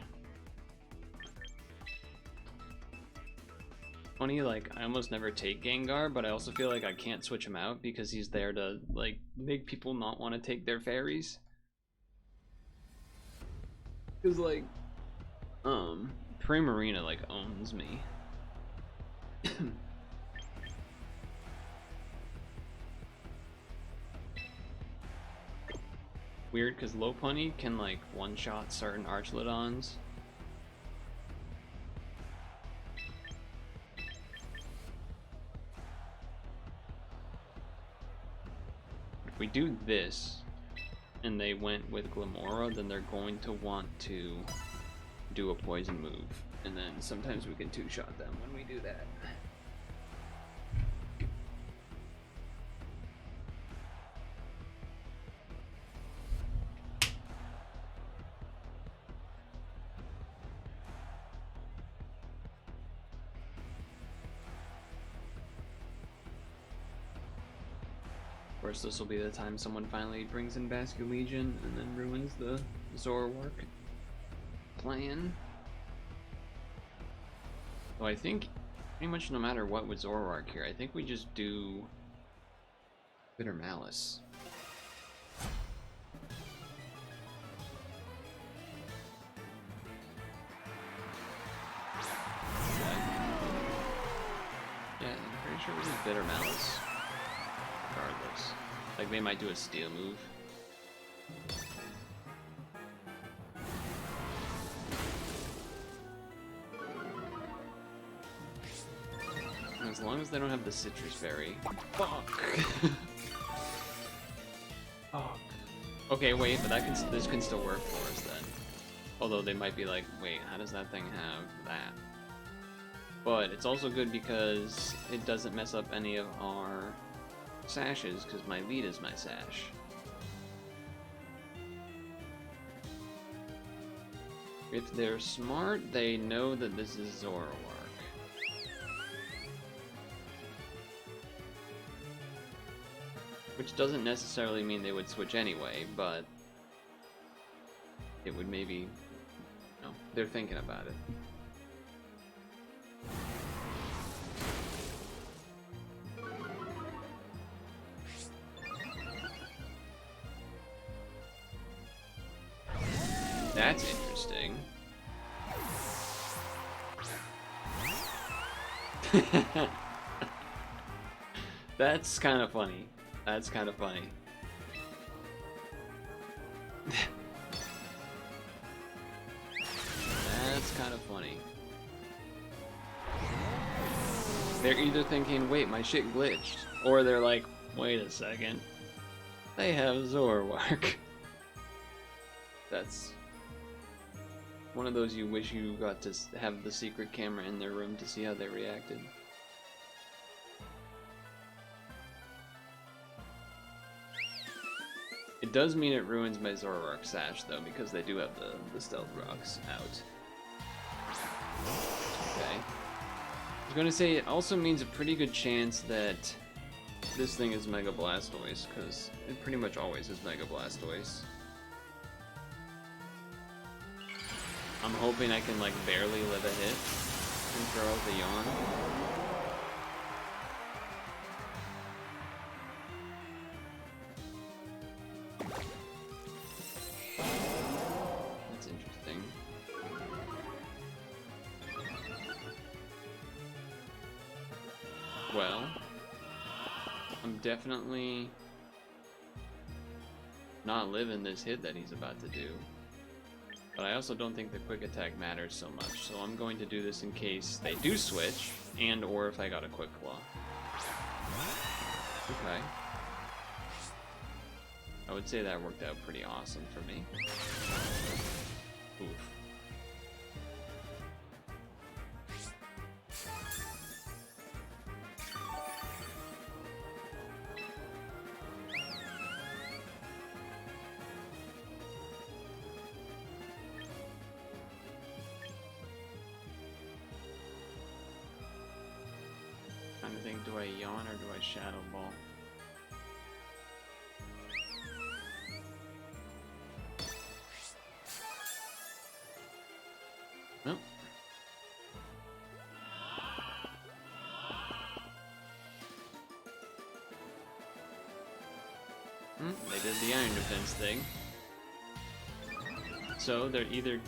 S2: funny, like, I almost never take Gengar, but I also feel like I can't switch him out because he's there to, like, make people not want to take their fairies. Because, like, Primarina, like, owns me. Weird, because Lopunny can, like, one-shot certain Archlodons. If we do this, and they went with Glamora, then they're going to want to do a poison move. And then sometimes we can two-shot them when we do that. Of course, this will be the time someone finally brings in Basculegion and then ruins the Zoroark plan. So I think pretty much no matter what with Zoroark here, I think we just do Bitter Malice. Yeah, I'm pretty sure we do Bitter Malice. Regardless. Like, they might do a steel move. As long as they don't have the Citrus Berry. Fuck! Fuck. Okay, wait, but this can still work for us then. Although they might be like, wait, how does that thing have that? But it's also good because it doesn't mess up any of our sashes, because my lead is my sash. If they're smart, they know that this is Zoroark. Which doesn't necessarily mean they would switch anyway, but it would maybe, you know, they're thinking about it. That's interesting. That's kind of funny. That's kind of funny. That's kind of funny. They're either thinking, wait, my shit glitched, or they're like, wait a second, they have Zoroark. That's one of those you wish you got to have the secret camera in their room to see how they reacted. It does mean it ruins my Zoroark sash, though, because they do have the Stealth Rocks out. Okay. I was going to say, it also means a pretty good chance that this thing is Mega Blastoise, because it pretty much always is Mega Blastoise. I'm hoping I can, like, barely live a hit and throw out the Yawn. Well, I'm definitely not living this hit that he's about to do. But I also don't think the quick attack matters so much, so I'm going to do this in case they do switch, and or if I got a quick claw. Okay. I would say that worked out pretty awesome for me. Oof. Trying to think, do I yawn or do I shadow ball? Nope. defense thing. So they're either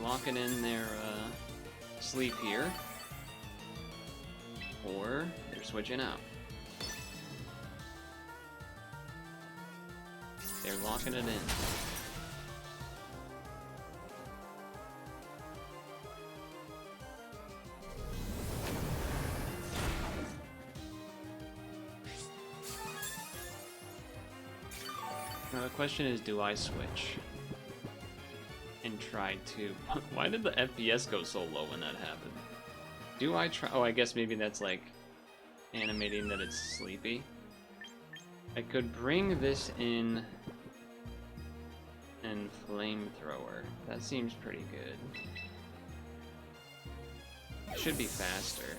S2: locking in their sleep here, or they're switching out. They're locking it in. Now the question is, do I switch? And try to... Why did the FPS go so low when that happened? Do I try... Oh, I guess maybe that's like animating that it's sleepy. I could bring this in and flamethrower. That seems pretty good. It should be faster.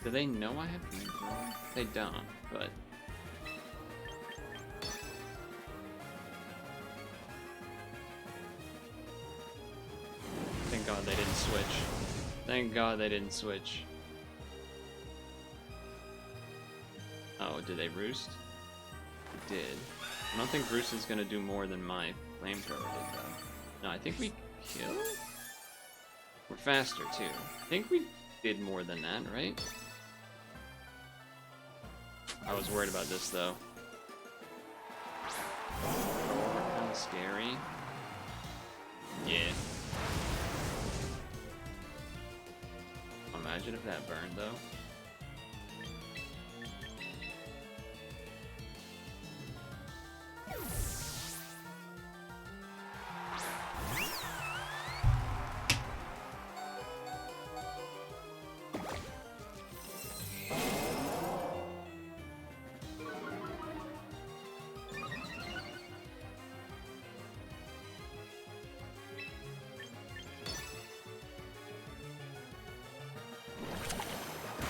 S2: Do they know I have flamethrower? They don't, but... Thank God they didn't switch. Thank God they didn't switch. Oh, did they roost? They did. I don't think roost is gonna do more than my flamethrower did, though. No, I think we kill? We're faster, too. I think we did more than that, right? I was worried about this, though. Kind of scary. Yeah. Imagine if that burned, though.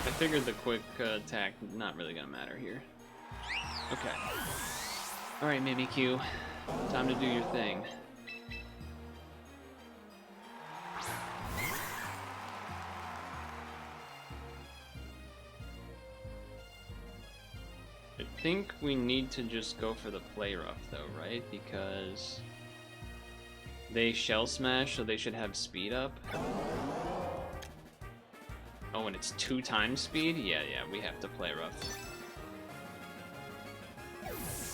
S2: I figured the quick attack not really gonna matter here. Okay. Alright, Mimikyu. Time to do your thing. I think we need to just go for the play rough though, right? Because they shell smash, so they should have speed up. Oh, and it's 2 times speed? Yeah, we have to play rough.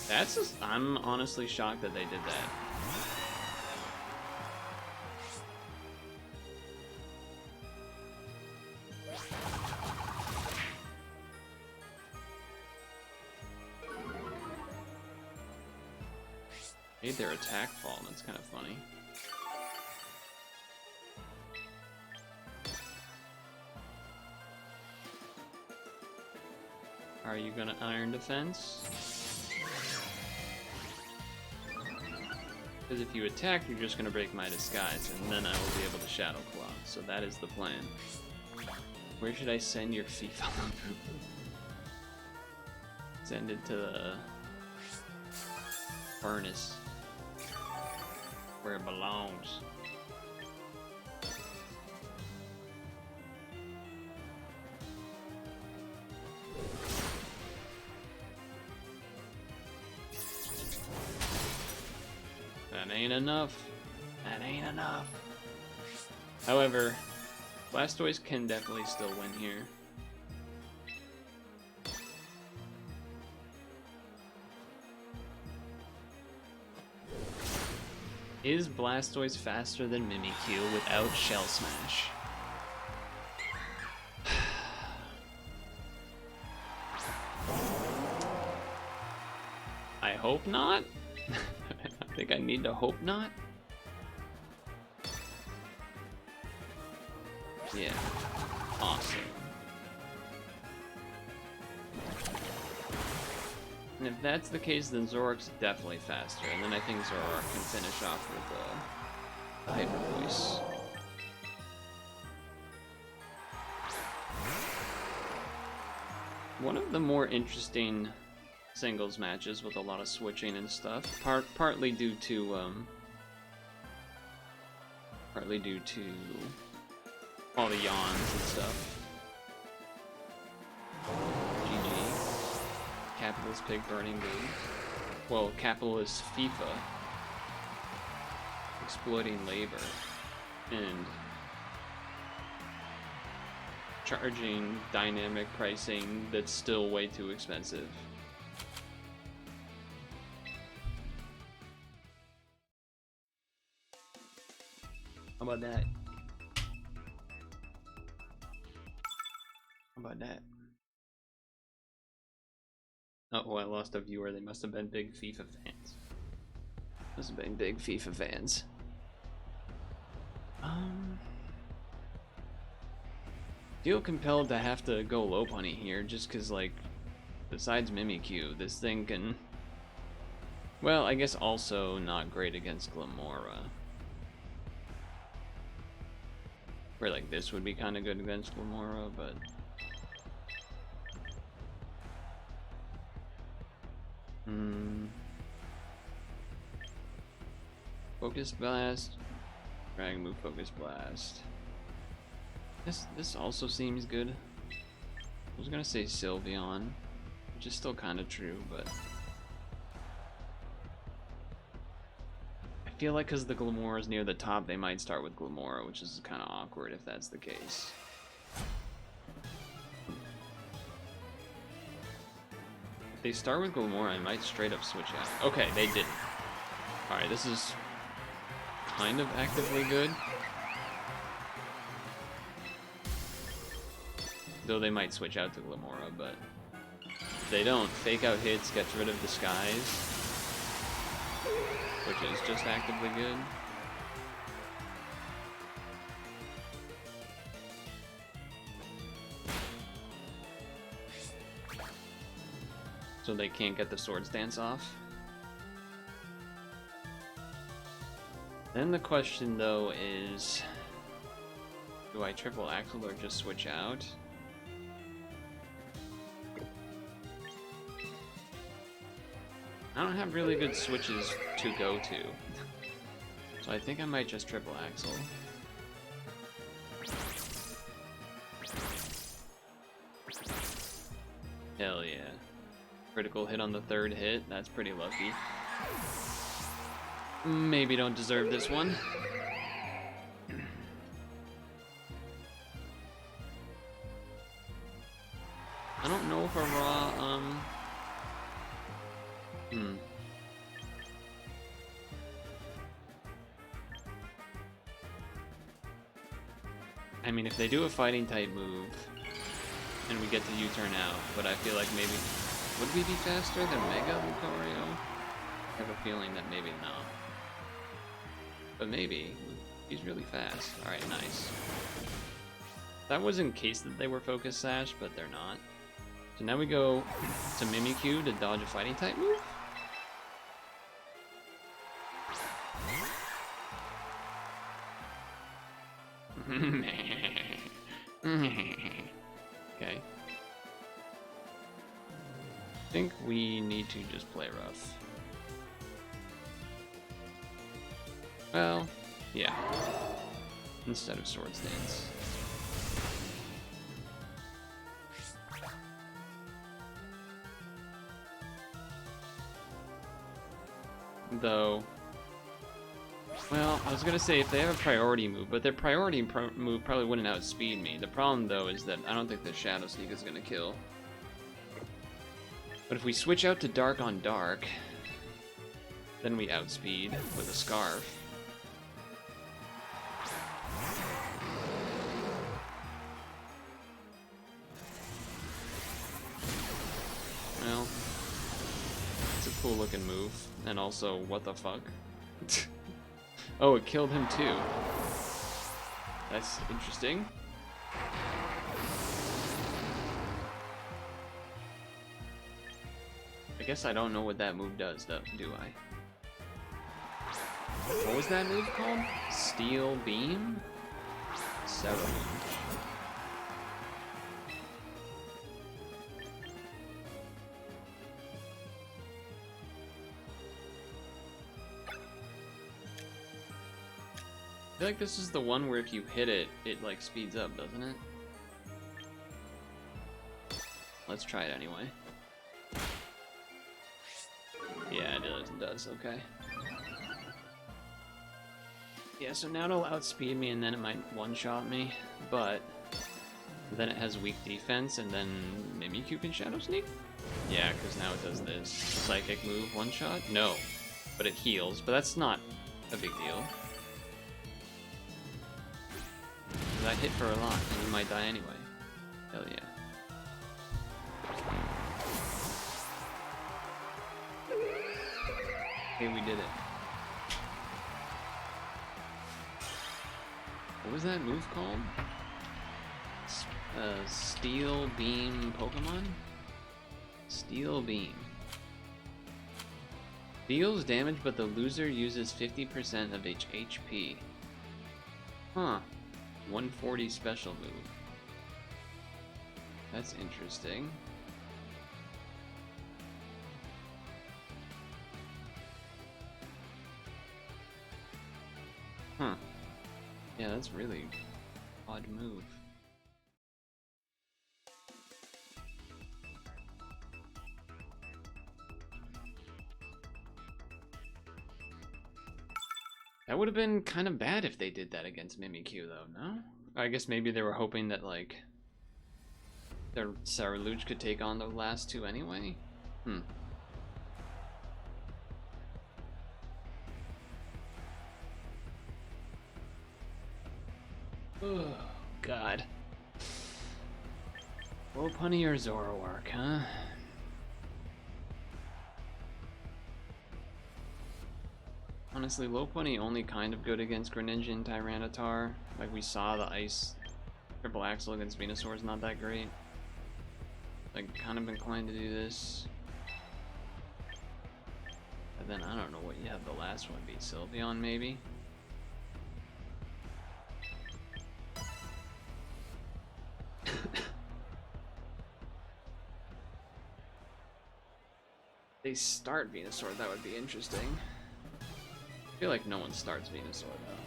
S2: That's just... I'm honestly shocked that they did that. Made their attack fall, that's kind of funny. Are you gonna Iron Defense? Because if you attack, you're just gonna break my disguise, and then I will be able to Shadow Claw. So that is the plan. Where should I send your FIFA? Send it to the furnace, where it belongs. That ain't enough. That ain't enough. However, Blastoise can definitely still win here. Is Blastoise faster than Mimikyu without Shell Smash? I hope not. I think I need to hope not. Yeah. Awesome. And if that's the case, then Zork's definitely faster, and then I think Zoroark can finish off with the Hyper Voice. One of the more interesting singles matches with a lot of switching and stuff, partly due to all the yawns and stuff. GG. Capitalist pig burning good. Well, capitalist FIFA. Exploiting labor. And charging dynamic pricing that's still way too expensive. How about that? How about that? Oh, I lost a viewer. They must have been big FIFA fans. Must have been big FIFA fans. Feel compelled to have to go low punny here, just cause like, besides Mimikyu, this thing can. Well, I guess also not great against Glamora. Where like this would be kind of good against Glamora, but. Focus Blast. Dragon move Focus Blast. This also seems good. I was gonna say Sylveon, which is still kind of true, but I feel like because the Glamora is near the top, they might start with Glamora, which is kind of awkward if that's the case. If they start with Glamora, I might straight up switch out. Okay, they didn't. Alright, this is kind of actively good. Though they might switch out to Glamora, but if they don't, Fake Out hits, gets rid of Disguise, which is just actively good. So they can't get the Swords Dance off. Then the question though is, do I triple axle or just switch out? I don't have really good switches to go to, so I think I might just triple axle. Hell yeah. Critical hit on the third hit, that's pretty lucky. Maybe don't deserve this one. I don't know if a raw, I mean, if they do a fighting type move, and we get to U-turn out, but I feel like maybe, would we be faster than Mega Lucario? I have a feeling that maybe not. But maybe, he's really fast. Alright, nice. That was in case that they were Focus Sash, but they're not. So now we go to Mimikyu to dodge a fighting type move. Okay. I think we need to just play rough. Well, yeah. Instead of Swords Dance. Though, well, I was gonna say if they have a priority move, but their priority move probably wouldn't outspeed me. The problem though is that I don't think the Shadow Sneak is gonna kill. But if we switch out to Dark on Dark, then we outspeed with a Scarf. Well, it's a cool looking move, and also, what the fuck? Oh, it killed him too. That's interesting. I guess I don't know what that move does, though, do I? What was that move called? Steel Beam? Several. feel like this is the one where if you hit it, it like speeds up, doesn't it? Let's try it anyway. Yeah, it does, okay. Yeah, so now it'll outspeed me and then it might one-shot me, but then it has weak defense and then Mimikyu can Shadow Sneak? Yeah, because now it does this. Psychic move, one-shot? No, but it heals, but that's not a big deal. Because I hit for a lot and you might die anyway. Hell yeah. Okay, we did it. What was that move called? Steel Beam Pokemon? Steel Beam. Deals damage, but the loser uses 50% of each HP. Huh. 140 special move. That's interesting. Huh. Yeah, that's really odd move. That would have been kind of bad if they did that against Mimikyu, though, no? I guess maybe they were hoping that, like, their Saraluch could take on the last two anyway? Hmm. Oh, God. Lopunny or Zoroark, huh? Honestly, Lopunny only kind of good against Greninja and Tyranitar. Like, we saw the Ice Triple Axle against Venusaur is not that great. Like, kind of inclined to do this. But then, I don't know what you have the last one be. Sylveon, maybe? They start Venusaur, that would be interesting. I feel like no one starts Venusaur though.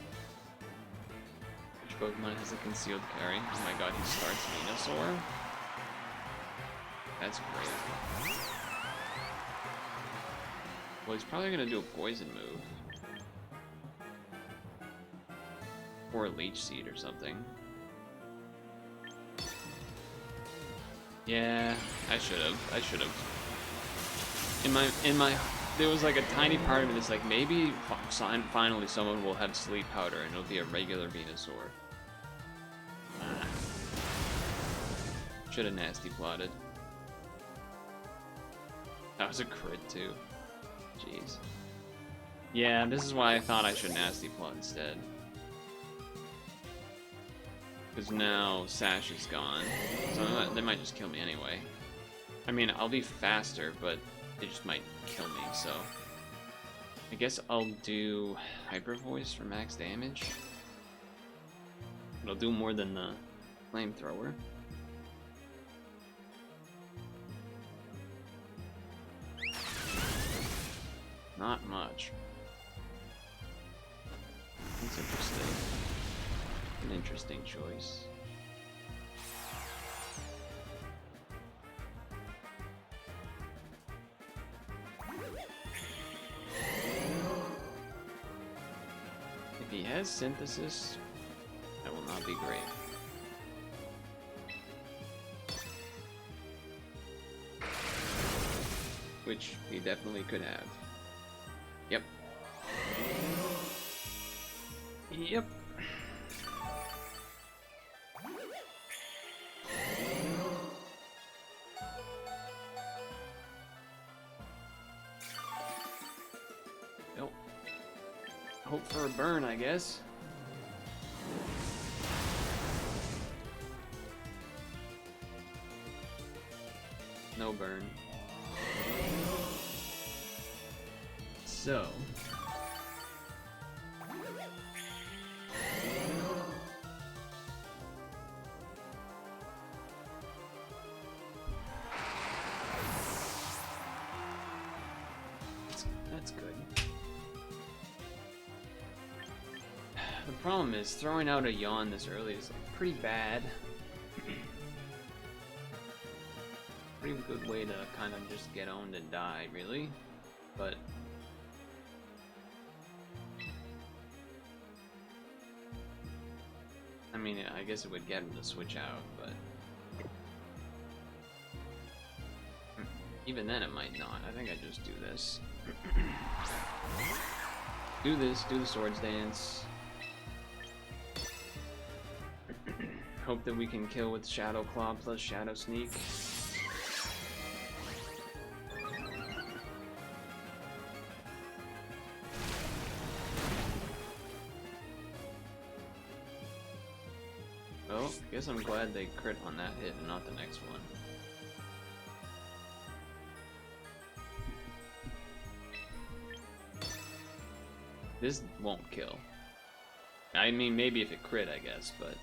S2: Which Pokemon has a concealed carry? Oh my god, he starts Venusaur? That's great. Well, he's probably gonna do a poison move. Or a Leech Seed or something. Yeah, I should've. In my, there was like a tiny part of me that's like, maybe finally someone will have Sleep Powder and it'll be a regular Venusaur. Ah. Should've nasty plotted. That was a crit too. Jeez. Yeah, this is why I thought I should nasty plot instead. Because now Sash is gone, so they might just kill me anyway. I mean, I'll be faster, but they just might kill me, so... I guess I'll do Hyper Voice for max damage. It'll do more than the Flamethrower. Not much. That's interesting. An interesting choice. If he has Synthesis, that will not be great. Which he definitely could have. Yep. Yep. Nope. Hope for a burn, I guess. No burn. So... That's good. The problem is throwing out a yawn this early is like pretty bad. Pretty good way to kind of just get owned and die, really. But I mean, I guess it would get him to switch out, but even then it might not. I think I just do this. Do the swords dance. Hope that we can kill with Shadow Claw plus Shadow Sneak. Oh, I guess I'm glad they crit on that hit and not the next one. This won't kill. I mean, maybe if it crit, I guess, but...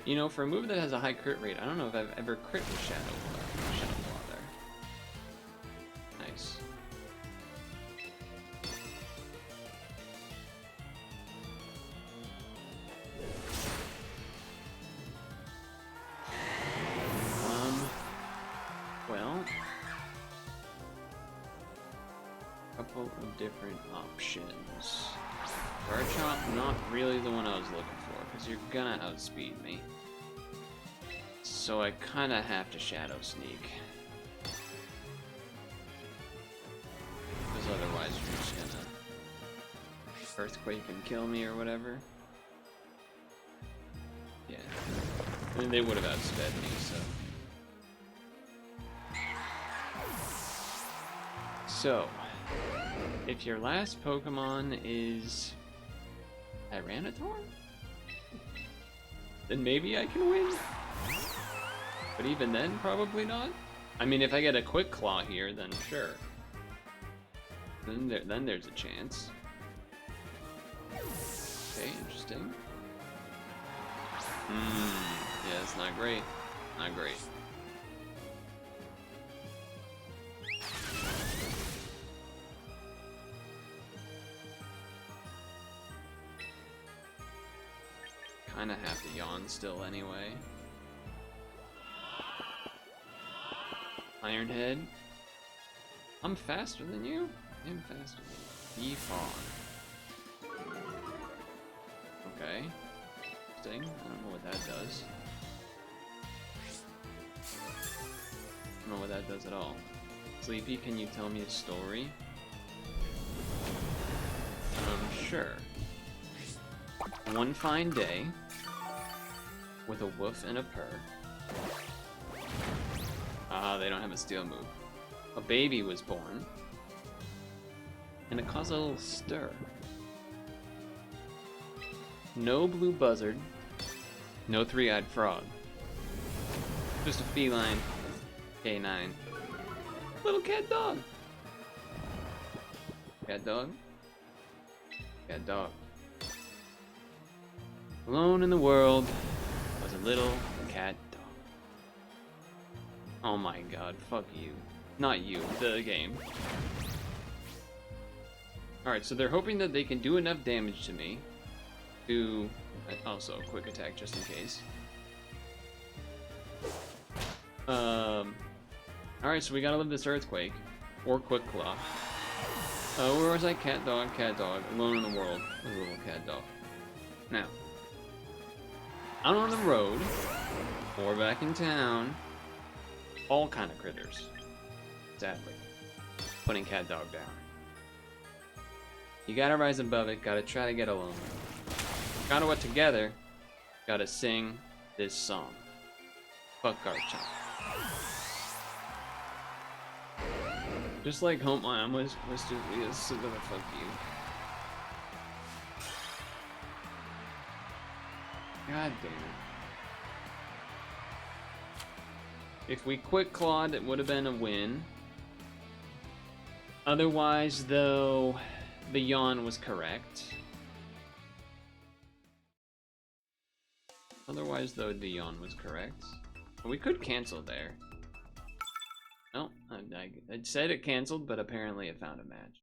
S2: You know, for a move that has a high crit rate, I don't know if I've ever crit with Shadow Claw there. Nice. Well... couple of different options. Pchamp, not really the one I was looking for, because you're gonna outspeed me. So I kinda have to Shadow Sneak. Because otherwise you're just gonna Earthquake and kill me or whatever. Yeah. And they would have outsped me, so. So, if your last Pokemon is Tyranitar, then maybe I can win. But even then, probably not. I mean, if I get a Quick Claw here, then sure. Then there's a chance. Okay, interesting. Yeah, it's not great. Not great. Kinda have to yawn still anyway. Ironhead. I'm faster than you? I'm faster than you. Defog. Okay. Interesting. I don't know what that does. I don't know what that does at all. Sleepy, can you tell me a story? Sure. One fine day, with a woof and a purr. They don't have a steel move. A baby was born, and it caused a little stir. No blue buzzard, no three-eyed frog. Just a feline K9. Little cat dog. Cat dog. Cat dog. Alone in the world was a little cat dog. Oh my god, fuck you. Not you, the game. Alright, so they're hoping that they can do enough damage to me to... also a quick attack just in case. Alright, so we gotta live this Earthquake. Or Quick Claw. Where was I? Cat dog, alone in the world with a little cat dog. Now, out on the road, or back in town, all kind of critters. Sadly. Putting cat dog down. You gotta rise above it, gotta try to get alone. Gotta what together, gotta sing this song. Fuck Garchomp. Just like home, I'm was stupid, so gonna fuck you. God damn it. If we Quick Clawed, it would have been a win. Otherwise, though, the yawn was correct. Otherwise, though, the yawn was correct. We could cancel there. No, I said it canceled, but apparently it found a match.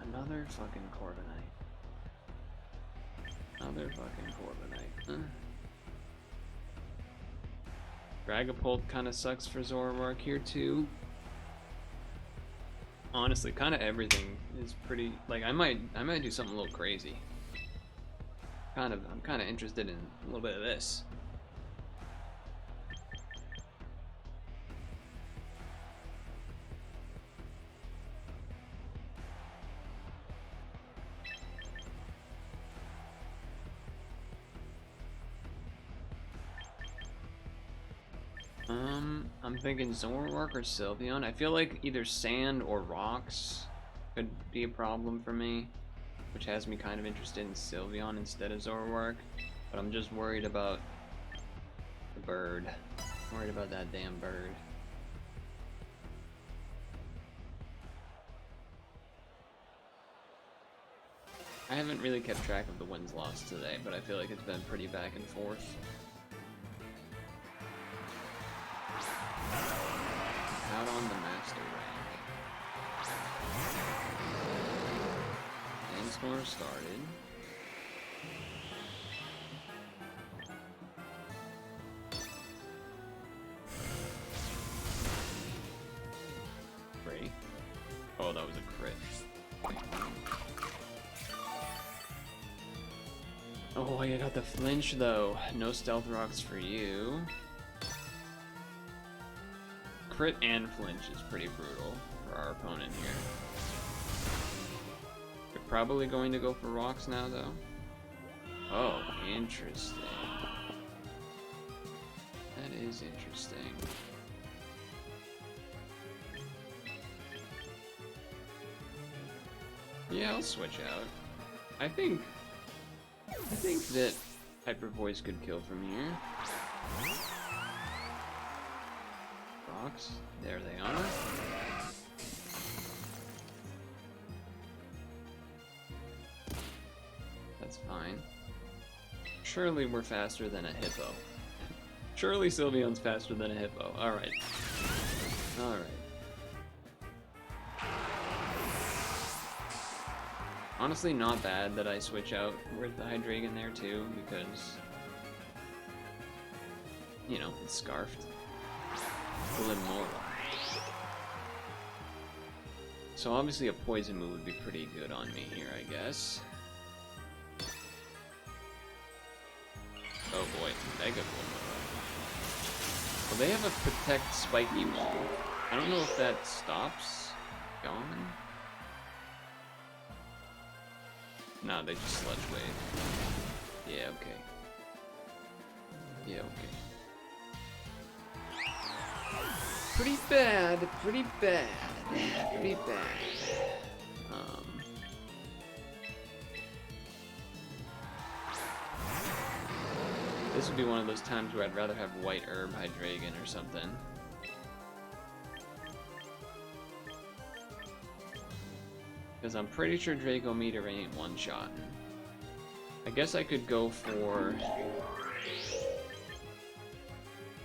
S2: Another fucking Corviknight. Another fucking Corviknight. Dragapult kind of sucks for Zoroark here too. Honestly, kind of everything is pretty. Like I might do something a little crazy. I'm kind of interested in a little bit of this. I'm thinking Zoroark or Sylveon. I feel like either sand or rocks could be a problem for me, which has me kind of interested in Sylveon instead of Zoroark. But I'm just worried about the bird. I'm worried about that damn bird. I haven't really kept track of the wins-loss today, but I feel like it's been pretty back and forth. Out on the master rank. Game score started. Great. Oh, that was a crit. Oh, I got the flinch though. No stealth rocks for you. Crit and flinch is pretty brutal for our opponent here. We're probably going to go for rocks now, though. Oh, interesting. That is interesting. Yeah, I'll switch out. I think that Hyper Voice could kill from here. Rocks. There they are. That's fine. Surely we're faster than a hippo. Surely Sylveon's faster than a hippo. Alright. Alright. Honestly, not bad that I switch out with the Hydreigon there too, because, you know, it's scarfed. Glimmora. So obviously a poison move would be pretty good on me here, I guess. Oh boy, Mega Glimmora. Well, they have a Protect Spiky Wall. I don't know if that stops Gone. No, they just Sludge Wave. Yeah, okay. Yeah, okay. Pretty bad, pretty bad, pretty bad. This would be one of those times where I'd rather have White Herb Hydreigon or something. Because I'm pretty sure Draco Meter ain't one-shotting. I guess I could go for...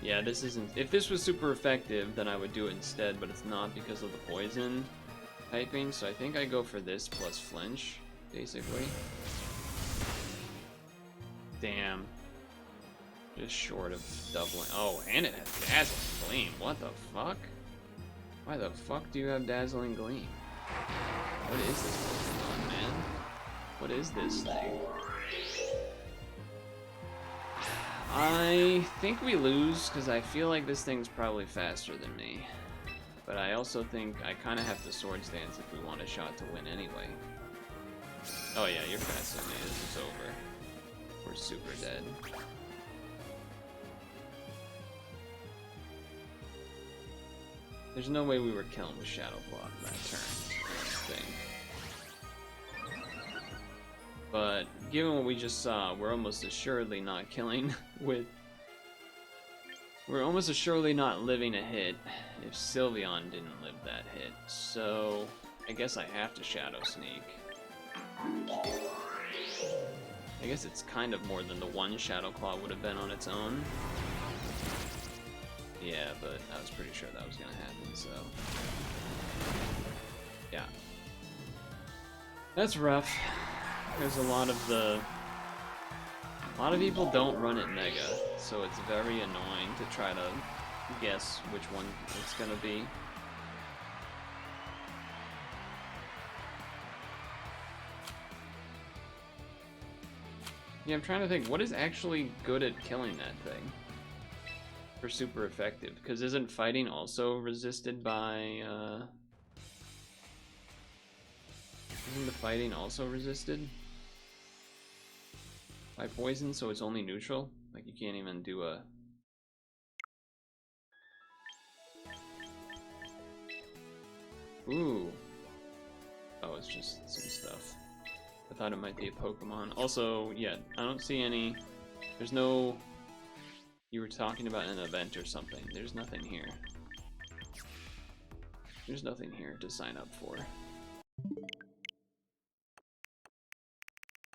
S2: Yeah, this isn't... If this was super effective, then I would do it instead, but it's not because of the poison typing, so I think I go for this plus flinch, basically. Damn. Just short of doubling. Oh, and it has Dazzling Gleam. What the fuck? Why the fuck do you have Dazzling Gleam? What is this Pokemon, man? What is this thing? I think we lose, because I feel like this thing's probably faster than me. But I also think I kind of have to Swords Dance if we want a shot to win anyway. Oh yeah, you're faster than me. This is over. We're super dead. There's no way we were killing with Shadow Claw that turn, I think. But given what we just saw, we're almost assuredly not killing with... We're almost assuredly not living a hit if Sylveon didn't live that hit. So I guess I have to Shadow Sneak. I guess it's kind of more than the one Shadow Claw would have been on its own. Yeah, but I was pretty sure that was gonna happen, so... yeah. That's rough. There's a lot of people don't run it Mega, so it's very annoying to try to guess which one it's gonna be. Yeah, I'm trying to think, what is actually good at killing that thing? For super effective, because isn't fighting also resisted by, isn't the fighting also resisted by poison, so it's only neutral? Like, you can't even do a... Ooh. Oh, it's just some stuff. I thought it might be a Pokemon. Also, yeah, I don't see any... There's no... You were talking about an event or something. There's nothing here. There's nothing here to sign up for.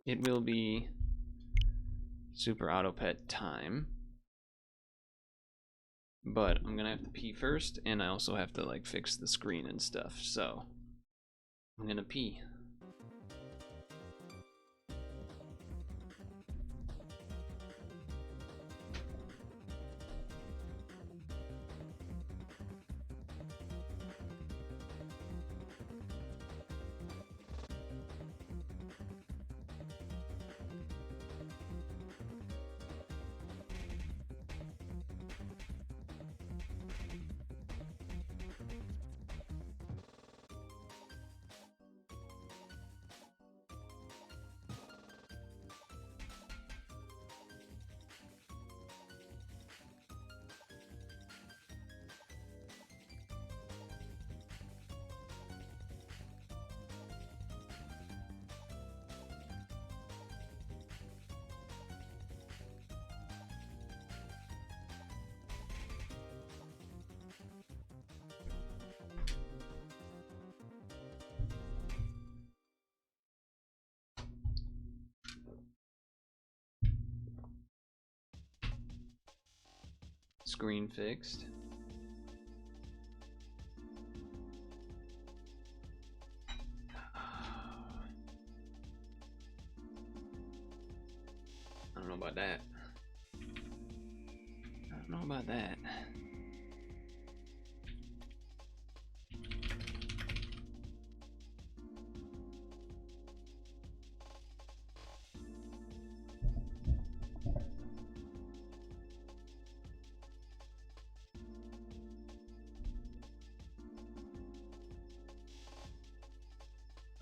S2: It will be Superautopet time. But I'm gonna have to pee first, and I also have to like fix the screen and stuff, so I'm gonna pee. Screen fixed. I don't know about that. I don't know about that.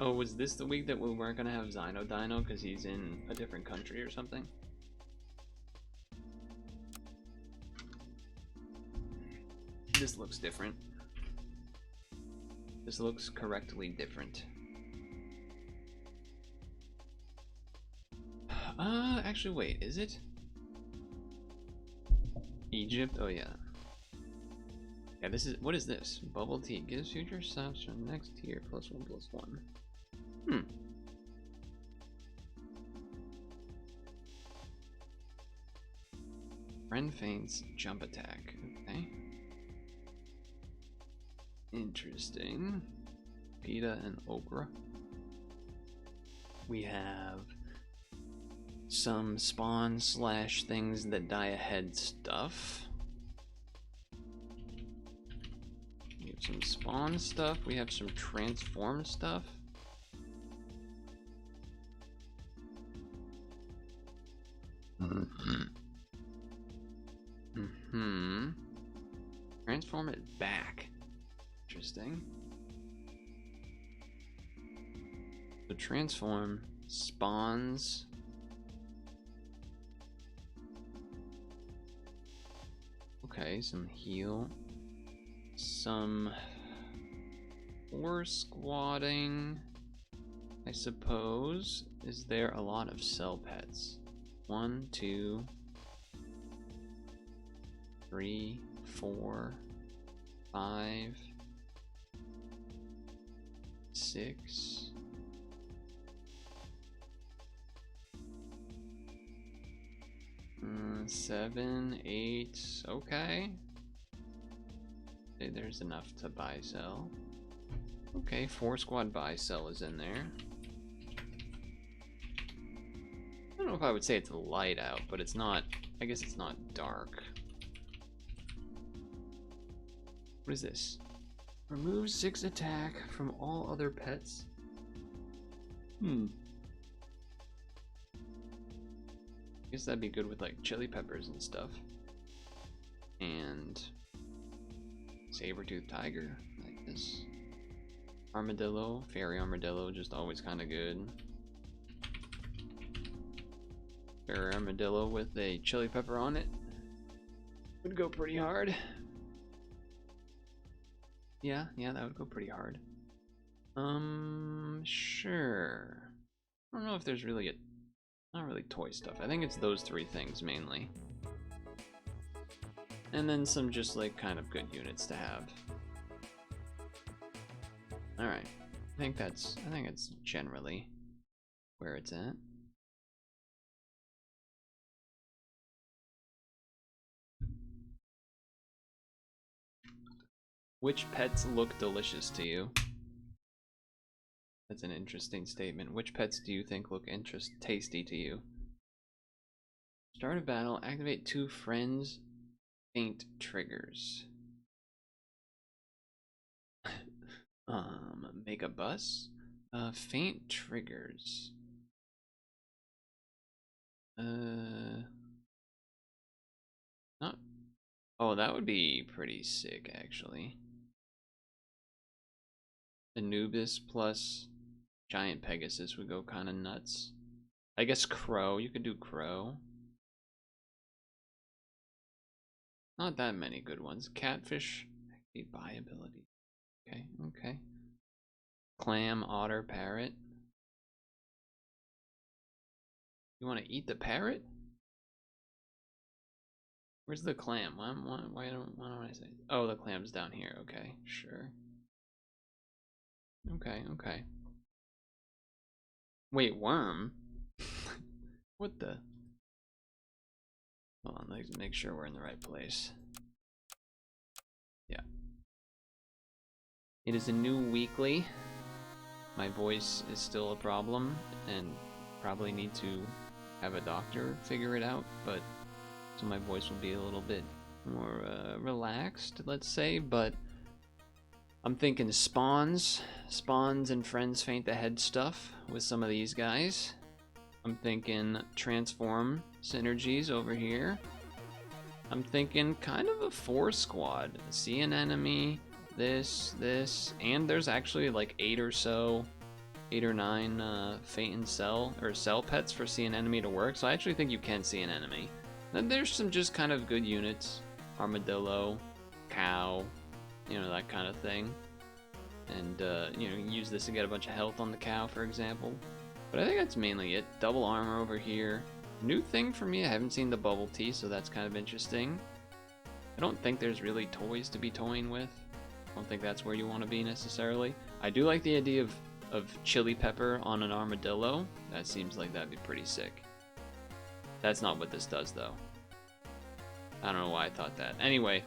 S2: Oh, was this the week that we weren't gonna have Dino because he's in a different country or something? This looks different. This looks correctly different. Actually, wait, is it? Egypt? Oh, yeah. Yeah, this is, what is this? Bubble tea gives future stops from next tier +1/+1. Hmm. Friend faints jump attack. Okay. Interesting. Pita and Okra. We have some spawn / things that die ahead stuff. We have some spawn stuff. We have some transform stuff. Transform it back. Interesting. The transform spawns. Okay, some heal. Some ore squatting, I suppose. Is there a lot of cell pets? 1, 2, 3, 4, 5, 6. 7, 8, okay. There's enough to buy sell. Okay, 4 squad buy sell is in there. I don't know if I would say it's light out, but it's not, I guess it's not dark. What is this? Remove 6 attack from all other pets. I guess that'd be good with like chili peppers and stuff. And saber-tooth tiger, like this. Armadillo, fairy armadillo, just always kind of good. Fairy armadillo with a chili pepper on it would go pretty hard. Yeah, that would go pretty hard. Sure. I don't know if there's really not really toy stuff. I think it's those 3 things mainly. And then some just like kind of good units to have. Alright. I think it's generally where it's at. Which pets look delicious to you? That's an interesting statement. Which pets do you think look tasty to you? Start a battle, activate 2 friends, faint triggers. Make a bus? Faint triggers. Not. Oh, that would be pretty sick, actually. Anubis plus Giant Pegasus would go kind of nuts. I guess Crow. You could do Crow. Not that many good ones. Catfish. Buy ability. Okay. Clam, otter, parrot. You want to eat the parrot? Where's the clam? Why don't I say? Oh, the clam's down here. Okay, sure. Okay. Wait, worm? What the? Hold on, let's make sure we're in the right place. Yeah. It is a new weekly. My voice is still a problem, and probably need to have a doctor figure it out, but so my voice will be a little bit more relaxed, let's say, but I'm thinking spawns and friends faint the head stuff with some of these guys. I'm thinking transform synergies over here. I'm thinking kind of a 4 squad. See an enemy, this, and there's actually like 8 or 9 faint and cell pets for see an enemy to work. So I actually think you can see an enemy. Then there's some just kind of good units. Armadillo, cow, that kind of thing. And, use this to get a bunch of health on the cow, for example. But I think that's mainly it. Double armor over here. New thing for me, I haven't seen the bubble tea, so that's kind of interesting. I don't think there's really toys to be toying with. I don't think that's where you want to be necessarily. I do like the idea of chili pepper on an armadillo. That seems like that'd be pretty sick. That's not what this does, though. I don't know why I thought that. Anyway,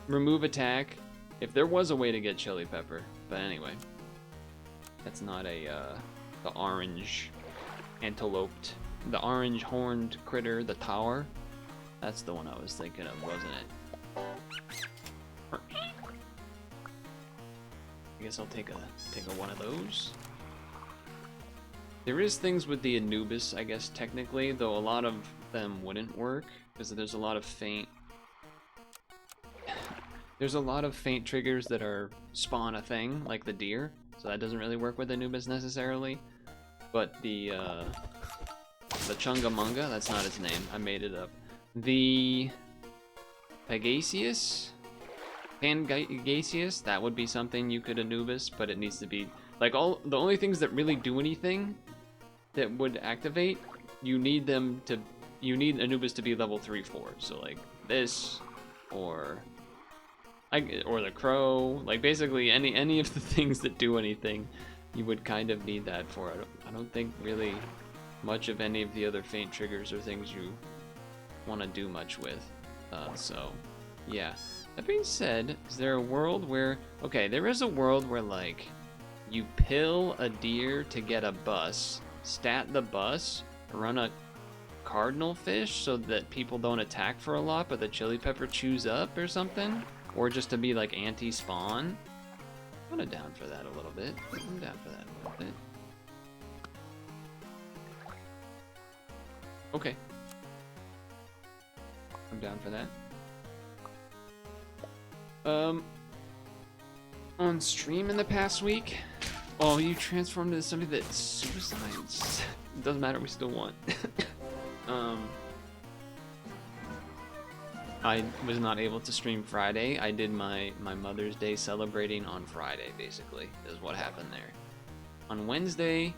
S2: remove attack. If there was a way to get chili pepper, but anyway, that's not a the orange anteloped, the orange horned critter, the tower. That's the one I was thinking of, wasn't it? I guess I'll take a one of those. There is things with the Anubis, I guess technically, though a lot of them wouldn't work because there's a lot of faint. There's a lot of faint triggers that are spawn a thing, like the deer, so that doesn't really work with Anubis necessarily. But the Chungamunga, that's not its name, I made it up. The Pangasius, that would be something you could Anubis, but it needs to be like the only things that really do anything that would activate, you need Anubis to be level 3-4. So like this, or the crow, like basically any of the things that do anything, you would kind of need that for. I don't think really much of any of the other faint triggers or things want to do much with. So, yeah. That being said, is there a world where... Okay, there is a world where, like, you pill a deer to get a bus, stat the bus, run a cardinal fish so that people don't attack for a lot, but the chili pepper chews up or something? Or just to be, like, anti-spawn? I'm kind of down for that a little bit. I'm down for that a little bit. Okay. I'm down for that. On stream in the past week, oh, you transformed into somebody that suicides. It doesn't matter, we still won. I was not able to stream Friday. I did my Mother's Day celebrating on Friday, basically, is what happened there. On Wednesday,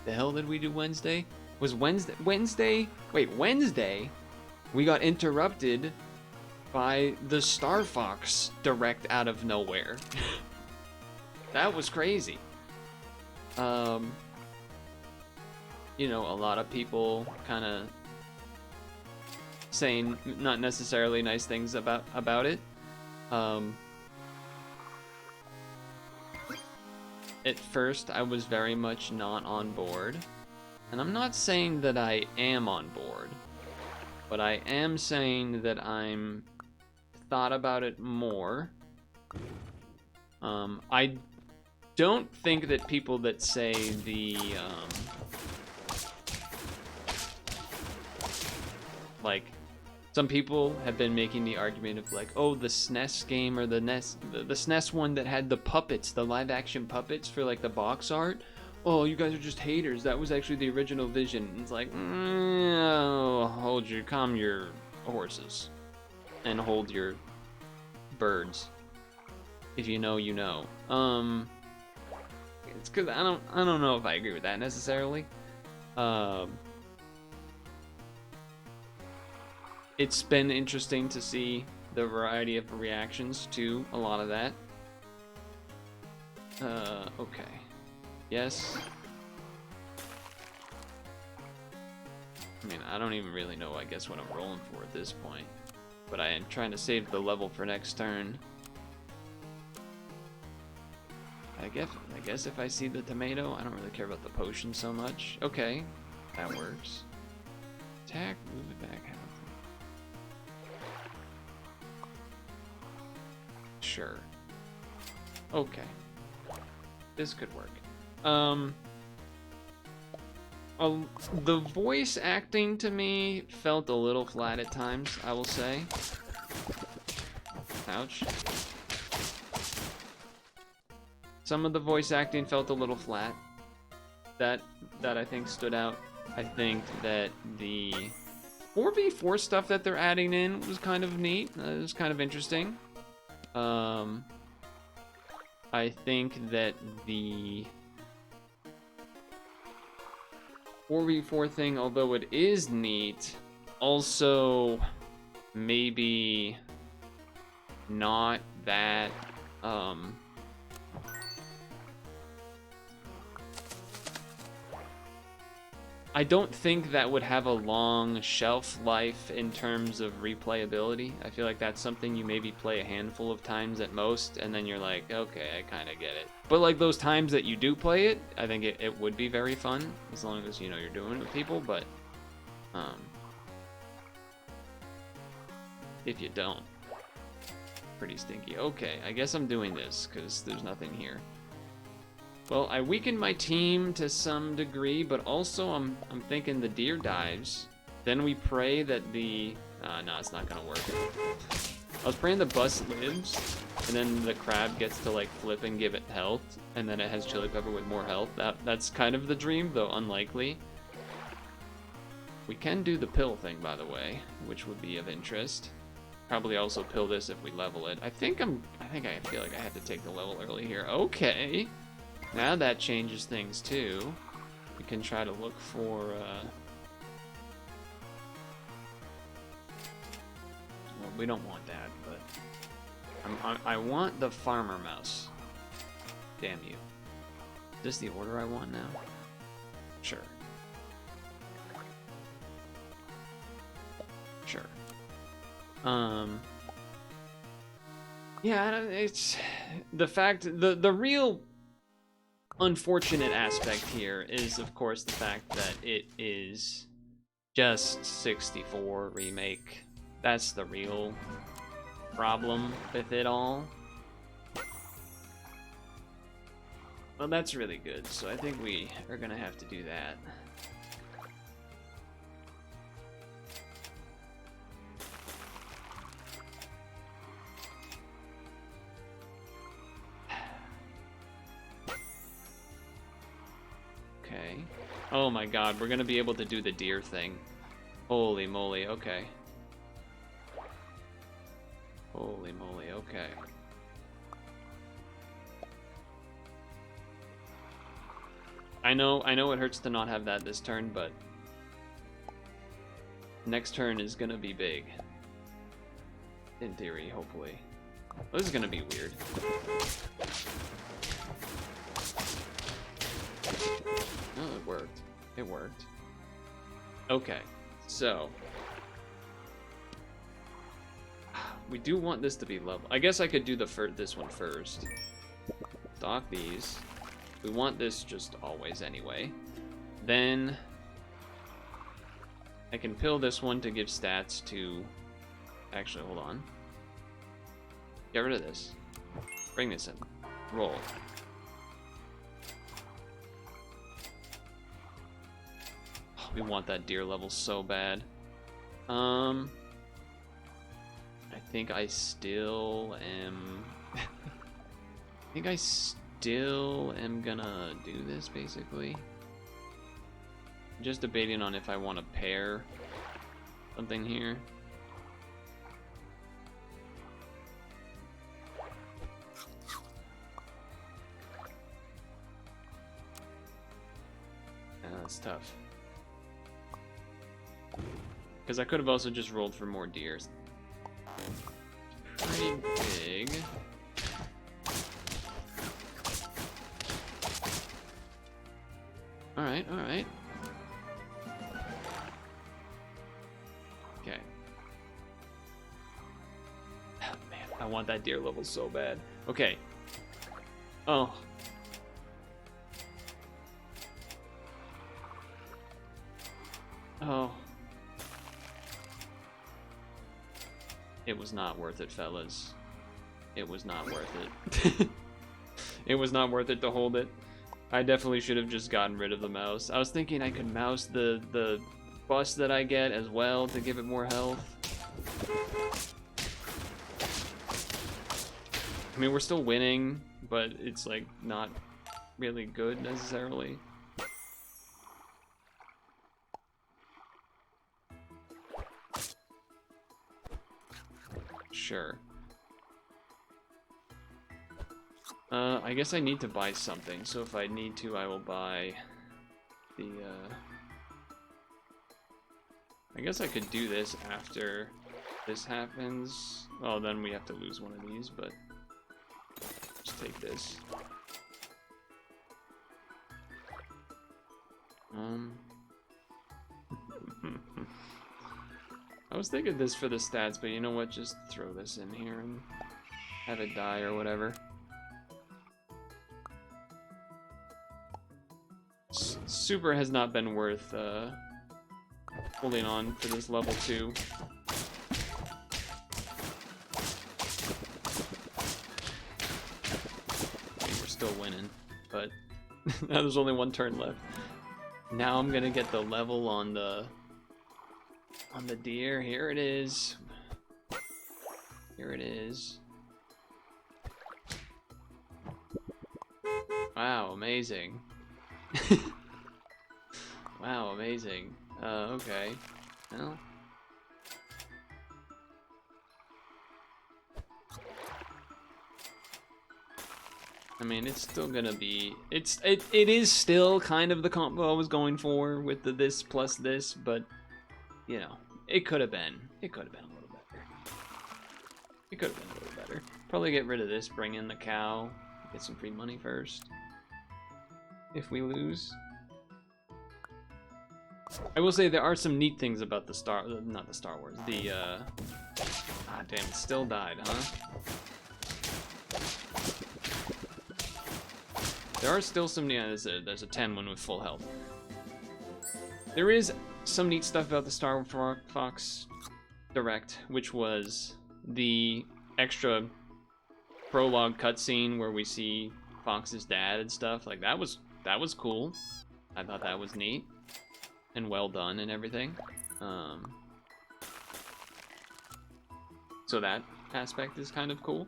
S2: the hell did we do Wednesday? Was Wednesday, we got interrupted by the Star Fox direct out of nowhere. That was crazy. You know, a lot of people kind of saying not necessarily nice things about it. At first, I was very much not on board. And I'm not saying that I am on board, but I am saying that I'm thought about it more. I don't think that people that say the, like, some people have been making the argument of like, oh, the SNES game or the SNES one that had the puppets, the live action puppets for like the box art. Oh, you guys are just haters. That was actually the original vision. And it's like, calm your horses and hold your birds. If you know, you know. It's because I don't know if I agree with that necessarily. It's been interesting to see the variety of reactions to a lot of that. Okay. Yes. I mean, I don't even really know, I guess, what I'm rolling for at this point. But I am trying to save the level for next turn. I guess if I see the tomato, I don't really care about the potion so much. Okay, that works. Attack, move it back half. Sure. Okay. This could work. The voice acting to me felt a little flat at times, I will say. Ouch. Some of the voice acting felt a little flat. That I think stood out. I think that the 4v4 stuff that they're adding in was kind of neat. It was kind of interesting. I think that the 4v4 thing, although it is neat, also maybe not that, I don't think that would have a long shelf life in terms of replayability. I feel like that's something you maybe play a handful of times at most, and then you're like, okay, I kind of get it. But like those times that you do play it, I think it would be very fun, as long as, you know, you're doing it with people, but if you don't, pretty stinky. Okay, I guess I'm doing this, because there's nothing here. Well, I weakened my team to some degree, but also I'm thinking the deer dives. Then we pray that the... no, it's not gonna work. I was praying the bus lives, and then the crab gets to like flip and give it health, and then it has chili pepper with more health. That's kind of the dream, though unlikely. We can do the pill thing, by the way, which would be of interest. Probably also pill this if we level it. I feel like I have to take the level early here. Okay. Now that changes things too. We can try to look for, well, we don't want that, but I want the farmer mouse. Damn you. Is this the order I want now? Sure. Yeah, it's the fact, the real unfortunate aspect here is, of course, the fact that it is just 64 remake. That's the real problem with it all. Well, that's really good, so I think we are gonna have to do that. Okay. Oh my god, we're gonna be able to do the deer thing. Holy moly, okay. Holy moly, okay. I know it hurts to not have that this turn, but next turn is gonna be big. In theory, hopefully. This is gonna be weird. Oh, it worked. It worked. Okay, so we do want this to be level. I guess I could do this one first. Stock these. We want this just always anyway. Then I can pill this one to give stats to... Actually, hold on. Get rid of this. Bring this in. Roll. Oh, we want that deer level so bad. I think I still am... I think I still am gonna do this, basically. I'm just debating on if I want to pair something here. That's tough. Because I could have also just rolled for more deers. Pretty big. Alright, alright. Okay. Oh, man, I want that deer level so bad. Okay. Oh. Oh. It was not worth it, fellas. It was not worth it. It was not worth it to hold it. I definitely should have just gotten rid of the mouse. I was thinking I could mouse the bust that I get as well to give it more health. I mean, we're still winning, but it's like not really good necessarily. Sure. I guess I need to buy something, so if I need to, I will buy the, I guess I could do this after this happens. Oh, then we have to lose one of these, but just take this. I was thinking this for the stats, but you know what? Just throw this in here and have it die or whatever. Super has not been worth holding on for this level 2. I mean, we're still winning, but now there's only one turn left. Now I'm gonna get the level on the deer. Here it is. Here it is. Wow, amazing. Wow, amazing. Okay. Well. I mean, it's still gonna be... It is still kind of the combo I was going for with the this plus this, but, you know, it could have been. It could have been a little better. It could have been a little better. Probably get rid of this, bring in the cow, get some free money first. If we lose. I will say there are some neat things about the not the Star Wars, the Ah, damn, it still died, huh? There are still some, yeah, there's a 10 one with full health. There is some neat stuff about the Star Fox Direct, which was the extra prologue cutscene where we see Fox's dad and stuff. Like, that was cool. I thought that was neat and well done and everything. So that aspect is kind of cool,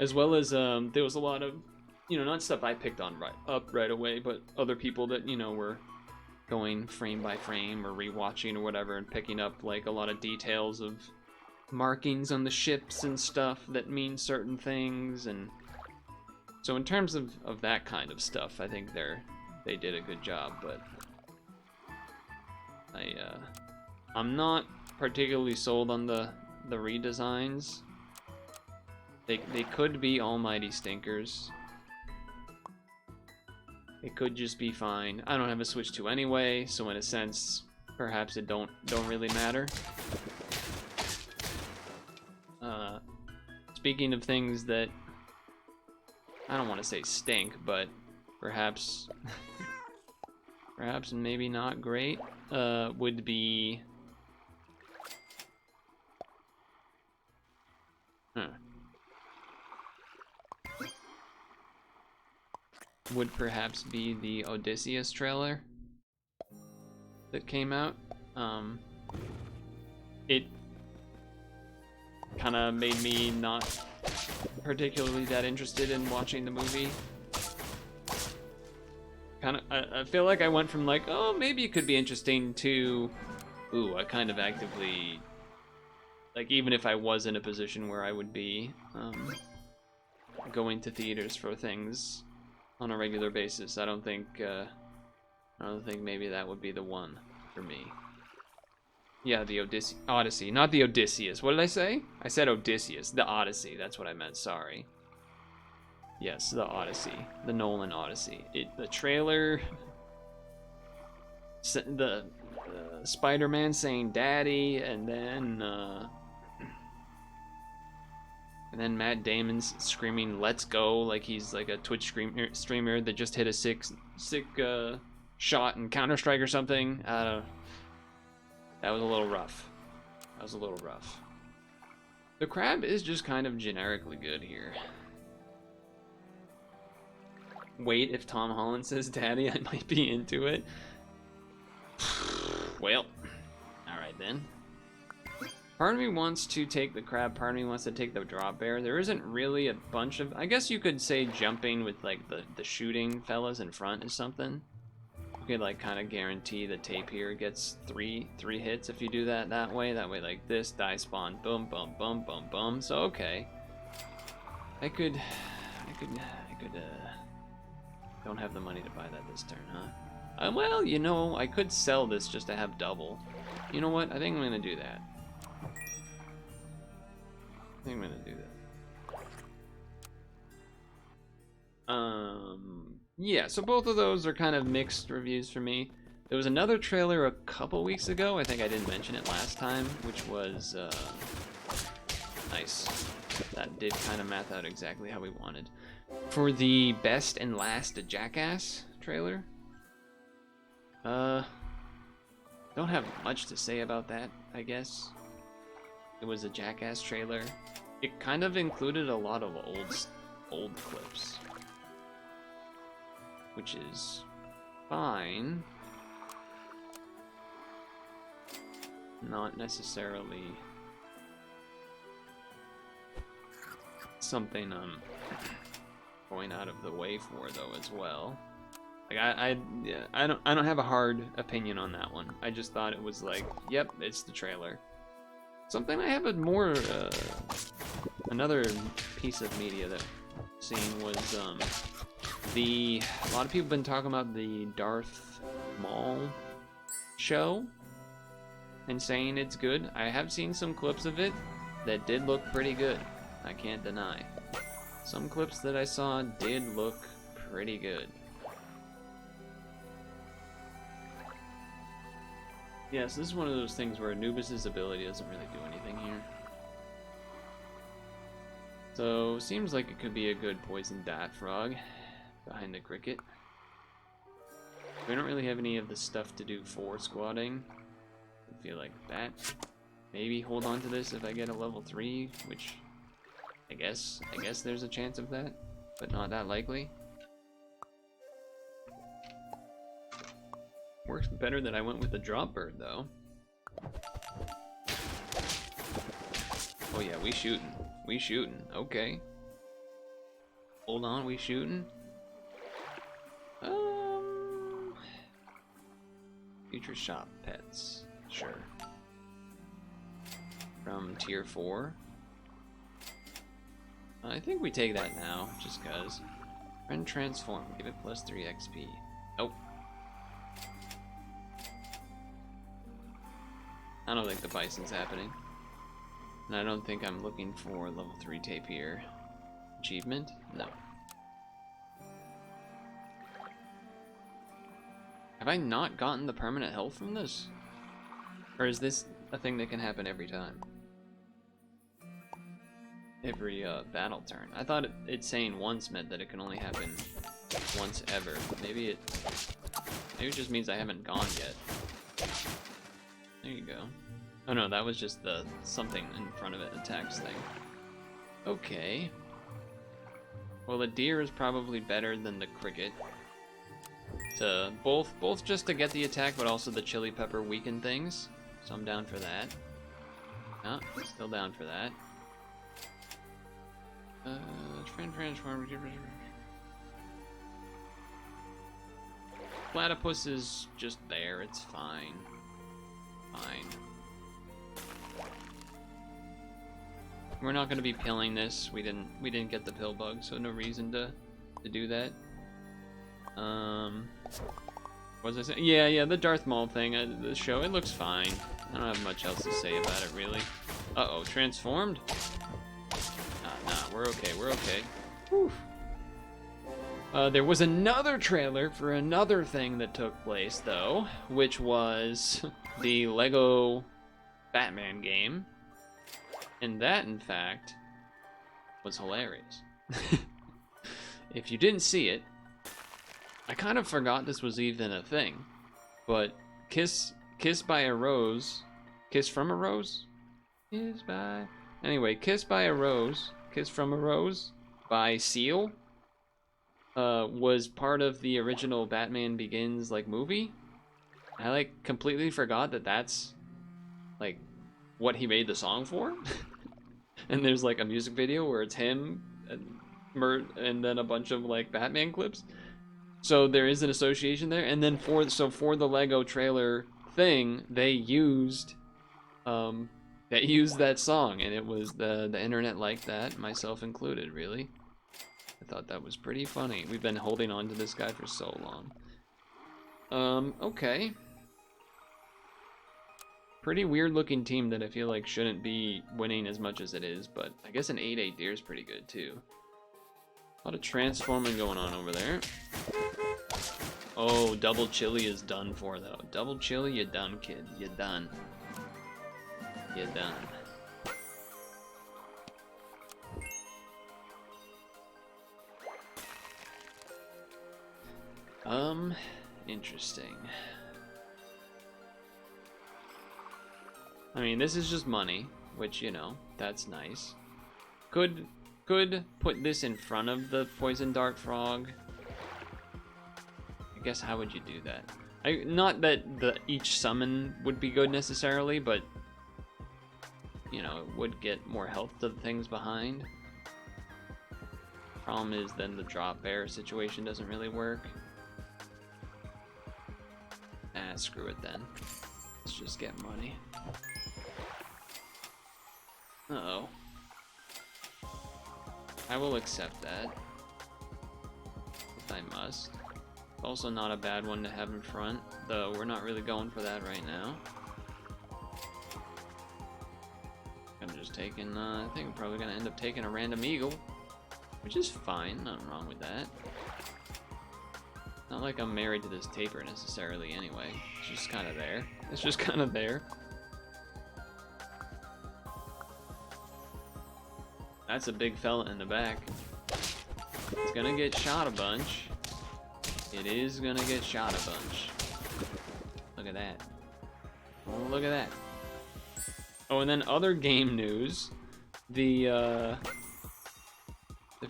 S2: as well as there was a lot of, you know, not stuff I picked on right away, but other people that, you know, were going frame by frame or rewatching or whatever and picking up like a lot of details of markings on the ships and stuff that mean certain things. And so in terms of that kind of stuff, I think they did a good job. But I'm not particularly sold on the redesigns. They could be almighty stinkers. It could just be fine. I don't have a Switch 2 anyway, so in a sense, perhaps it don't really matter. Speaking of things that I don't want to say stink, but perhaps perhaps maybe not great, would be would perhaps be the Odysseus trailer that came out. It kind of made me not particularly that interested in watching the movie. I feel like I went from like, oh, maybe it could be interesting to, ooh, I kind of actively, like, even if I was in a position where I would be going to theaters for things on a regular basis, I don't think maybe that would be the one for me. Yeah, the Odyssey, not the Odysseus. What did I say? I said Odysseus. The Odyssey, that's what I meant, sorry. Yes, the Odyssey, the Nolan Odyssey. The trailer, the Spider-Man saying "Daddy," and then Matt Damon's screaming "Let's go" like he's like a Twitch streamer that just hit a sick shot in Counter-Strike or something. That was a little rough. The crab is just kind of generically good here. Wait, if Tom Holland says "Daddy," I might be into it. Well, alright then. Part of me wants to take the crab, part of me wants to take the drop bear. There isn't really a bunch of, I guess you could say jumping with like the shooting fellas in front is something. You could like kind of guarantee the tape here gets three hits if you do that way. That way, like this die spawn, boom, boom, boom, boom, boom. So okay, I could don't have the money to buy that this turn, huh? Well, you know, I could sell this just to have double. You know what? I think I'm gonna do that. Yeah, so both of those are kind of mixed reviews for me. There was another trailer a couple weeks ago, I think I didn't mention it last time, which was nice. That did kind of math out exactly how we wanted. For the Best and Last Jackass trailer, don't have much to say about that, I guess. It was a Jackass trailer. It kind of included a lot of old clips, which is fine. Not necessarily something I'm going out of the way for though as well. Like I don't have a hard opinion on that one. I just thought it was like, yep, it's the trailer. Something I have another piece of media that I've seen was a lot of people have been talking about the Darth Maul show and saying it's good. I have seen some clips of it that did look pretty good. I can't deny. Some clips that I saw did look pretty good. Yes, this is one of those things where Anubis' ability doesn't really do anything here. So, seems like it could be a good poison dart frog behind the cricket. We don't really have any of the stuff to do for squatting. I feel like that. Maybe hold on to this if I get a level 3, which I guess there's a chance of that, but not that likely. Works better that I went with the drop bird though. Oh yeah, we shooting. We shooting. Okay. Hold on, we shooting. Future shop pets. Sure. From tier 4. I think we take that now, just cause. Friend transform, give it plus 3 XP. Nope. I don't think the bison's happening. And I don't think I'm looking for level 3 tapir. Achievement? No. Have I not gotten the permanent health from this? Or is this a thing that can happen every time? Every battle turn. I thought it saying once meant that it can only happen once ever. Maybe it just means I haven't gone yet. There you go. Oh no, that was just the something in front of it attacks thing. Okay. Well, the deer is probably better than the cricket. To both just to get the attack, but also the chili pepper weaken things. So I'm down for that. Oh, still down for that. Transform. Platypus is just there. It's fine. Fine. We're not going to be pilling this. We didn't get the pill bug, so no reason to do that. What was I saying? Yeah, the Darth Maul thing. The show, it looks fine. I don't have much else to say about it, really. Uh-oh, transformed? Nah, we're okay, we're okay. Whew. There was another trailer for another thing that took place, though, which was the Lego Batman game. And that, in fact, was hilarious. If you didn't see it, I kind of forgot this was even a thing, but Kiss by a Rose, Kiss from a Rose? Kiss by a Rose, Kiss from a Rose by Seal was part of the original Batman Begins movie. I completely forgot that that's what he made the song for. And there's a music video where it's him and then a bunch of Batman clips. So there is an association there, and then for the Lego trailer thing, they used that song, and it was the internet liked that, myself included. Really, I thought that was pretty funny. We've been holding on to this guy for so long. Okay, pretty weird looking team that I feel like shouldn't be winning as much as it is, but I guess an 8/8 deer is pretty good too. A lot of transforming going on over there. Oh, double chili is done for though. Double chili, you done, kid. You done. You done. Interesting. I mean, this is just money, which, that's nice. Could put this in front of the poison dart frog. I guess how would you do that? Not that each summon would be good necessarily, but it would get more health to the things behind. Problem is then the drop bear situation doesn't really work. Screw it then. Let's just get money. Uh-oh. I will accept that. If I must. Also not a bad one to have in front, though we're not really going for that right now. I'm just taking, I think I'm probably gonna end up taking a random eagle, which is fine, nothing wrong with that. Not like I'm married to this taper necessarily anyway, it's just kind of there. It's just kind of there. That's a big fella in the back. It's gonna get shot a bunch. It is gonna get shot a bunch. Look at that. Oh, look at that. Oh, and then other game news. The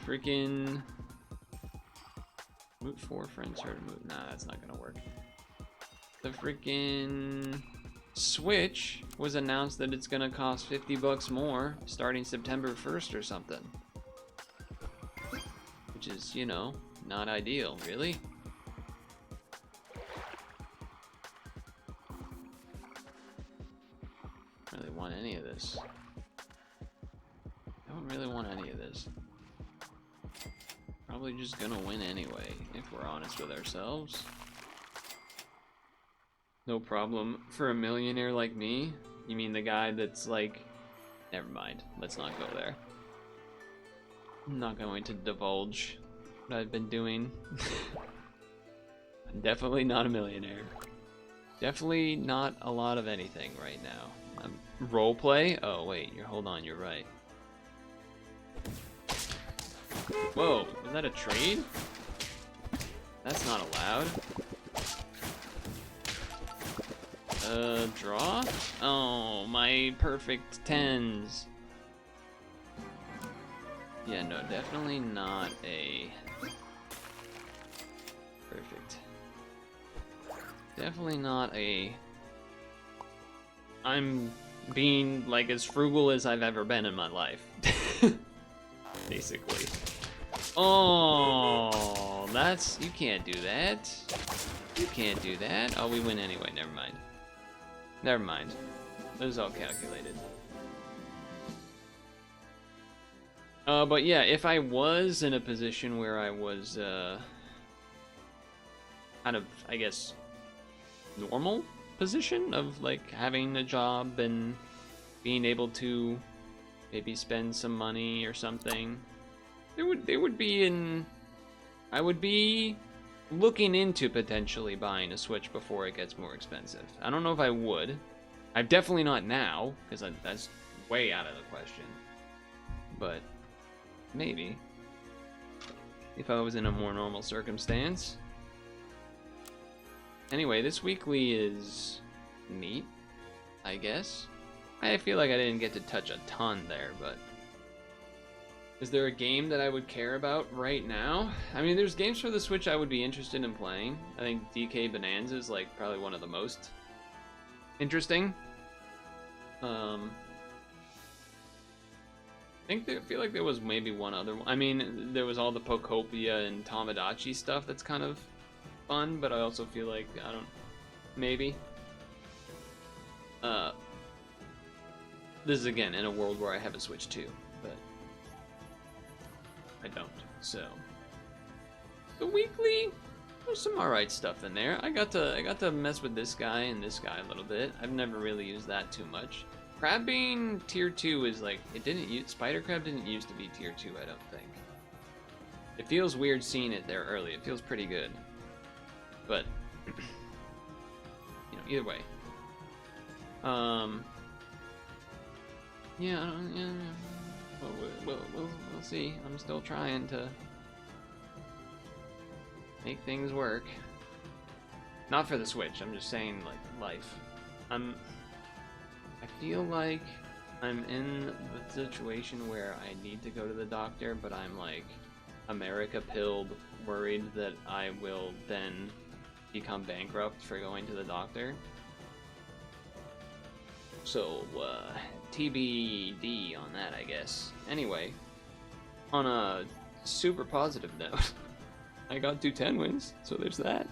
S2: freaking Moot 4 friends heard Moot. Nah, that's not gonna work. The freaking Switch was announced that it's gonna cost $50 more starting September 1st or something. Which is, you know, not ideal, really. I don't really want any of this. I don't really want any of this. Probably just gonna win anyway, if we're honest with ourselves. No problem for a millionaire like me. You mean the guy that's like... Never mind, let's not go there. I'm not going to divulge what I've been doing. I'm definitely not a millionaire. Definitely not a lot of anything right now. Roleplay? Oh wait, hold on, you're right. Whoa, is that a trade? That's not allowed. Draw? Oh, my perfect 10s. Yeah, no, definitely not a perfect. Definitely not a... I'm being, like, as frugal as I've ever been in my life. Basically. Oh, that's... You can't do that. You can't do that. Oh, we win anyway. Never mind. Never mind. It was all calculated. But yeah, if I was in a position where I was, kind of, I guess, normal position of, like, having a job and being able to maybe spend some money or something, there would be I would be looking into potentially buying a Switch before it gets more expensive. I don't know if I would. I'm definitely not now, because that's way out of the question. But maybe. If I was in a more normal circumstance. Anyway, this weekly is neat, I guess. I feel like I didn't get to touch a ton there, but... Is there a game that I would care about right now? I mean, there's games for the Switch I would be interested in playing. I think DK Bonanza is, like, probably one of the most interesting. I feel like there was maybe one other one. I mean, there was all the Pocopia and Tomodachi stuff that's kind of fun, but I also feel like, maybe. This is, again, in a world where I have a Switch too, but I don't, so. The weekly, there's some alright stuff in there. I got to mess with this guy and this guy a little bit. I've never really used that too much. Crab being tier 2 is like, Spider Crab didn't used to be tier 2, I don't think. It feels weird seeing it there early. It feels pretty good. But, you know, either way. Yeah, we'll see. I'm still trying to make things work. Not for the Switch, I'm just saying, like, life. I feel like I'm in the situation where I need to go to the doctor, but I'm, like, America-pilled, worried that I will then become bankrupt for going to the doctor. So, TBD on that, I guess. Anyway, on a super positive note, I got 2 10 wins, so there's that.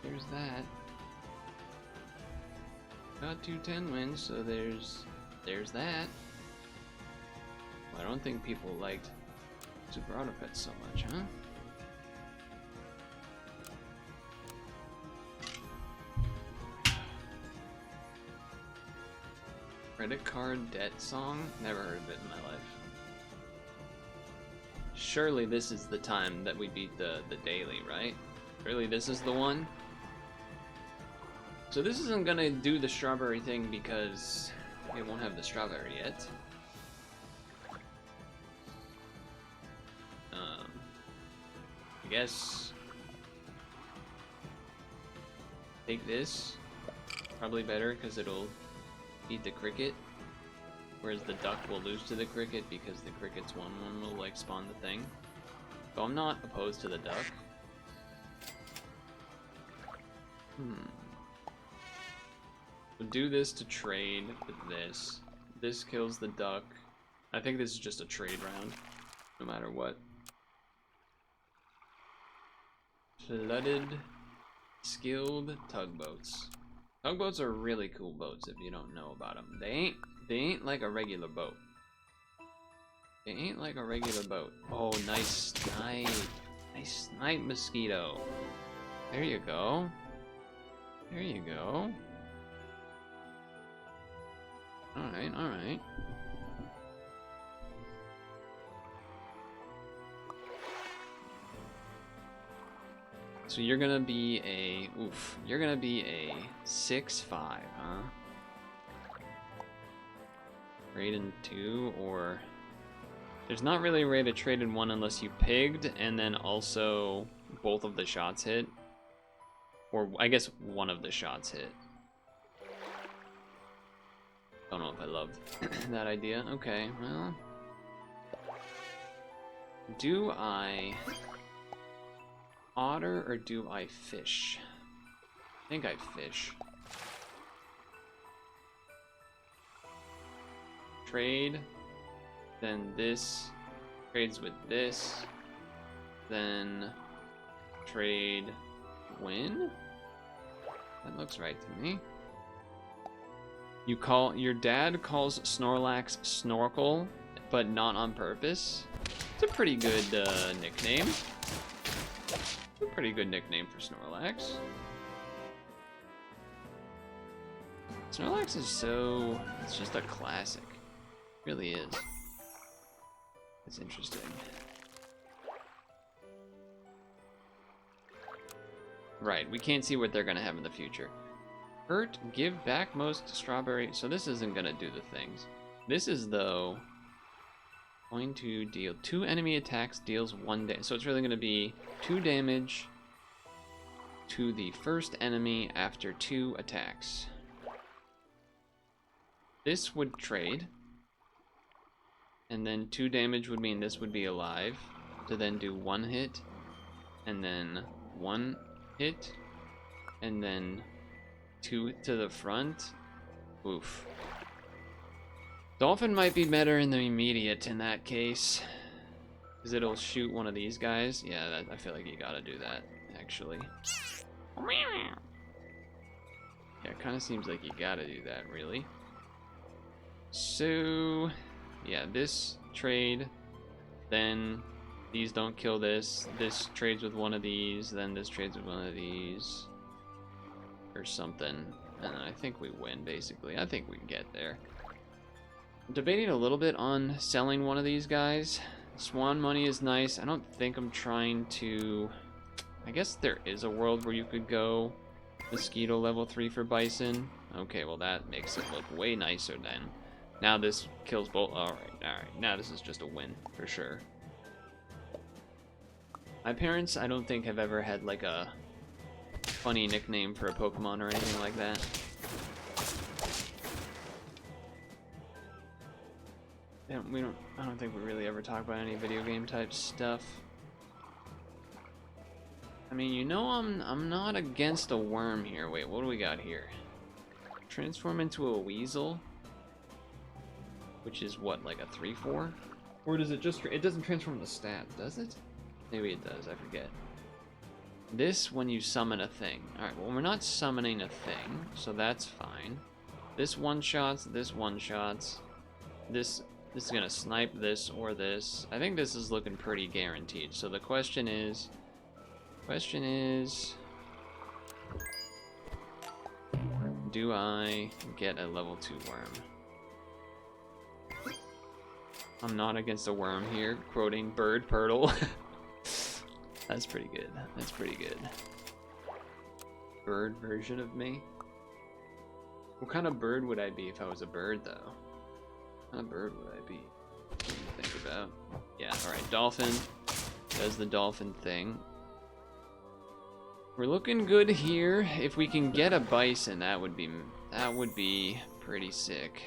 S2: There's that. Got 2 10 wins, so there's that. Well, I don't think people liked Superautopets so much, huh? Credit card debt song? Never heard of it in my life. Surely this is the time that we beat the daily, right? Surely this is the one? So this isn't gonna do the strawberry thing because It won't have the strawberry yet. I guess take this. Probably better because it'll eat the cricket. Whereas the duck will lose to the cricket because the cricket's one will like spawn the thing. So I'm not opposed to the duck. We'll do this to trade with this. This kills the duck. I think this is just a trade round, no matter what. Flooded, skilled tugboats. Tugboats are really cool boats if you don't know about them. They ain't like a regular boat. They ain't like a regular boat. Oh, nice snipe. Nice snipe, mosquito. There you go. There you go. Alright, alright. So you're gonna be a... Oof. You're gonna be a 6-5, huh? Trade in 2, or... There's not really a way to trade in 1 unless you pigged, and then also both of the shots hit. Or, I guess, one of the shots hit. Don't know if I love that idea. Okay, well... Do I... otter or do I fish? I think I fish. Trade. Then this trades with this. Then trade win? That looks right to me. Your dad calls Snorlax Snorkel, but not on purpose. It's a pretty good nickname. A pretty good nickname for Snorlax. Snorlax is so... It's just a classic. It really is. It's interesting. Right, we can't see what they're gonna have in the future. Hurt, give back most strawberry. So this isn't gonna do the things. This is, though, going to deal 2 enemy attacks, deals 1 damage. So it's really gonna be 2 damage to the first enemy after 2 attacks. This would trade. And then 2 damage would mean this would be alive. To then do 1 hit. And then 1 hit. And then 2 to the front. Oof. Dolphin might be better in the immediate in that case. Because it'll shoot one of these guys. Yeah, I feel like you gotta do that, actually. Yeah, it kind of seems like you gotta do that, really. So, yeah, this trade, then these don't kill this. This trades with one of these, then this trades with one of these. Or something. And I think we win, basically. I think we can get there. I'm debating a little bit on selling one of these guys. Swan money is nice. I don't think I'm trying to... I guess there is a world where you could go Mosquito level 3 for Bison. Okay, well that makes it look way nicer then. Now this kills both. Alright. Now this is just a win, for sure. My parents, I don't think, have ever had like a funny nickname for a Pokemon or anything like that. I don't think we really ever talk about any video game type stuff. I mean, you know, I'm not against a worm here. Wait, what do we got here? Transform into a weasel, which is what, like a 3/4? Or does it just? It doesn't transform the stats, does it? Maybe it does. I forget. This when you summon a thing. All right. Well, we're not summoning a thing, so that's fine. This one shots. This one shots. This is gonna snipe this or this. I think this is looking pretty guaranteed. So the question is, do I get a level 2 worm? I'm not against a worm here, quoting Bird Purtle. That's pretty good. That's pretty good. Bird version of me. What kind of bird would I be if I was a bird, though? What kind of bird would I be? Something to think about. Yeah, alright, dolphin. Does the dolphin thing. We're looking good here. If we can get a bison, that would be pretty sick.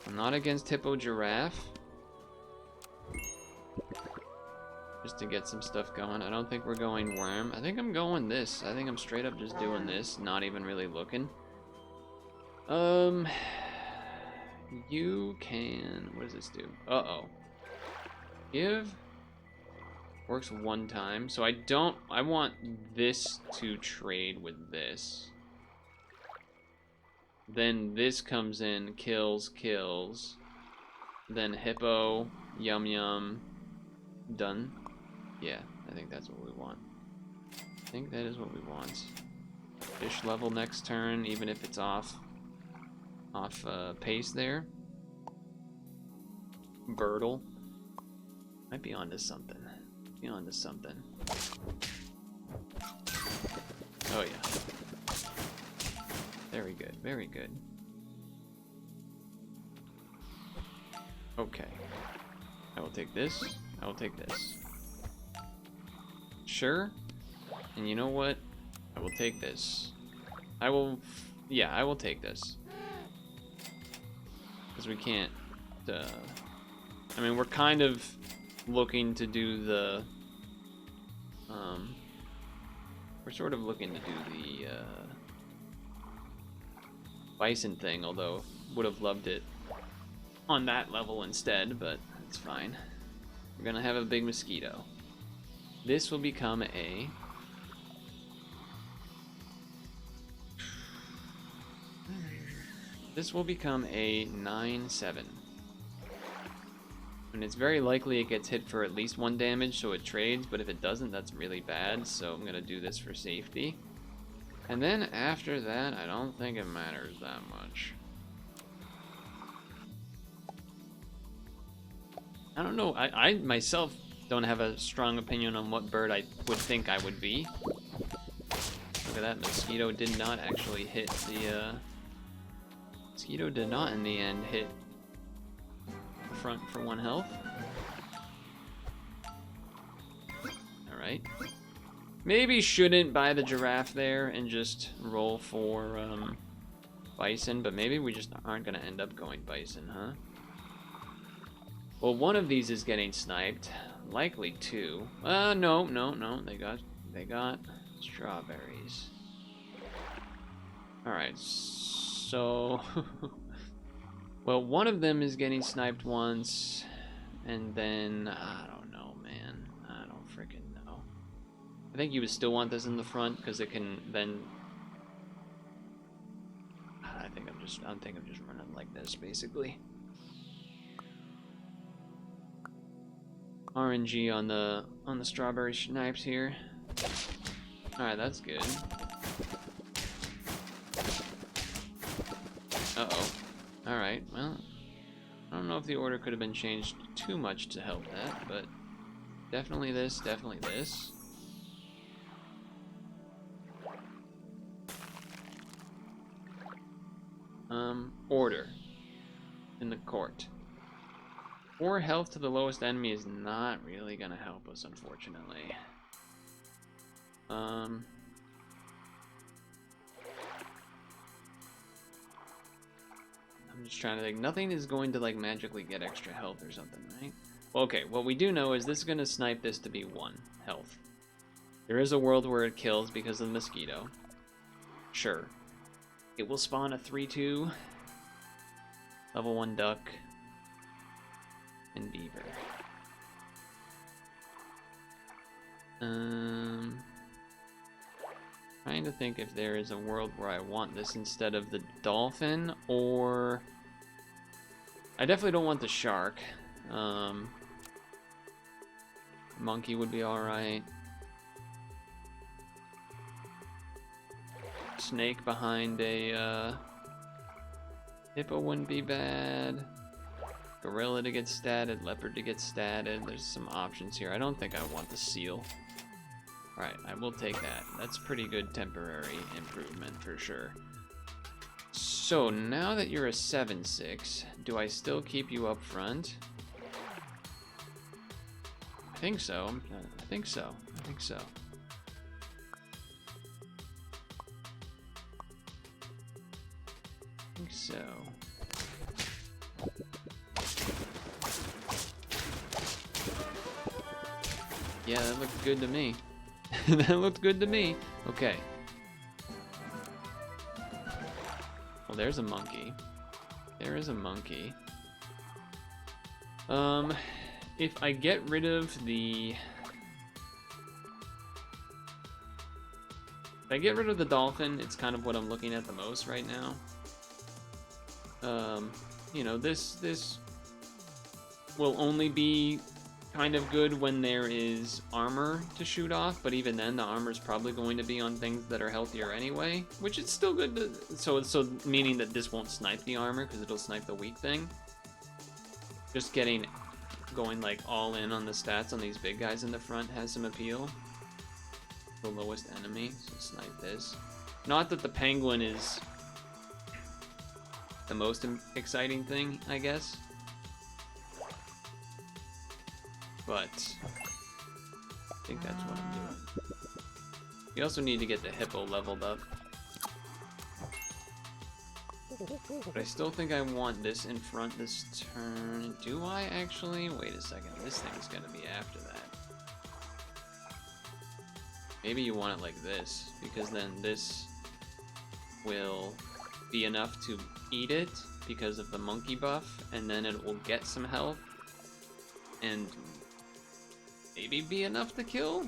S2: I'm not against hippo giraffe. Just to get some stuff going. I don't think we're going worm. I think I'm going this. I think I'm straight up just doing this, not even really looking. You can... What does this do? Uh-oh. Give... Works one time. So I want this to trade with this. Then this comes in, kills. Then hippo, yum. Done. Yeah, I think that's what we want. I think that is what we want. Fish level next turn, even if it's off pace there. Purtle. Might be onto something. Oh yeah. Very good, very good. Okay. I will take this. I will take this. Sure. And you know what? I will take this. I will take this. Because we can't, I mean, we're kind of looking to do the, we're sort of looking to do the, bison thing, although would have loved it on that level instead, but it's fine. We're gonna have a big mosquito. This will become a... This will become a 9/7. And it's very likely it gets hit for at least 1 damage, so it trades, but if it doesn't, that's really bad, so I'm gonna do this for safety. And then after that, I don't think it matters that much. I don't know, I myself don't have a strong opinion on what bird I would think I would be. Look at that, mosquito did not actually hit the, mosquito did not in the end hit the front for 1 health. Alright. Maybe shouldn't buy the giraffe there and just roll for bison, but maybe we just aren't gonna end up going bison, huh? Well, one of these is getting sniped. Likely 2. No. They got strawberries. Alright, so... well, one of them is getting sniped once, and then... I don't know, man. I don't freaking know. I think you would still want this in the front, because it can then... I think I'm just running like this, basically. RNG on the strawberry snipes here. Alright, that's good. Uh-oh. Alright, well, I don't know if the order could have been changed too much to help that, but definitely this, definitely this. Order in the court. 4 health to the lowest enemy is not really gonna help us, unfortunately. I'm just trying to think. Nothing is going to like magically get extra health or something, right? Well, okay, what we do know is this is gonna snipe this to be 1 health. There is a world where it kills because of the mosquito. Sure. It will spawn a 3/2 level 1 duck and beaver. Trying to think if there is a world where I want this instead of the dolphin, or I definitely don't want the shark. Monkey would be alright. Snake behind a hippo wouldn't be bad. Gorilla to get statted, leopard to get statted. There's some options here. I don't think I want the seal. Alright, I will take that. That's pretty good temporary improvement for sure. So now that you're a 7-6, do I still keep you up front? I think so. I think so. I think so. I think so. Yeah, that looked good to me. That looked good to me. Okay. Well, there's a monkey. There is a monkey. If I get rid of the... If I get rid of the dolphin, it's kind of what I'm looking at the most right now. You know, this will only be kind of good when there is armor to shoot off, but even then the armor is probably going to be on things that are healthier anyway, which is still good to, so meaning that this won't snipe the armor because it'll snipe the weak thing. Just going like all in on the stats on these big guys in the front has some appeal. The lowest enemy, so snipe this. Not that the penguin is the most exciting thing, I guess. But I think that's what I'm doing. We also need to get the hippo leveled up. But I still think I want this in front this turn. Do I actually? Wait a second. This thing is going to be after that. Maybe you want it like this, because then this will be enough to eat it because of the monkey buff, and then it will get some health. And maybe be enough to kill?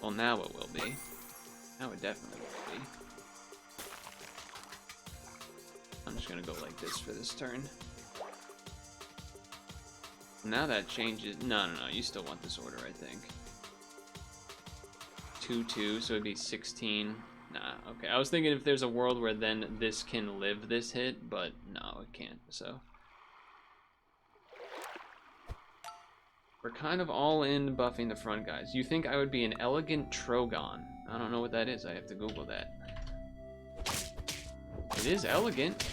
S2: Well, now it will be. Now it definitely will be. I'm just gonna go like this for this turn. Now that changes. No, you still want this order, I think. 2-2, so it'd be 16. Nah, okay. I was thinking if there's a world where then this can live this hit, but no, it can't, so. We're kind of all in buffing the front guys. You think I would be an elegant Trogon? I don't know what that is. I have to Google that. It is elegant.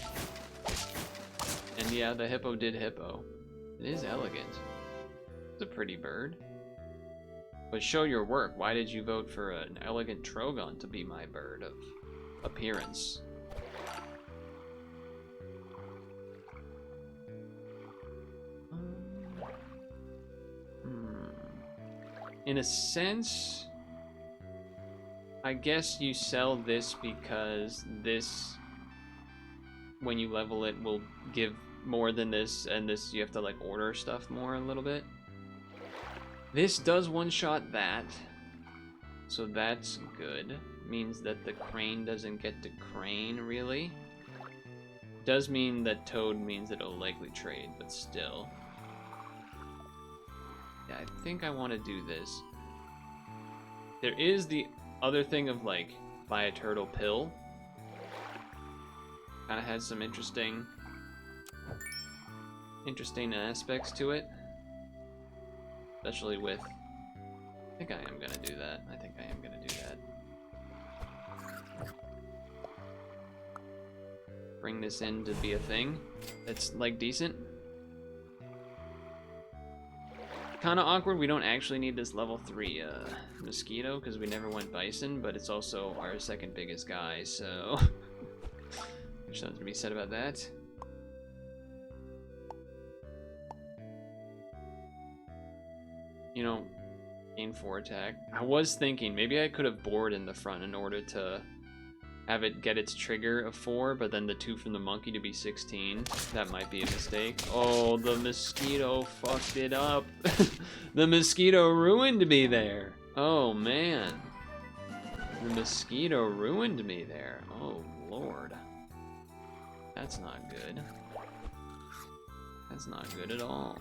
S2: And yeah, the hippo did hippo. It is elegant. It's a pretty bird. But show your work. Why did you vote for an elegant Trogon to be my bird of appearance? In a sense, I guess you sell this because this, when you level it, will give more than this, and this you have to like order stuff more a little bit. This does one-shot that, so that's good. Means that the crane doesn't get to crane, really. Does mean that Toad means that it'll likely trade, but still. Yeah, I think I want to do this. There is the other thing of like, buy a turtle pill. Kind of has some interesting aspects to it. Especially with, I think I am gonna do that. I think I am gonna do that. Bring this in to be a thing that's like decent. Kind of awkward. We don't actually need this level 3 mosquito because we never went bison, but it's also our second biggest guy, so there's something to be said about that. You know, gain 4 attack. I was thinking maybe I could have bored in the front in order to have it get its trigger of 4, but then the 2 from the monkey to be 16. That might be a mistake. Oh, the mosquito fucked it up. The mosquito ruined me there. Oh, man. The mosquito ruined me there. Oh, Lord. That's not good. That's not good at all.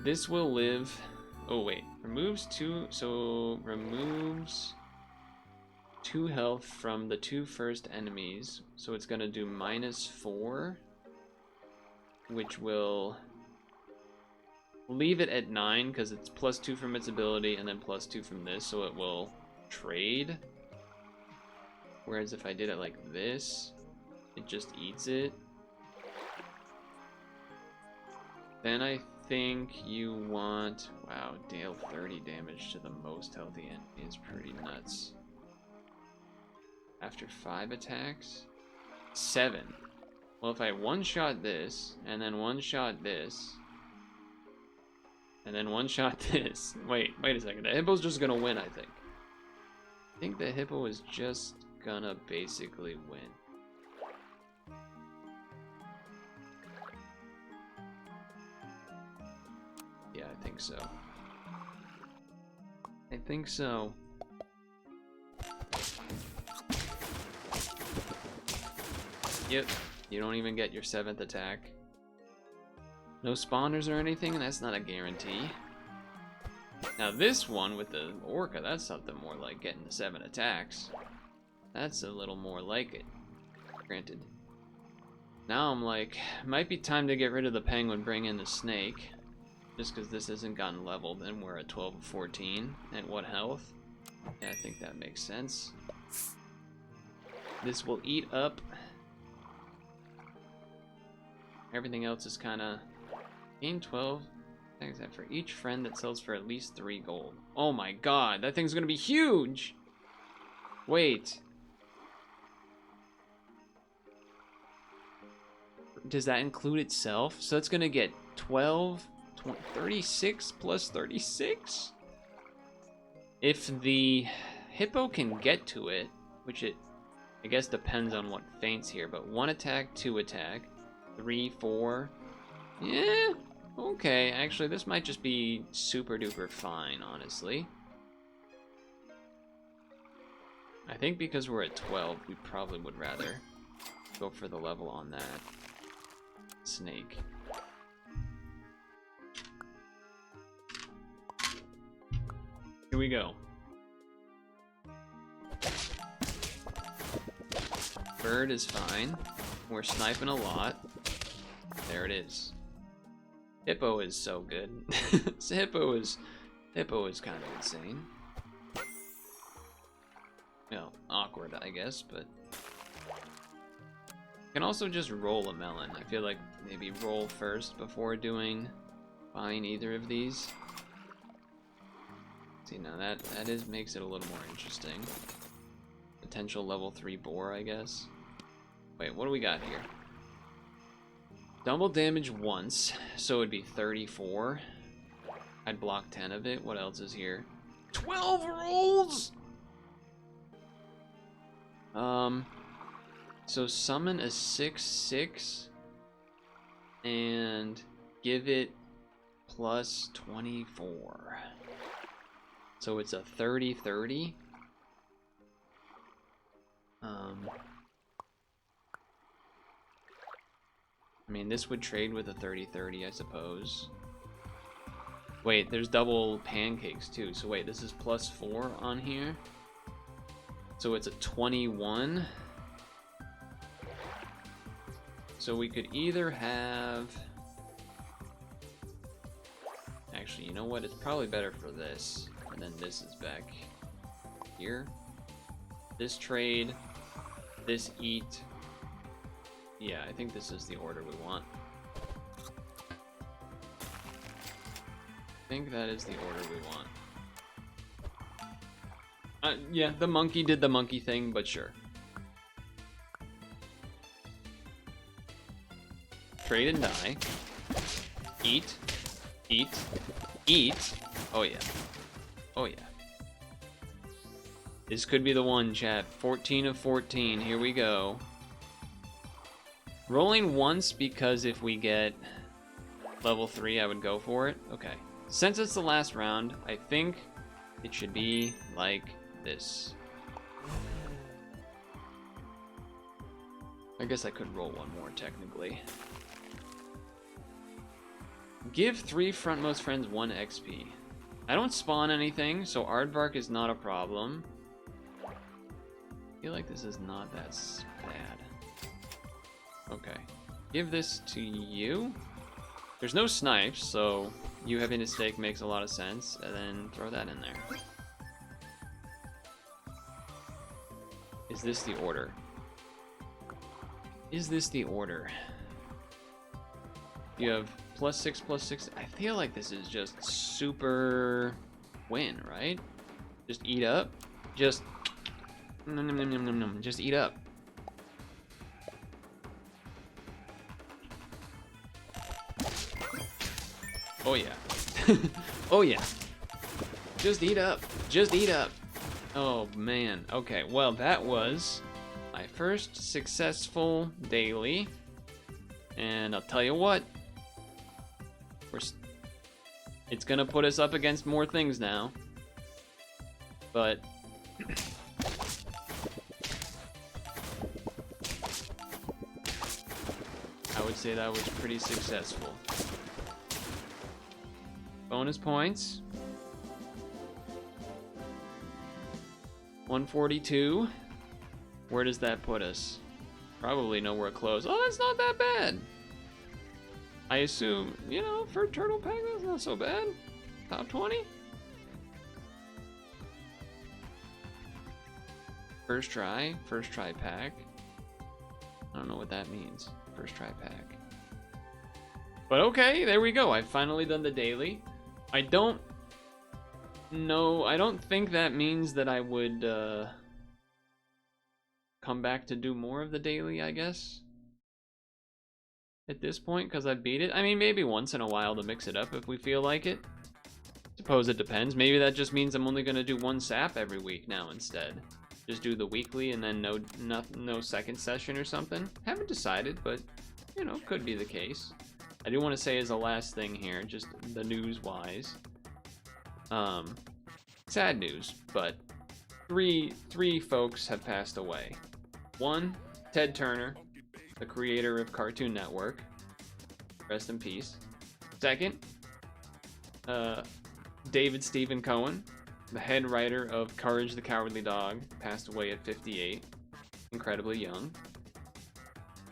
S2: This will live. Oh wait, removes 2. So removes 2 health from the 2 first enemies. So it's gonna do -4, which will leave it at 9 because it's +2 from its ability and then +2 from this, so it will trade. Whereas if I did it like this, it just eats it. Then I think you want... Wow, Dale 30 damage to the most healthy enemy is pretty nuts. After 5 attacks? 7. Well, if I one-shot this, and then one-shot this, and then one-shot this... Wait a second. The hippo's just gonna win, I think. I think the hippo is just gonna basically win. Yeah, I think so. I think so. Yep, you don't even get your 7th attack. No spawners or anything, and that's not a guarantee. Now this one with the Orca, that's something more like getting the 7 attacks. That's a little more like it. Granted. Now I'm like, might be time to get rid of the penguin, bring in the snake. Just because this hasn't gotten leveled and we're at 12 of 14. At what health? Yeah, I think that makes sense. This will eat up. Everything else is kind of... Gain 12. Except for each friend that sells for at least 3 gold. Oh my god, that thing's gonna be huge! Wait. Does that include itself? So it's gonna get 12, 20, 36 plus 36? If the hippo can get to it, which it, I guess, depends on what feints here, but 1 attack, 2 attack, 3, 4. Yeah, okay. Actually, this might just be super duper fine, honestly. I think because we're at 12, we probably would rather go for the level on that snake. Here we go. Bird is fine. We're sniping a lot. There it is. Hippo is so good. Hippo is kind of insane. Well, awkward, I guess, but you can also just roll a melon. I feel like maybe roll first before buying either of these. See, now that makes it a little more interesting. Potential level 3 boar, I guess. Wait, what do we got here? Double damage once, so it would be 34. I'd block 10 of it. What else is here? 12 rolls! So summon a 6/6 and give it plus 24. So it's a 30/30. I mean, this would trade with a 30/30, I suppose. Wait, there's double pancakes too. So wait, this is plus 4 on here. So it's a 21. So we could either have... Actually, you know what? It's probably better for this. And then this is back here. This trade, this eat. Yeah, I think this is the order we want. I think that is the order we want. Yeah, the monkey did the monkey thing, but sure. Trade and die. Eat. Eat. Eat. Oh yeah. Oh yeah. This could be the one, chat. 14 of 14. Here we go. Rolling once because if we get level 3, I would go for it. Okay. Since it's the last round, I think it should be like this. I guess I could roll one more, technically. Give 3 frontmost friends 1 XP. I don't spawn anything, so Aardvark is not a problem. I feel like this is not that bad. Okay. Give this to you. There's no snipes, so You having a steak makes a lot of sense, and then throw that in there. Is this the order? Is this the order? You have +6, +6. I feel like this is just super win, right? Just eat up. Just nom, nom, nom, nom, nom, nom. Just eat up. Oh yeah. Oh yeah. Just eat up. Just eat up. Oh man. Okay, well that was my first successful daily. And I'll tell you what. It's gonna put us up against more things now. But I would say that was pretty successful. Bonus points. 142. Where does that put us? Probably nowhere close. Oh, that's not that bad. I assume, you know, for Turtle Pack, that's not so bad. Top 20? First try pack. I don't know what that means. First try pack. But okay, there we go. I've finally done the daily. I don't think that means that I would come back to do more of the daily, I guess. At this point, because I beat it. I mean, maybe once in a while to mix it up if we feel like it. Suppose it depends. Maybe that just means I'm only going to do one sap every week now instead. Just do the weekly and then no second session or something. Haven't decided, but, you know, could be the case. I do want to say as a last thing here, just the news-wise. Sad news, but three folks have passed away. One, Ted Turner, the creator of Cartoon Network. Rest in peace. Second, David Stephen Cohen, the head writer of Courage the Cowardly Dog, passed away at 58. Incredibly young.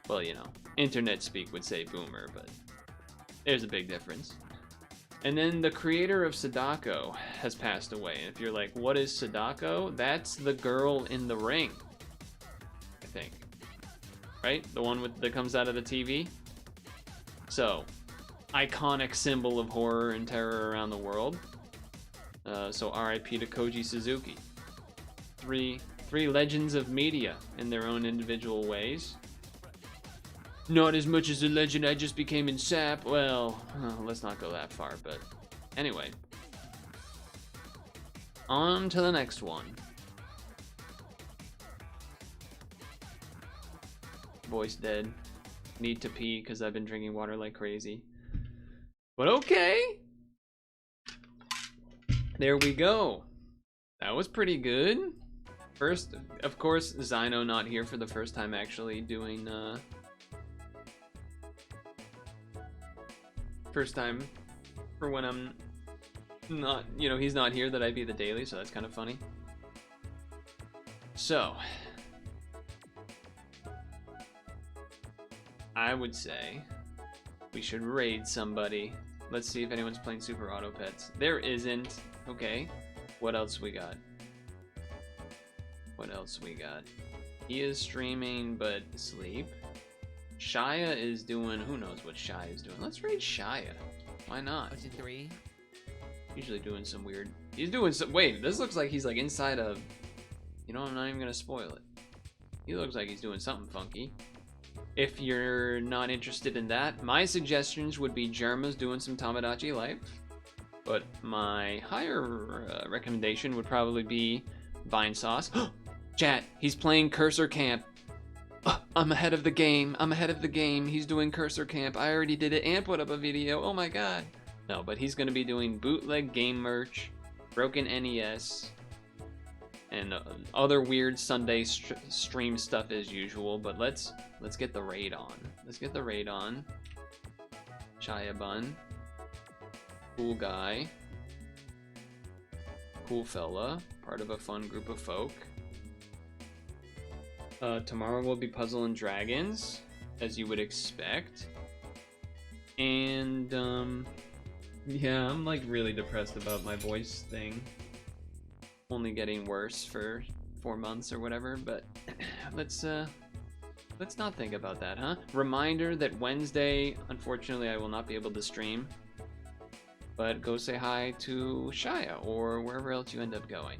S2: Well, you know, internet speak would say boomer, but there's a big difference. And then the creator of Sadako has passed away. And if you're like, what is Sadako? That's the girl in the ring, I think. Right? The one that comes out of the TV? So, iconic symbol of horror and terror around the world. So RIP to Koji Suzuki. Three legends of media in their own individual ways. Not as much as a legend I just became in SAP. Well, let's not go that far, but anyway. On to the next one. Voice dead. Need to pee because I've been drinking water like crazy. But okay. There we go. That was pretty good. First, of course, Zyno not here for the first time actually doing, first time for when I'm not, you know, he's not here that I be the daily, so that's kind of funny. So, I would say we should raid somebody. Let's see if anyone's playing Superautopets. There isn't. Okay. What else we got? What else we got? He is streaming, but asleep. Shia is doing, who knows what Shia is doing. Let's raid Shia. Why not?
S11: What's it, 3?
S2: Usually doing some weird, he's doing some, wait, this looks like he's like inside of, you know, I'm not even gonna spoil it. He looks like he's doing something funky. If you're not interested in that, my suggestions would be Germa's doing some Tamagotchi Life. But my higher recommendation would probably be Vine Sauce. Chat, he's playing Cursor Camp. I'm ahead of the game. I'm ahead of the game. He's doing Cursor Camp. I already did it and put up a video. Oh my god. No, but he's going to be doing bootleg game merch, broken NES, and other weird Sunday stream stuff as usual. But let's get the raid on. Let's get the raid on. Chaya Bun. Cool guy. Cool fella. Part of a fun group of folk. Tomorrow will be Puzzle and Dragons, as you would expect. And, Yeah, I'm like really depressed about my voice thing. Only getting worse for 4 months or whatever, but let's not think about that, huh? Reminder that Wednesday, unfortunately, I will not be able to stream. But go say hi to Shia or wherever else you end up going.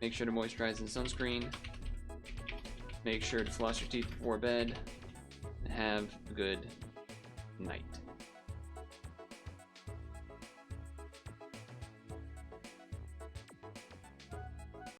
S2: Make sure to moisturize and sunscreen. Make sure to floss your teeth before bed. And have a good night.